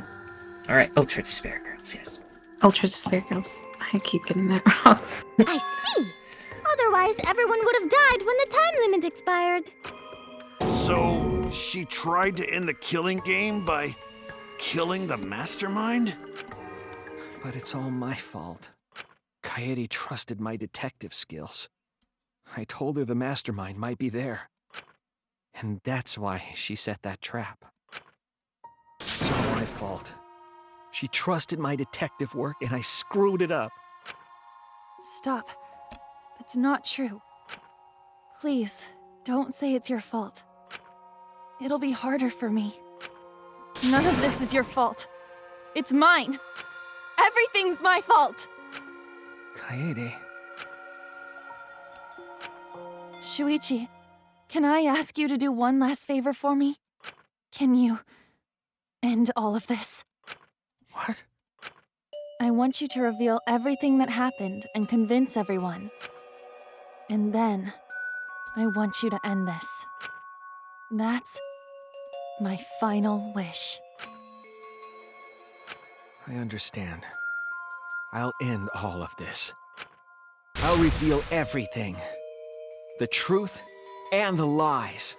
All right, Ultra Despair Girls, yes. Ultra Despair Girls. I keep getting that wrong. I see. Otherwise, everyone would have died when the time limit expired. So, she tried to end the killing game by killing the mastermind? But it's all my fault. Kaede trusted my detective skills. I told her the mastermind might be there. And that's why she set that trap. It's all my fault. She trusted my detective work, and I screwed it up. Stop. That's not true. Please, don't say it's your fault. It'll be harder for me. None of this is your fault. It's mine. Everything's my fault. Kaede. Shuichi, can I ask you to do one last favor for me? Can you end all of this? What? I want you to reveal everything that happened and convince everyone. And then, I want you to end this. That's my final wish. I understand. I'll end all of this. I'll reveal everything. The truth and the lies.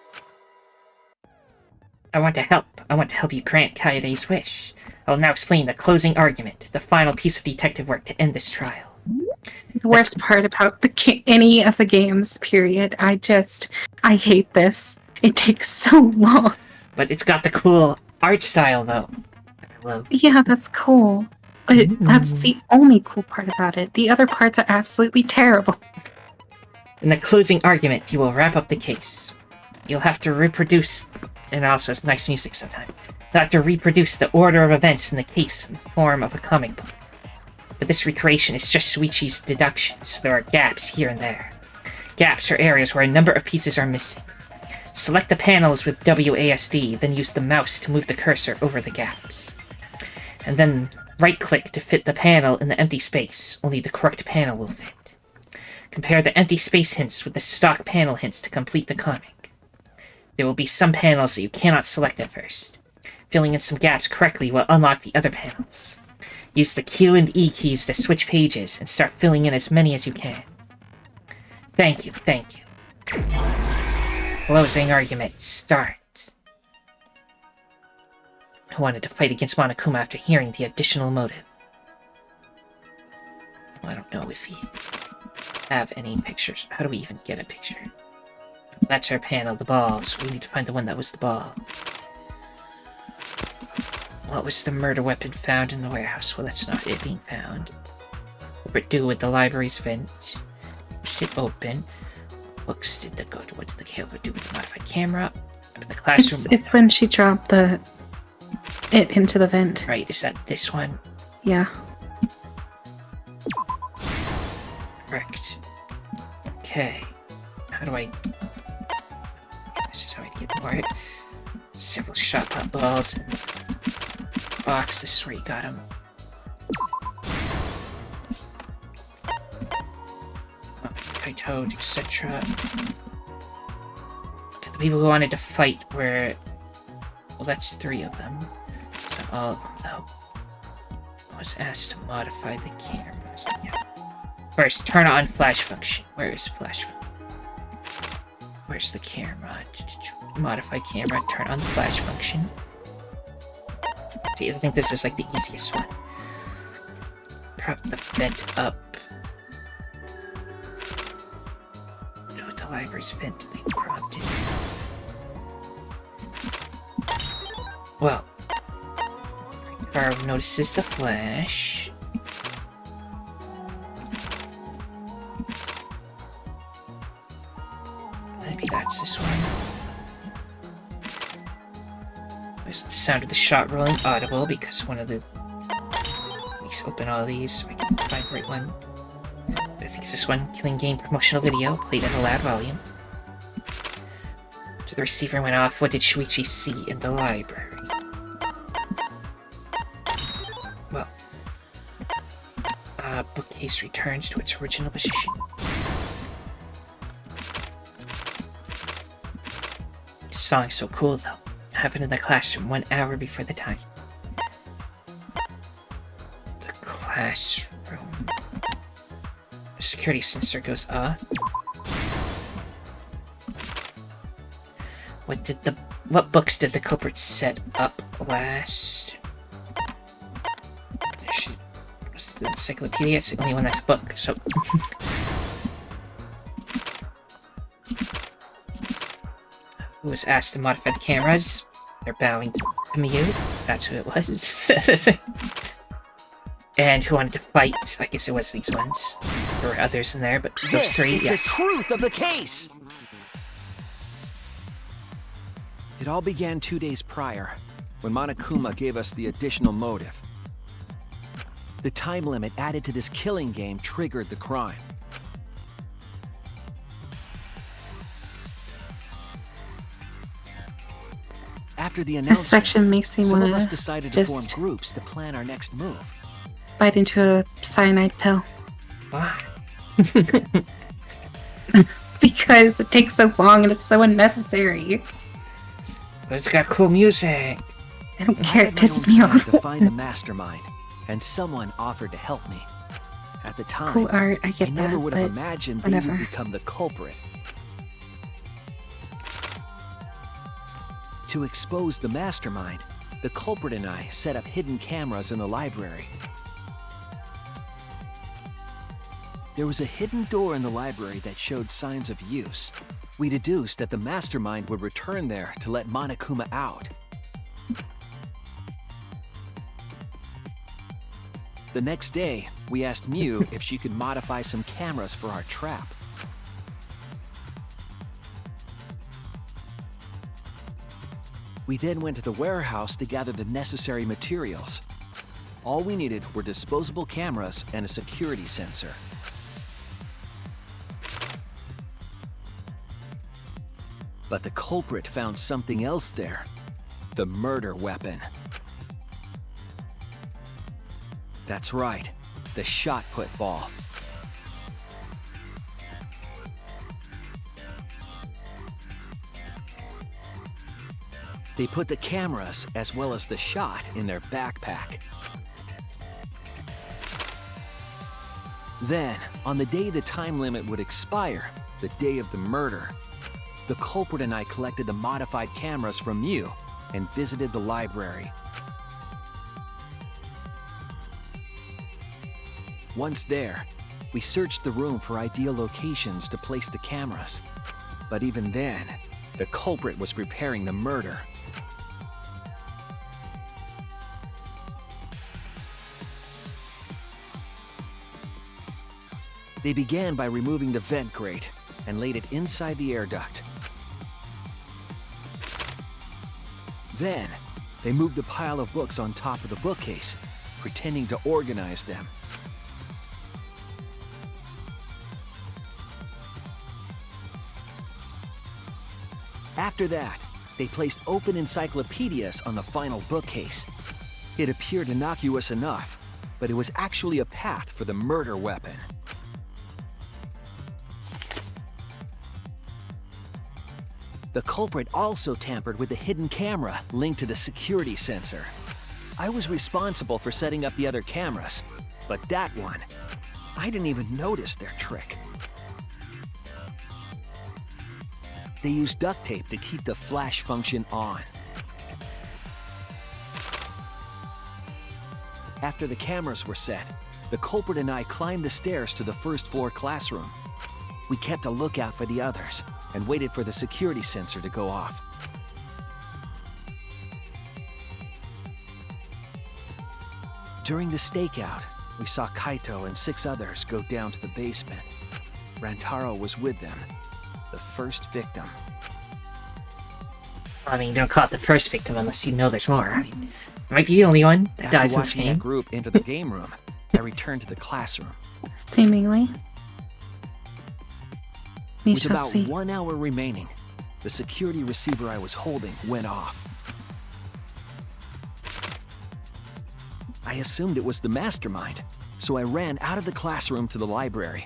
I want to help. I want to help you grant Kaede's wish. I will now explain the closing argument, the final piece of detective work to end this trial. The worst part about any of the games, period. I hate this. It takes so long. But it's got the cool art style, though. I love. Yeah, that's cool. But that's the only cool part about it. The other parts are absolutely terrible. In the closing argument, you will wrap up the case. You'll have to reproduce, and it also has nice music sometimes. You'll have to reproduce the order of events in the case in the form of a comic book. But this recreation is just Shuichi's deduction, so there are gaps here and there. Gaps are areas where a number of pieces are missing. Select the panels with WASD, then use the mouse to move the cursor over the gaps. And then right-click to fit the panel in the empty space, only the correct panel will fit. Compare the empty space hints with the stock panel hints to complete the comic. There will be some panels that you cannot select at first. Filling in some gaps correctly will unlock the other panels. Use the Q and E keys to switch pages and start filling in as many as you can. Thank you, thank you. Closing argument, start. I wanted to fight against Monokuma after hearing the additional motive. Well, I don't know if he have any pictures. How do we even get a picture? That's our panel, the ball, so we need to find the one that was the ball. What was the murder weapon found in the warehouse? Well, that's not it being found. What did it do with the library's vent? Pushed it open. Books did that go to? What did the camera do with the modified camera? Up in the classroom. It's when she dropped it into the vent. Right, is that this one? Yeah. Correct. Okay. How do I... This is how I get for it. Several shot pop balls in the box. This is where you got them. Toad, etc. Okay, the people who wanted to fight were... Well, that's 3 of them. So all of them, though. I was asked to modify the camera. So, yeah. First, turn on flash function. Where is flash function? Where's the camera? Modify camera, turn on the flash function. See, I think this is like the easiest one. Prop the vent up. What the library's vent they prompted. Well, car notices the flash. Maybe that's this one. There's the sound of the shot rolling audible because one of the... Let's open all these so I can find the right one. I think it's this one. Killing Game promotional video played at a loud volume. So the receiver went off. What did Shuichi see in the library? Well, bookcase returns to its original position. This song's so cool though. Happened in the classroom 1 hour before the time. The classroom. The security sensor goes off. What books did the culprit set up last? The encyclopedia is the only one that's a book, so who was asked to modify the cameras. They're bowing to Mew. That's who it was. And who wanted to fight. I guess it was these ones. There were others in there, but those three, This is yes. the truth of the case! It all began 2 days prior, when Monokuma gave us the additional motive. The time limit added to this killing game triggered the crime. After the This announcement, section makes me some want of us to decided to form just groups to plan our next move. bite into a cyanide pill. Why? Because it takes so long and it's so unnecessary. But it's got cool music. I don't I care, it had my pisses own me plan off. to find the mastermind, and someone offered to help me. At the time, Cool art, I get never that, would have but imagined whatever. they would become the culprit. To expose the mastermind, the culprit and I set up hidden cameras in the library. There was a hidden door in the library that showed signs of use. We deduced that the mastermind would return there to let Monokuma out. The next day, we asked Mew if she could modify some cameras for our trap. We then went to the warehouse to gather the necessary materials. All we needed were disposable cameras and a security sensor. But the culprit found something else there. The murder weapon. That's right, the shot put ball. They put the cameras as well as the shot in their backpack. Then, on the day the time limit would expire, the day of the murder, the culprit and I collected the modified cameras from Mew and visited the library. Once there, we searched the room for ideal locations to place the cameras. But even then, the culprit was preparing the murder. They began by removing the vent grate and laid it inside the air duct. Then, they moved the pile of books on top of the bookcase, pretending to organize them. After that, they placed open encyclopedias on the final bookcase. It appeared innocuous enough, but it was actually a path for the murder weapon. The culprit also tampered with the hidden camera linked to the security sensor. I was responsible for setting up the other cameras, but that one, I didn't even notice their trick. They used duct tape to keep the flash function on. After the cameras were set, the culprit and I climbed the stairs to the first floor classroom. We kept a lookout for the others and waited for the security sensor to go off. During the stakeout, we saw Kaito and 6 others go down to the basement. Rantaro was with them, the first victim. I mean, don't call it the first victim unless you know there's more. I mean, I might be the only one that dies in this After watching game. that group enter the game room, I returned to the classroom. Seemingly. We With shall about see. 1 hour remaining, the security receiver I was holding went off. I assumed it was the mastermind, so I ran out of the classroom to the library.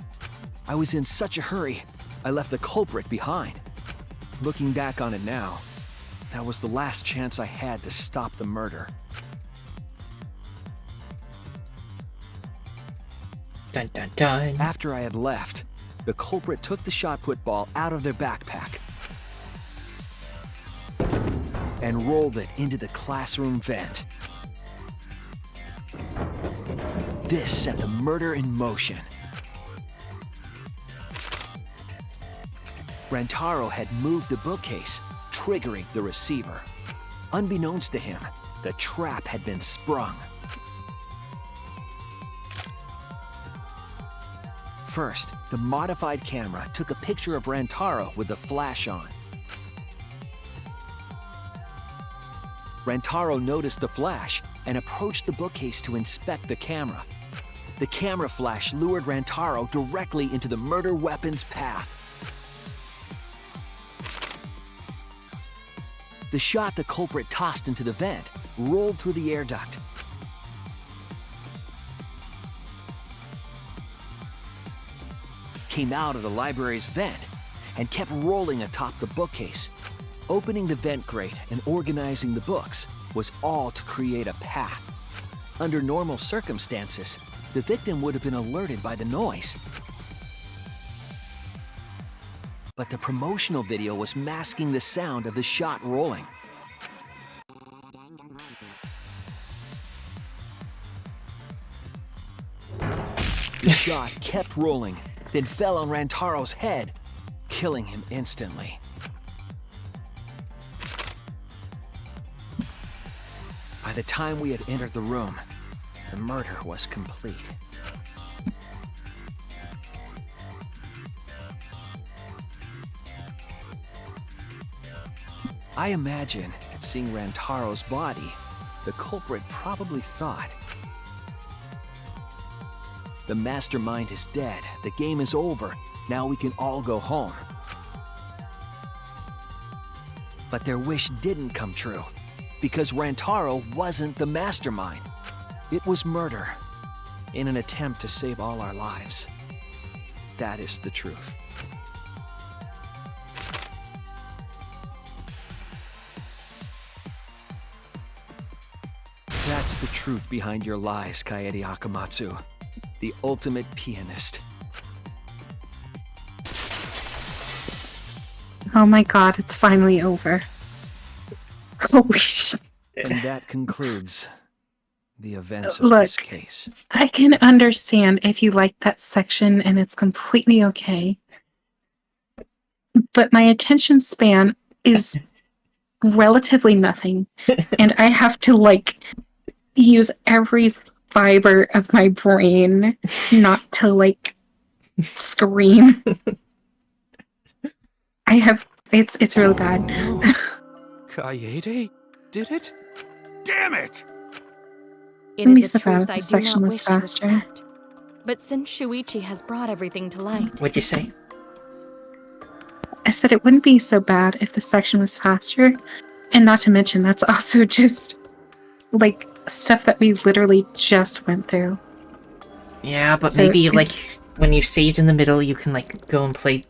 I was in such a hurry, I left the culprit behind. Looking back on it now, that was the last chance I had to stop the murder. Dun dun dun. After I had left, the culprit took the shot put ball out of their backpack and rolled it into the classroom vent. This set the murder in motion. Rantaro had moved the bookcase, triggering the receiver. Unbeknownst to him, the trap had been sprung. First, the modified camera took a picture of Rantaro with the flash on. Rantaro noticed the flash and approached the bookcase to inspect the camera. The camera flash lured Rantaro directly into the murder weapon's path. The shot the culprit tossed into the vent rolled through the air duct. Came out of the library's vent and kept rolling atop the bookcase. Opening the vent grate and organizing the books was all to create a path. Under normal circumstances, the victim would have been alerted by the noise. But the promotional video was masking the sound of the shot rolling. The shot kept rolling, then fell on Rantaro's head, killing him instantly. By the time we had entered the room, the murder was complete. I imagine, seeing Rantaro's body, the culprit probably thought, the mastermind is dead, the game is over, now we can all go home. But their wish didn't come true, because Rantaro wasn't the mastermind. It was murder, in an attempt to save all our lives. That is the truth. That's the truth behind your lies, Kaede Akamatsu, the ultimate pianist. Oh my god, it's finally over. Holy shit. And that concludes the events of Look, this case. I can understand if you like that section and it's completely okay. But my attention span is relatively nothing. And I have to, like, use every fiber of my brain not to, like, scream. It's really bad. Kaede did it? Damn it! It I'm is a so glad truth the I do section not was wish faster. to accept. But since Shuichi has brought everything to light... What'd you say? I said it wouldn't be so bad if the section was faster. And not to mention, that's also just, like, stuff that we literally just went through. Yeah, but So maybe, it- like, when you saved in the middle, you can, like, go and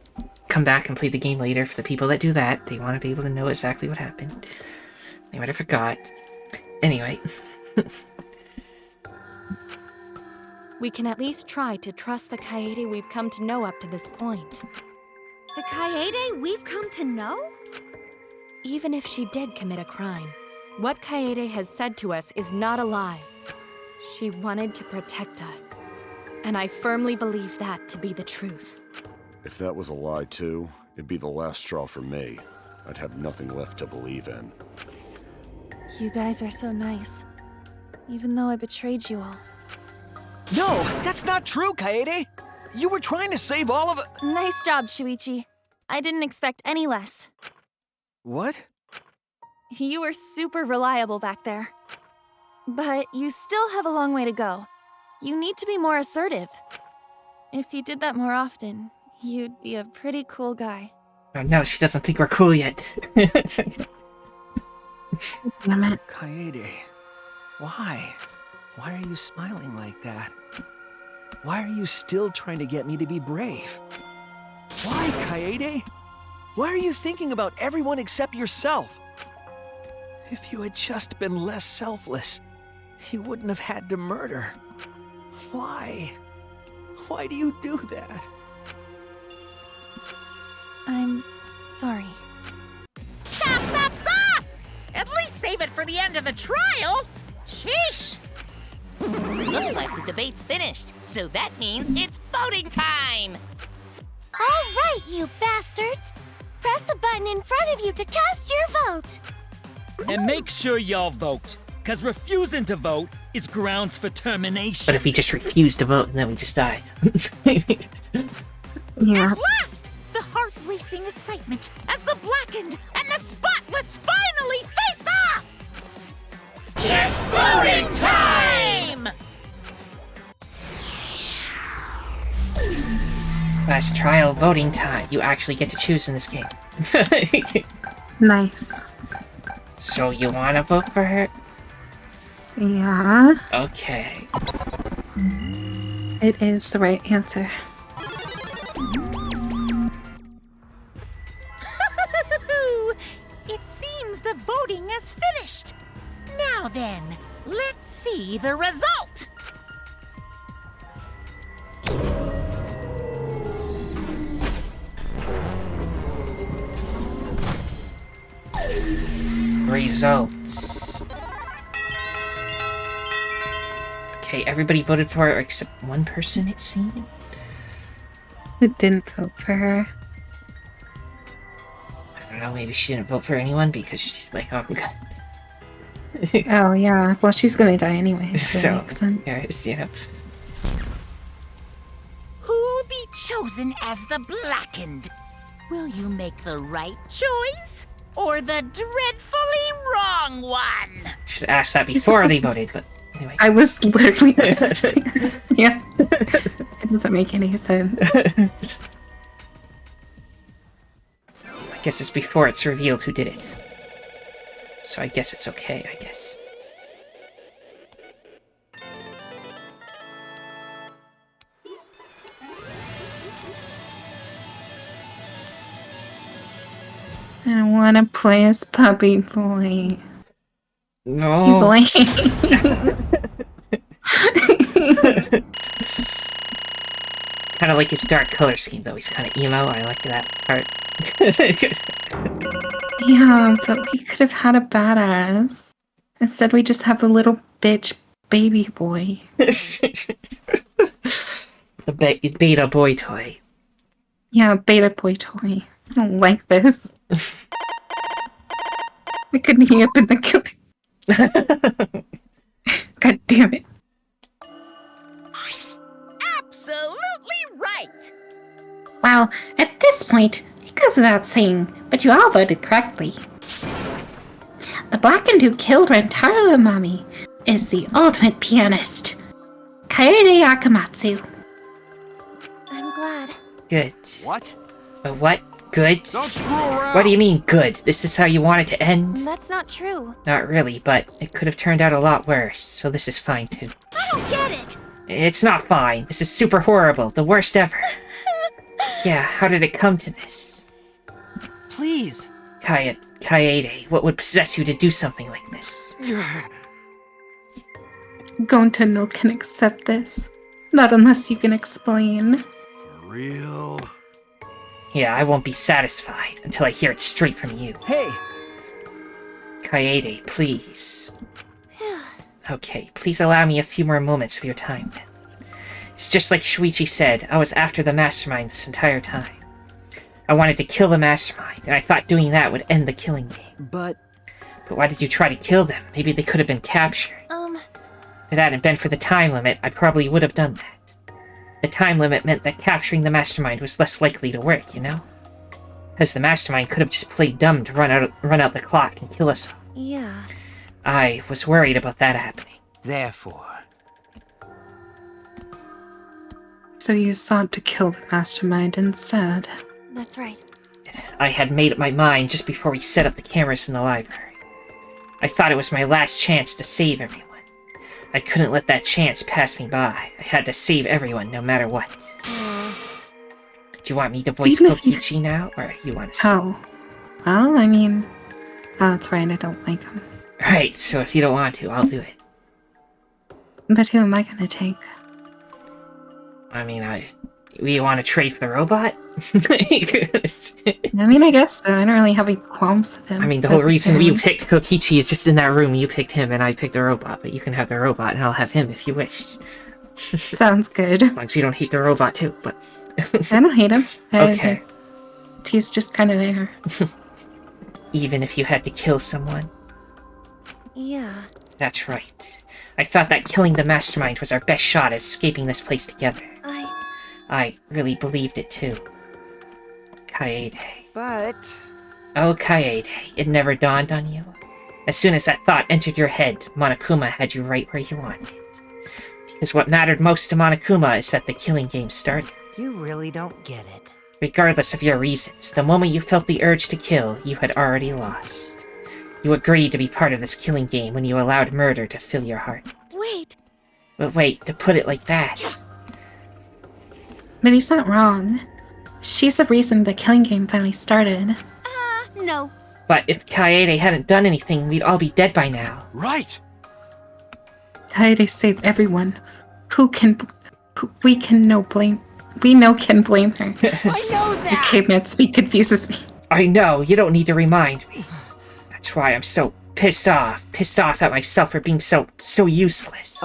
come back and play the game later. For the people that do that, they want to be able to know exactly what happened. They might have forgot. Anyway. We can at least try to trust the Kaede we've come to know up to this point. The Kaede we've come to know? Even if she did commit a crime, what Kaede has said to us is not a lie. She wanted to protect us. And I firmly believe that to be the truth. If that was a lie too, it'd be the last straw for me. I'd have nothing left to believe in. You guys are so nice. Even though I betrayed you all. No, that's not true, Kaede! You were trying to save all of it. Nice job, Shuichi. I didn't expect any less. What? You were super reliable back there. But you still have a long way to go. You need to be more assertive. If you did that more often, you'd be a pretty cool guy. Oh no, she doesn't think we're cool yet. Damn it. Kaede, why? Why are you smiling like that? Why are you still trying to get me to be brave? Why, Kaede? Why are you thinking about everyone except yourself? If you had just been less selfless, you wouldn't have had to murder. Why? Why do you do that? I'm sorry. Stop, stop, stop! At least save it for the end of the trial! Sheesh! Looks like the debate's finished, so that means it's voting time! All right, you bastards! Press the button in front of you to cast your vote. And make sure y'all vote, because refusing to vote is grounds for termination. But if we just refuse to vote, then we just die. Yeah. At last, the heart-racing excitement as the blackened and the spotless finally face off! It's voting time! Last trial voting time. You actually get to choose in this game. Nice. So you want to vote for her? Yeah. Okay. It is the right answer. It seems the voting has finished. Now then, let's see the result. Results. Okay, everybody voted for her except one person, it seemed. Who didn't vote for her? I don't know, maybe she didn't vote for anyone because she's like, oh, God. Oh, yeah. Well, she's gonna die anyway, so So, that makes sense. yes, you know. Who'll be chosen as the blackened? Will you make the right choice or the dreadfully wrong one? Should ask that before they voted, but anyway. I was literally yeah. It doesn't make any sense. I guess it's before it's revealed who did it. So I guess it's okay, I guess. I want to play as Puppy Boy. No. He's lame. Kind of like his dark color scheme, though. He's kind of emo. I like that part. Yeah, but we could have had a badass. Instead, we just have a little bitch baby boy. The beta boy toy. Yeah, beta boy toy. I don't like this. I couldn't hang up in the killer. God damn it. Absolutely right. Well, at this point, it goes without saying, but you all voted correctly. The blackened who killed Rentaro Umami is the ultimate pianist, Kaede Akamatsu. I'm glad. Good. What? What? Good? Don't screw around. What do you mean, good? This is how you want it to end? That's not true. Not really, but it could have turned out a lot worse, so this is fine too. I don't get it. It's not fine. This is super horrible. The worst ever. Yeah, how did it come to this? Please. Kaede, what would possess you to do something like this? Gonta no can accept this. Not unless you can explain. For real? Yeah, I won't be satisfied until I hear it straight from you. Hey! Kaede, please. Okay, please allow me a few more moments of your time then. It's just like Shuichi said, I was after the mastermind this entire time. I wanted to kill the mastermind, and I thought doing that would end the killing game. But why did you try to kill them? Maybe they could have been captured. If it hadn't been for the time limit, I probably would have done that. The time limit meant that capturing the mastermind was less likely to work, you know? Because the mastermind could have just played dumb to run out the clock and kill us all. Yeah. I was worried about that happening. Therefore. So you sought to kill the mastermind instead. That's right. I had made up my mind just before we set up the cameras in the library. I thought it was my last chance to save everyone. I couldn't let that chance pass me by. I had to save everyone, no matter what. Do you want me to voice Kokichi now, or you want to? Oh. Well, I mean... Oh, that's right, I don't like him. Right, so if you don't want to, I'll do it. But who am I gonna take? I mean, we want to trade for the robot? I mean, I guess so. I don't really have any qualms with him. I mean, the whole reason we picked Kokichi is just in that room. You picked him, and I picked the robot. But you can have the robot, and I'll have him if you wish. Sounds good. As long as you don't hate the robot, too. But I don't hate him. Okay. He's just kind of there. Even if you had to kill someone? Yeah. That's right. I thought that killing the mastermind was our best shot at escaping this place together. I really believed it too. Kaede. But... Oh, Kaede, it never dawned on you? As soon as that thought entered your head, Monokuma had you right where you wanted. Because what mattered most to Monokuma is that the killing game started. You really don't get it. Regardless of your reasons, the moment you felt the urge to kill, you had already lost. You agreed to be part of this killing game when you allowed murder to fill your heart. Wait! But wait, to put it like that... But he's not wrong. She's the reason the killing game finally started. No. But if Kaede hadn't done anything, we'd all be dead by now. Right! Kaede saved everyone. We know can blame her. I know that! The caveman speak confuses me. I know, you don't need to remind me. That's why I'm so pissed off at myself for being so useless.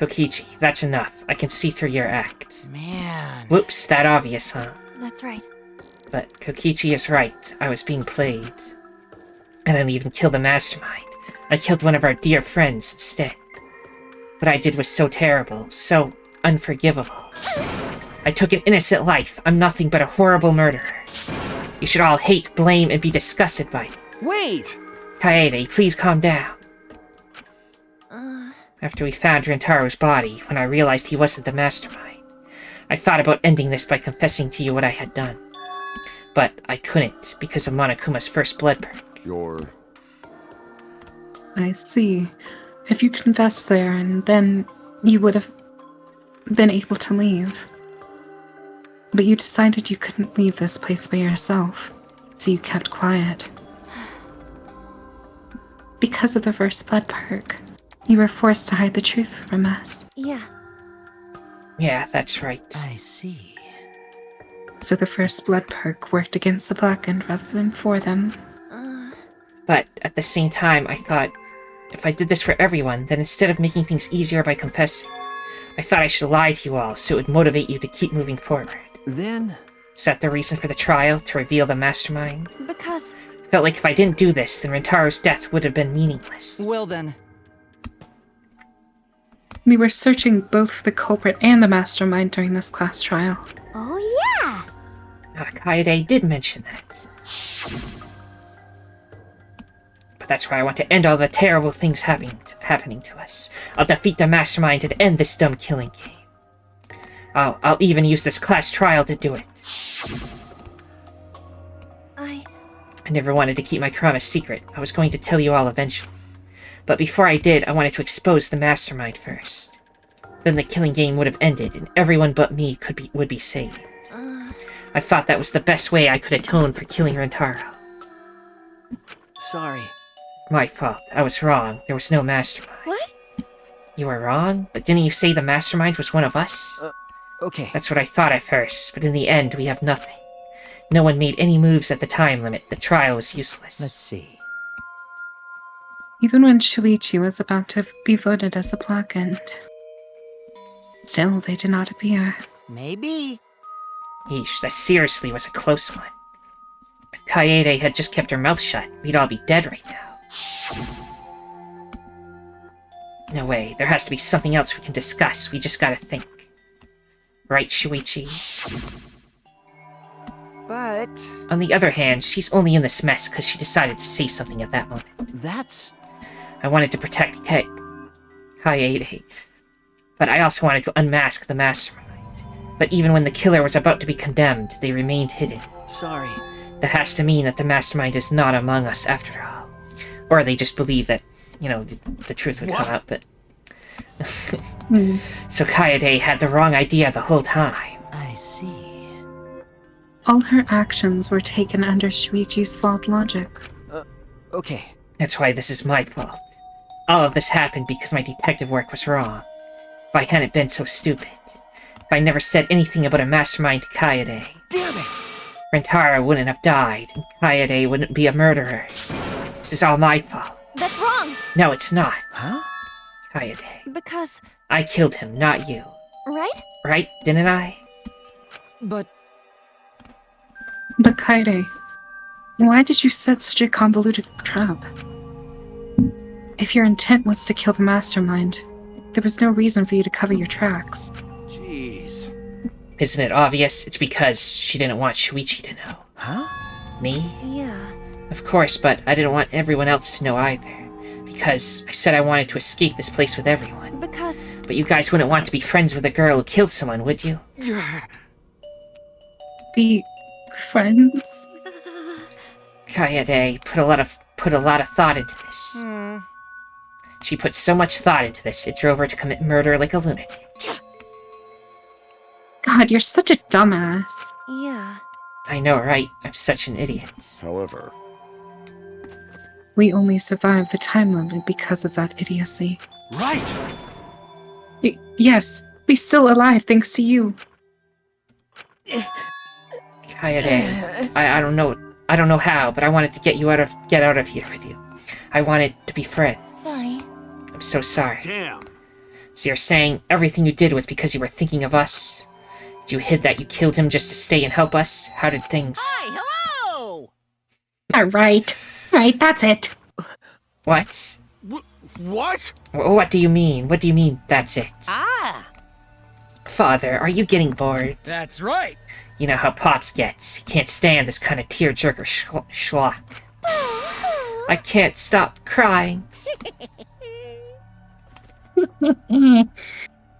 Kokichi, that's enough. I can see through your act. Man. Whoops, that obvious, huh? That's right. But Kokichi is right. I was being played. I didn't even kill the mastermind. I killed one of our dear friends instead. What I did was so terrible, so unforgivable. I took an innocent life. I'm nothing but a horrible murderer. You should all hate, blame, and be disgusted by me. Wait! Kaede, please calm down. After we found Rintaro's body, when I realized he wasn't the mastermind, I thought about ending this by confessing to you what I had done. But I couldn't, because of Monokuma's first blood perk. I see. If you confessed there, and then you would have been able to leave. But you decided you couldn't leave this place by yourself, so you kept quiet. Because of the first blood perk, you were forced to hide the truth from us. Yeah. Yeah, that's right. I see. So the first blood perk worked against the Blackened rather than for them. But at the same time, I thought, if I did this for everyone, then instead of making things easier by confessing, I thought I should lie to you all so it would motivate you to keep moving forward. Then? Is that the reason for the trial, to reveal the mastermind? Because... I felt like if I didn't do this, then Rintaro's death would have been meaningless. Well then... We were searching both for the culprit and the mastermind during this class trial. Oh yeah! Kaede did mention that. But that's why I want to end all the terrible things happening to us. I'll defeat the mastermind and end this dumb killing game. I'll even use this class trial to do it. I never wanted to keep my crime a secret. I was going to tell you all eventually. But before I did, I wanted to expose the mastermind first. Then the killing game would have ended, and everyone but me would be saved. I thought that was the best way I could atone for killing Rintaro. Sorry. My fault. I was wrong. There was no mastermind. What? You were wrong? But didn't you say the mastermind was one of us? Okay. That's what I thought at first, but in the end, we have nothing. No one made any moves at the time limit. The trial was useless. Let's see. Even when Shuichi was about to be voted as a Blackened. Still, they did not appear. Maybe. Yeesh, that seriously was a close one. If Kaede had just kept her mouth shut, we'd all be dead right now. No way, there has to be something else we can discuss. We just gotta think. Right, Shuichi? But... On the other hand, she's only in this mess because she decided to say something at that moment. That's... I wanted to protect Kaede, but I also wanted to unmask the mastermind. But even when the killer was about to be condemned, they remained hidden. Sorry. That has to mean that the mastermind is not among us after all. Or they just believe that, you know, the truth would come out, but... So Kaede had the wrong idea the whole time. I see. All her actions were taken under Shuichi's flawed logic. Okay. That's why this is my fault. All of this happened because my detective work was wrong. If I hadn't been so stupid. If I never said anything about a mastermind to Kaede. Damn it! Rintaro wouldn't have died, and Kaede wouldn't be a murderer. This is all my fault. That's wrong! No, it's not. Huh? Kaede. Because... I killed him, not you. Right? Right, didn't I? But... But Kaede, why did you set such a convoluted trap? If your intent was to kill the mastermind, there was no reason for you to cover your tracks. Jeez. Isn't it obvious? It's because she didn't want Shuichi to know. Huh? Me? Yeah. Of course, but I didn't want everyone else to know either. Because I said I wanted to escape this place with everyone. Because... But you guys wouldn't want to be friends with a girl who killed someone, would you? Be friends? Kaede put a lot of thought into this. She put so much thought into this, it drove her to commit murder like a lunatic. God, you're such a dumbass. Yeah. I know, right? I'm such an idiot. However, we only survived the time limit because of that idiocy. Right! Yes, we're still alive thanks to you. Kaede, I don't know how, but I wanted to get out of here with you. I wanted to be friends. Sorry. I'm so sorry. Damn. So you're saying everything you did was because you were thinking of us? Did you hid that you killed him just to stay and help us? How did things... Hi, hello! Alright, that's it. What? What? What do you mean? What do you mean, that's it? Ah! Father, are you getting bored? That's right. You know how Pops gets. He can't stand this kind of tearjerker schlock. I can't stop crying.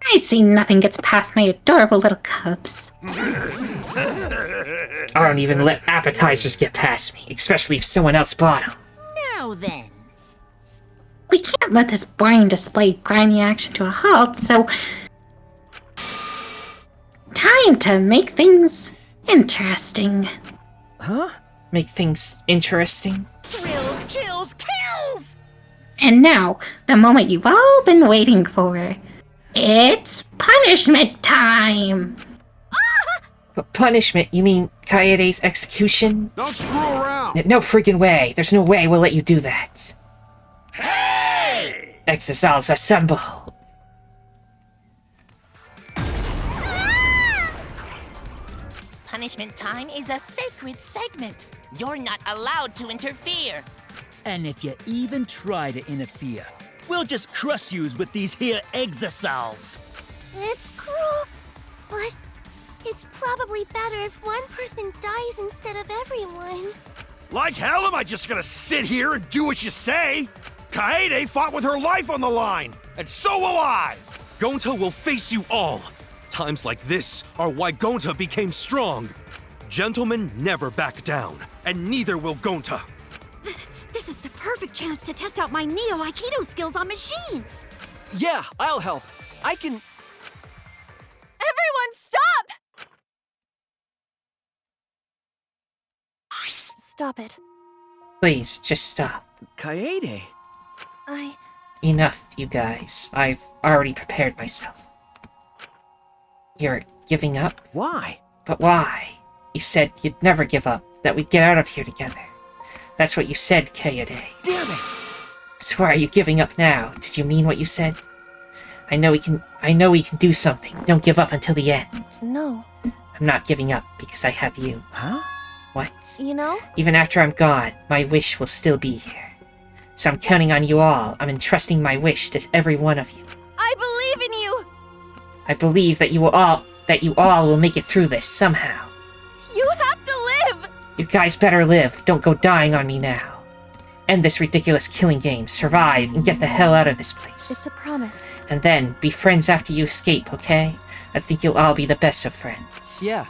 I see nothing gets past my adorable little cubs. I don't even let appetizers get past me, especially if someone else bought them. Now then. We can't let this boring display grind the action to a halt, so... Time to make things interesting. Huh? Make things interesting? Thrills, chills, kills! And now, the moment you've all been waiting for. It's punishment time! But punishment? You mean Kaede's execution? Don't screw around! No freaking way. There's no way we'll let you do that. Hey! Exisals assemble! Punishment time is a sacred segment. You're not allowed to interfere. And if you even try to interfere, we'll just crush yous with these here exisals. It's cruel, but it's probably better if one person dies instead of everyone. Like hell am I just gonna sit here and do what you say? Kaede fought with her life on the line, and so will I! Gonta will face you all. Times like this are why Gonta became strong. Gentlemen never back down, and neither will Gonta. This is the perfect chance to test out my Neo Aikido skills on machines. Yeah, I'll help. I can... Everyone, stop! Stop it. Please, just stop. Kaede. Enough, you guys. I've already prepared myself. You're giving up? Why? But why? You said you'd never give up, that we'd get out of here together. That's what you said, Kaede. Damn it! So why are you giving up now? Did you mean what you said? I know we can do something. Don't give up until the end. No. I'm not giving up because I have you. Huh? What? You know? Even after I'm gone, my wish will still be here. So I'm counting on you all. I'm entrusting my wish to every one of you. I believe in you! I believe that you all will make it through this somehow. You have to live! You guys better live. Don't go dying on me now. End this ridiculous killing game, survive, and get the hell out of this place. It's a promise. And then, be friends after you escape, okay? I think you'll all be the best of friends. Yeah.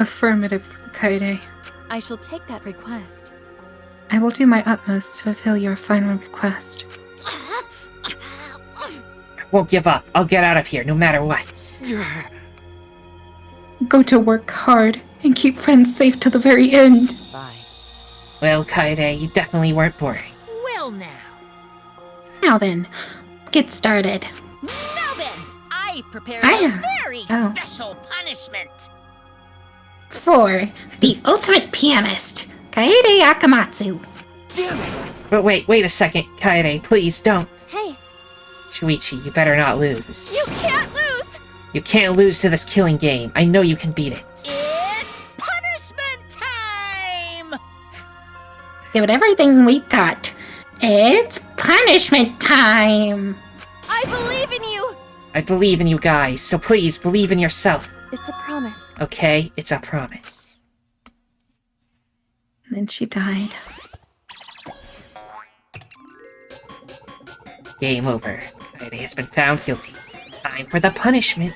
Affirmative, Kaede. I shall take that request. I will do my utmost to fulfill your final request. I won't give up. I'll get out of here, no matter what. Go to work hard and keep friends safe to the very end. Bye. Well, Kaede, you definitely weren't boring. Well now. Now then, get started. Now then, I've prepared I a am. very Oh. special punishment. For the ultimate pianist, Kaede Akamatsu. Damn it! But wait a second, Kaede, please don't. Hey. Shuichi, you better not lose. You can't lose! You can't lose to this killing game. I know you can beat it. give it everything we got. It's punishment time! I believe in you! I believe in you guys, so please believe in yourself. It's a promise. Okay, it's a promise. And then she died. Game over. Kaede has been found guilty. Time for the punishment.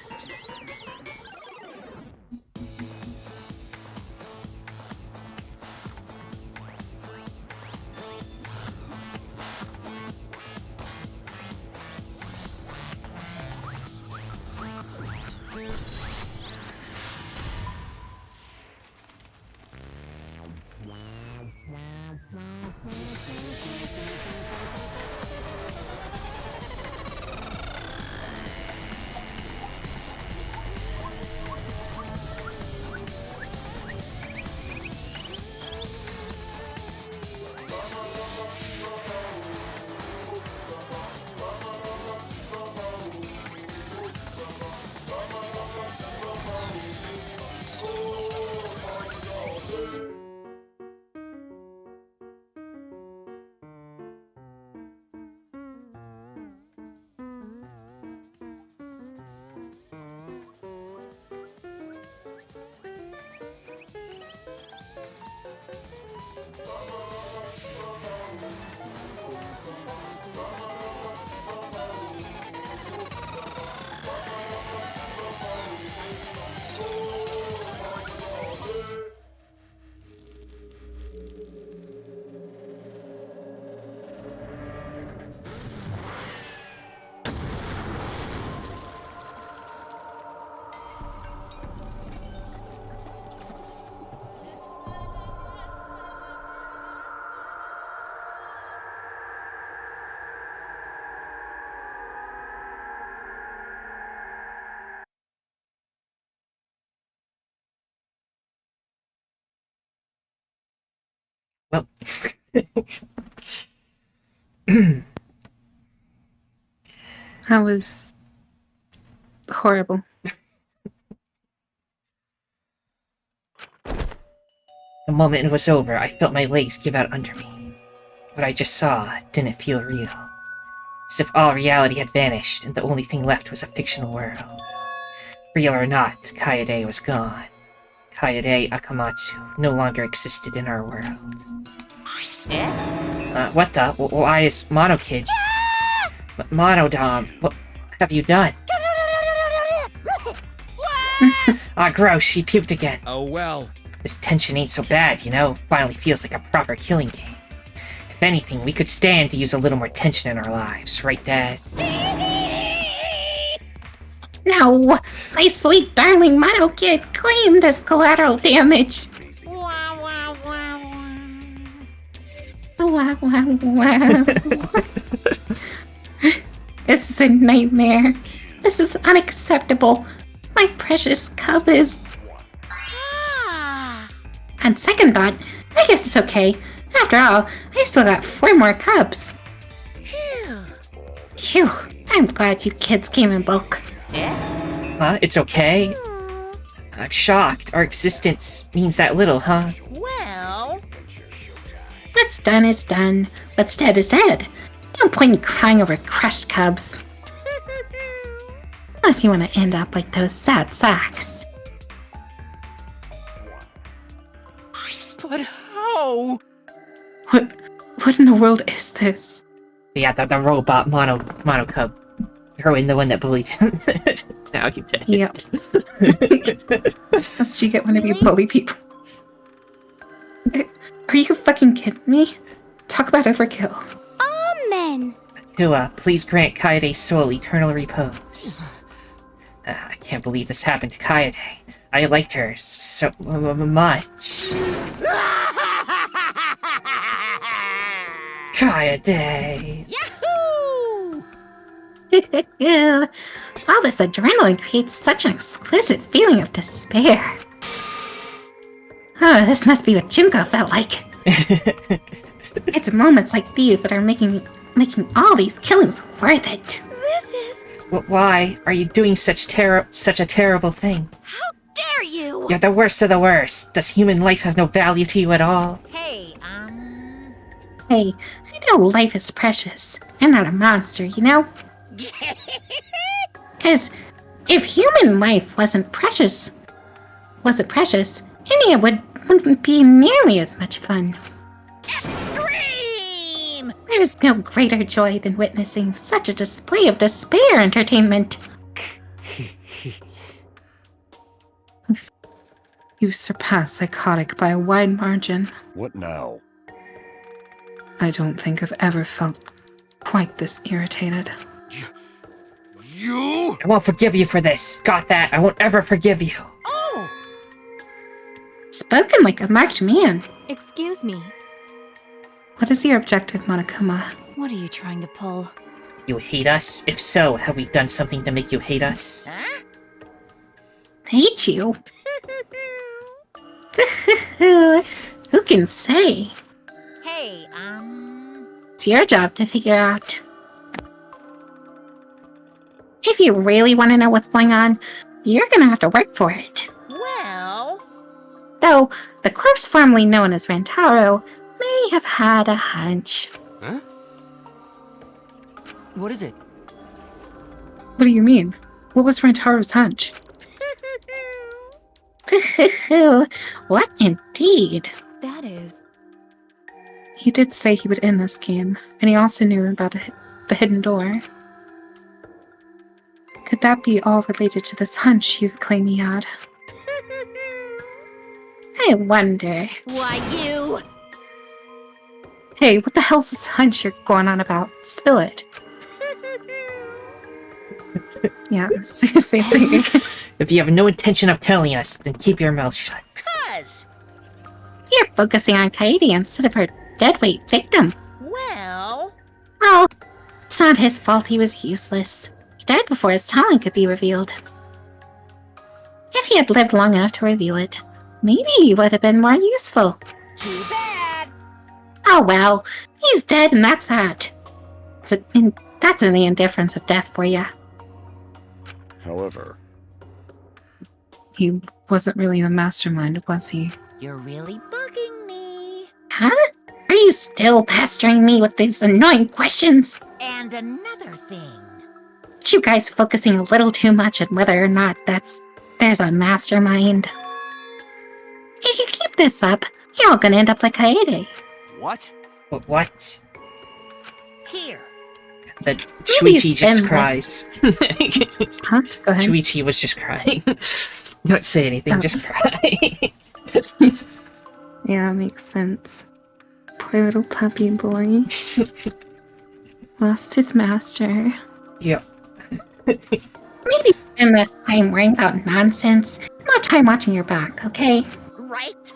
Well. That was horrible. The moment it was over, I felt my legs give out under me. What I just saw didn't feel real. As if all reality had vanished and the only thing left was a fictional world. Real or not, Kaede was gone. Kaede Akamatsu no longer existed in our world. What the? Why is Mono Kid? Monodom, what have you done? Gross, she puked again. Oh well. This tension ain't so bad, you know? Finally feels like a proper killing game. If anything, we could stand to use a little more tension in our lives, right, Dad? No! My sweet darling Mono Kid claimed as collateral damage! Wow, wow, wow. This is a nightmare. This is unacceptable. My precious cub is... On second thought, I guess it's okay. After all, I still got 4 more cubs. Phew, I'm glad you kids came in bulk. Huh? It's okay? I'm shocked. Our existence means that little, huh? Well... What's done is done. What's dead is dead. No point in crying over crushed cubs. Unless you want to end up like those sad sacks. But how? What in the world is this? Yeah, the robot Mono Cub. Her in the one that bullied him. Now he's dead. Yep. That's what you get whenever you bully people. Are you fucking kidding me? Talk about overkill. Amen. Please grant Kaede's soul eternal repose. I can't believe this happened to Kaede. I liked her so much. Kaede! Yahoo! All this adrenaline creates such an exquisite feeling of despair. This must be what Junko felt like. It's moments like these that are making all these killings worth it. This is... Why are you doing such a terrible thing? How dare you! You're the worst of the worst. Does human life have no value to you at all? Hey, Hey, I know life is precious. I'm not a monster, you know? Because if human life wasn't precious, any of it wouldn't be nearly as much fun. Extreme! There's no greater joy than witnessing such a display of despair entertainment. You surpass psychotic by a wide margin. What now? I don't think I've ever felt quite this irritated. You? I won't forgive you for this. Got that? I won't ever forgive you. Oh! Spoken like a marked man. Excuse me. What is your objective, Monokuma? What are you trying to pull? You hate us? If so, have we done something to make you hate us? Huh? Hate you? Who can say? Hey, It's your job to figure out. If you really want to know what's going on, you're gonna have to work for it. well... Though, the corpse formerly known as Rantaro may have had a hunch. Huh? What is it? What do you mean? What was Rantaro's hunch? What indeed? That is... He did say he would end this game, and he also knew about the hidden door. Could that be all related to this hunch you claim he had? I wonder. Why, you... Hey, what the hell's this hunch you're going on about? Spill it. Yeah, same thing. If you have no intention of telling us, then keep your mouth shut. Cuz... You're focusing on Kaede instead of her deadweight victim. Well... Well, it's not his fault he was useless. He died before his talent could be revealed. If he had lived long enough to reveal it, maybe he would have been more useful. Too bad. Oh well, he's dead and that's that. That's in the indifference of death for ya. However, He wasn't really the mastermind, was he? You're really bugging me. Huh? Are you still pestering me with these annoying questions? And another thing. Aren't you guys focusing a little too much on whether or not there's a mastermind? If you keep this up, you're all gonna end up like Kaede. What? What? Here. The Shuichi just endless. cries. Huh? Go ahead. Shuichi was just crying. Don't say anything, just cry. Yeah, makes sense. Poor little puppy boy. Lost his master. Yep. Maybe spend that time worrying about nonsense, not time watching your back, okay? Right?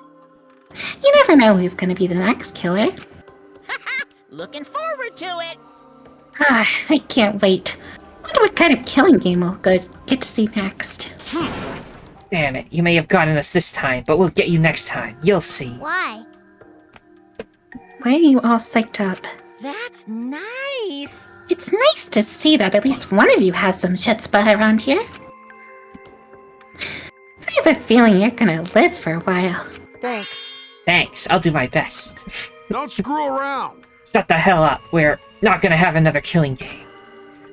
You never know who's gonna be the next killer. Looking forward to it. Ah, I can't wait. Wonder what kind of killing game we'll get to see next. Damn it, you may have gotten us this time, but we'll get you next time. You'll see. Why? Why are you all psyched up? That's nice. It's nice to see that at least one of you has some chutzpah around here. I have a feeling you're gonna live for a while. Thanks. Thanks, I'll do my best. Don't screw around. Shut the hell up, we're not gonna have another killing game.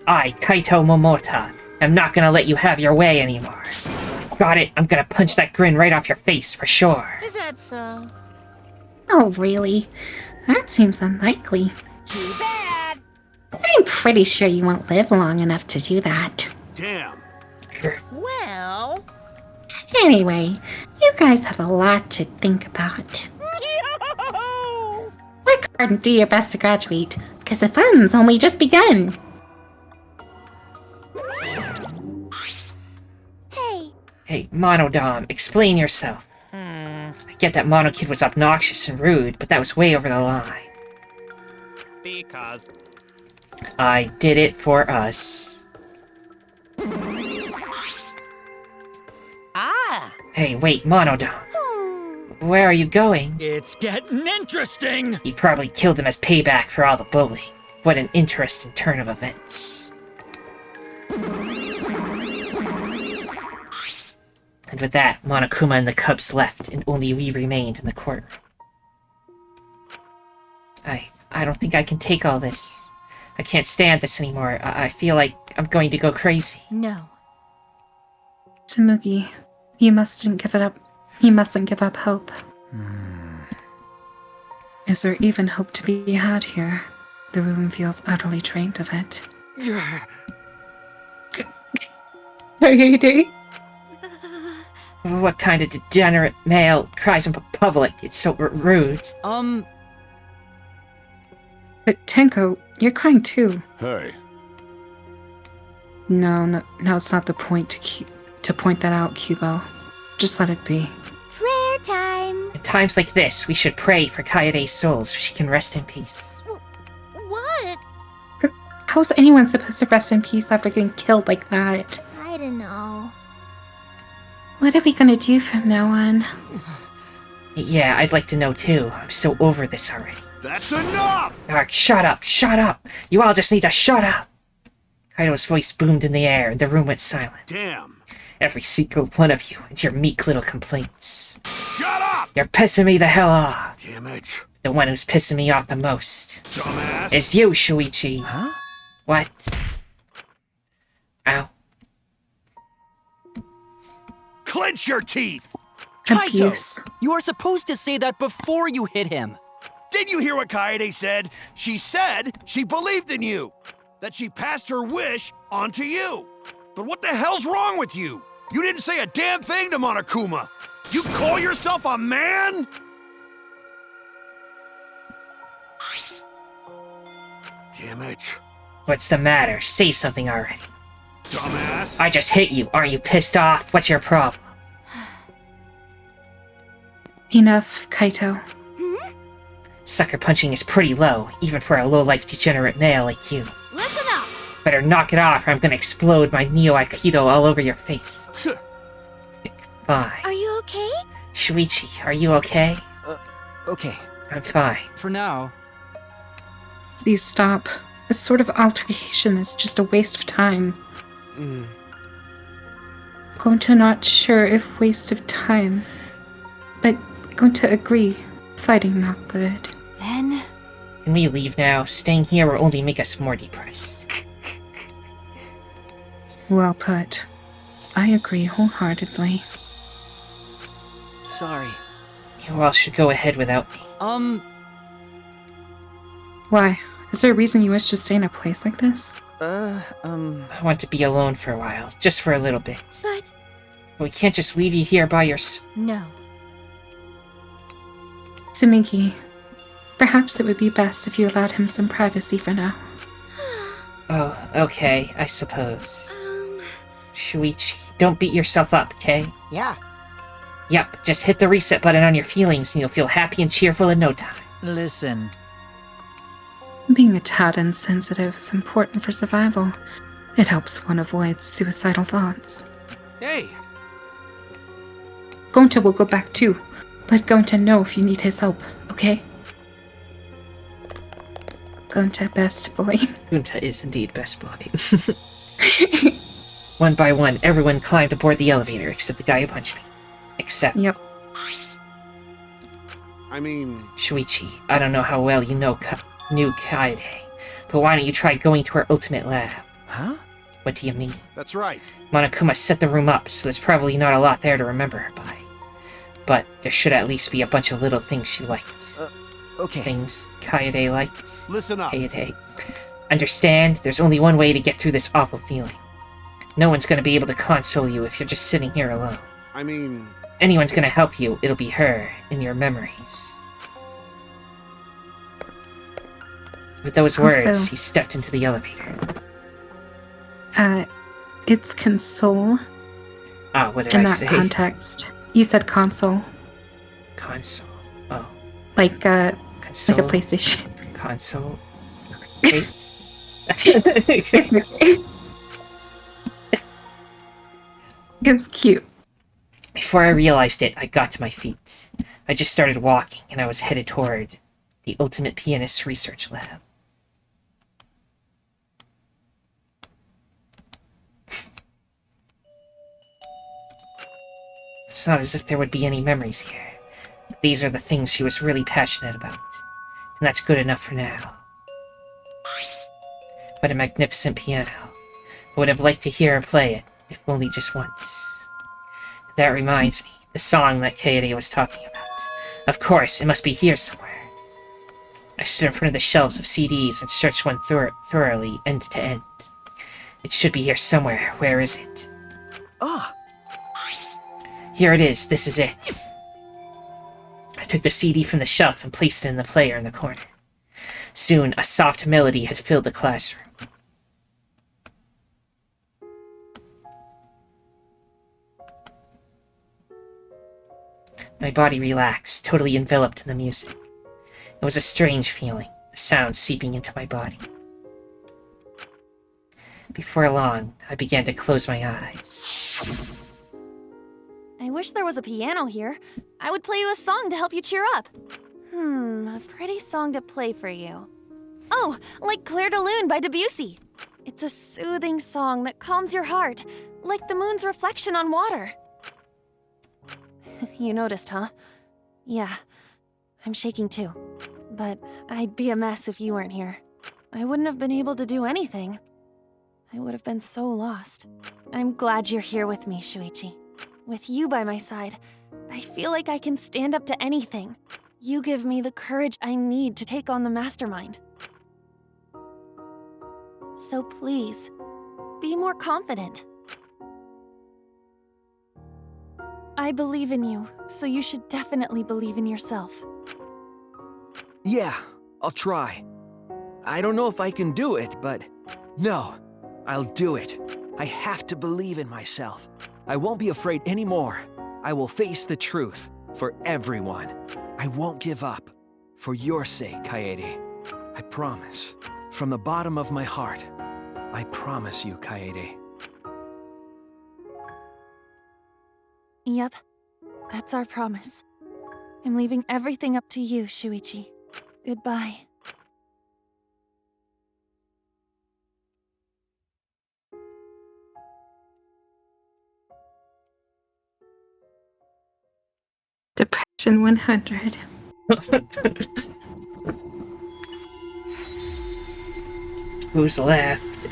I, Kaito Momota, am not gonna let you have your way anymore. Got it? I'm gonna punch that grin right off your face for sure. Is that so? Oh, really? That seems unlikely. Too bad. I'm pretty sure you won't live long enough to do that. Damn. Well... Anyway, you guys have a lot to think about. Work hard and do your best to graduate, because the fun's only just begun. Hey, Monodom, explain yourself. I get that Mono Kid was obnoxious and rude, but that was way over the line. Because... I did it for us. Ah! Hey, wait, Monodom. Where are you going? It's getting interesting! He probably killed him as payback for all the bullying. What an interesting turn of events. And with that, Monokuma and the Cubs left, and only we remained in the courtroom. I don't think I can take all this. I can't stand this anymore. I feel like I'm going to go crazy. No. Tsumugi, you mustn't give it up. You mustn't give up hope. Is there even hope to be had here? The room feels utterly drained of it. Are you doing? What kind of degenerate male cries in public? It's so rude. But Tenko, you're crying too. Hey. No, it's not the point to point that out, Kubo. Just let it be. Prayer time. In times like this, we should pray for Kaede's soul so she can rest in peace. What? How's anyone supposed to rest in peace after getting killed like that? I don't know. What are we gonna do from now on? Yeah, I'd like to know too. I'm so over this already. That's enough! Ark, shut up! Shut up! You all just need to shut up! Kaido's voice boomed in the air, and the room went silent. Damn. Every single one of you, and your meek little complaints. Shut up! You're pissing me the hell off. Damn it. The one who's pissing me off the most. Dumbass. Is you, Shuichi. Huh? What? Ow. Clench your teeth! Abuse. Kaito, you are supposed to say that before you hit him. Did you hear what Kaede said? She said she believed in you. That she passed her wish on to you. But what the hell's wrong with you? You didn't say a damn thing to Monokuma. You call yourself a man? Damn it. What's the matter? Say something already. Dumbass. I just hit you. Aren't you pissed off? What's your problem? Enough, Kaito. Sucker punching is pretty low, even for a low-life degenerate male like you. Listen up! Better knock it off or I'm gonna explode my Neo-Aikido all over your face. Fine. Are you okay? Shuichi, are you okay? Okay. I'm fine. For now. Please stop. This sort of altercation is just a waste of time. Going to not sure if waste of time, but going to agree. Fighting not good. Then... Can we leave now? Staying here will only make us more depressed. Well put. I agree wholeheartedly. Sorry. You all should go ahead without me. Why? Is there a reason you wish to stay in a place like this? I want to be alone for a while, just for a little bit. But... We can't just leave you here by No. Tsumugi, perhaps it would be best if you allowed him some privacy for now. Oh, okay, I suppose. Shuichi, don't beat yourself up, okay? Yeah. Yep, just hit the reset button on your feelings and you'll feel happy and cheerful in no time. Listen. Being a tad insensitive is important for survival. It helps one avoid suicidal thoughts. Hey! Gonta will go back too. Let Gonta know if you need his help, okay? Gonta, best boy. Gunta is indeed best boy. One by one, everyone climbed aboard the elevator except the guy who punched me. Except... Yep. I mean... Shuichi, I don't know how well you knew Kaede, but why don't you try going to her ultimate lab? Huh? What do you mean? That's right. Monokuma set the room up, so there's probably not a lot there to remember her by. But there should at least be a bunch of little things she liked. Okay. Things Kaede liked. Listen up. Kaede. Understand, there's only one way to get through this awful feeling. No one's gonna be able to console you if you're just sitting here alone. I mean... Anyone's gonna help you, it'll be her, in your memories. With those words, Also- he stepped into the elevator. It's console. Ah, what did In I that say? context. You said console. Console. Oh. Like Console. like a PlayStation. Console. Okay. It's okay. It's cute. Before I realized it, I got to my feet. I just started walking, and I was headed toward the Ultimate Pianist Research Lab. It's not as if there would be any memories here. These are the things she was really passionate about. and that's good enough for now. What a magnificent piano. I would have liked to hear her play it, if only just once. That reminds me, the song that Kaede was talking about. Of course, it must be here somewhere. I stood in front of the shelves of CDs and searched one thoroughly, end to end. It should be here somewhere. Where is it? Ah! Here it is. This is it. I took the CD from the shelf and placed it in the player in the corner. Soon, a soft melody had filled the classroom. My body relaxed, totally enveloped in the music. It was a strange feeling, the sound seeping into my body. Before long, I began to close my eyes. I wish there was a piano here. I would play you a song to help you cheer up. A pretty song to play for you. Oh, like Clair de Lune by Debussy. It's a soothing song that calms your heart, like the moon's reflection on water. You noticed, huh? Yeah, I'm shaking too. But I'd be a mess if you weren't here. I wouldn't have been able to do anything. I would have been so lost. I'm glad you're here with me, Shuichi. With you by my side, I feel like I can stand up to anything. You give me the courage I need to take on the mastermind. So please, be more confident. I believe in you, so you should definitely believe in yourself. Yeah, I'll try. I don't know if I can do it, but no, I'll do it. I have to believe in myself. I won't be afraid anymore. I will face the truth for everyone. I won't give up. For your sake, Kaede. I promise. From the bottom of my heart, I promise you, Kaede. Yep, that's our promise. I'm leaving everything up to you, Shuichi. Goodbye. Depression 100. Who's left?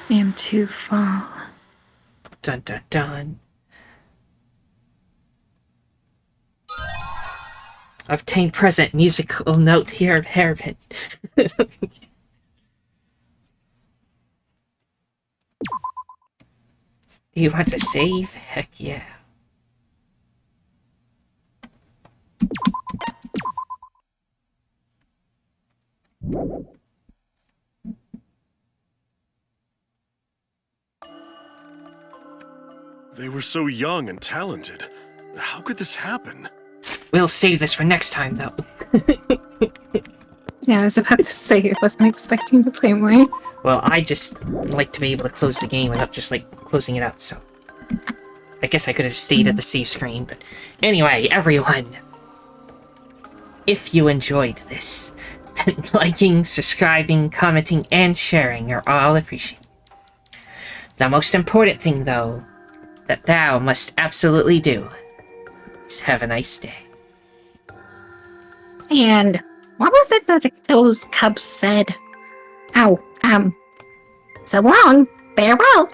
And to fall. Dun dun dun. Obtain present musical note here of hairpin. Do you want to save? Heck yeah. They were so young and talented. How could this happen? We'll save this for next time, though. Yeah, I was about to say I wasn't expecting to play more. Well, I just like to be able to close the game without just, like, closing it out, so... I guess I could have stayed at the save screen, but... Anyway, everyone! If you enjoyed this, then liking, subscribing, commenting, and sharing are all appreciated. The most important thing, though, that thou must absolutely do is have a nice day. And what was it that those cubs said? Oh, so long. Farewell.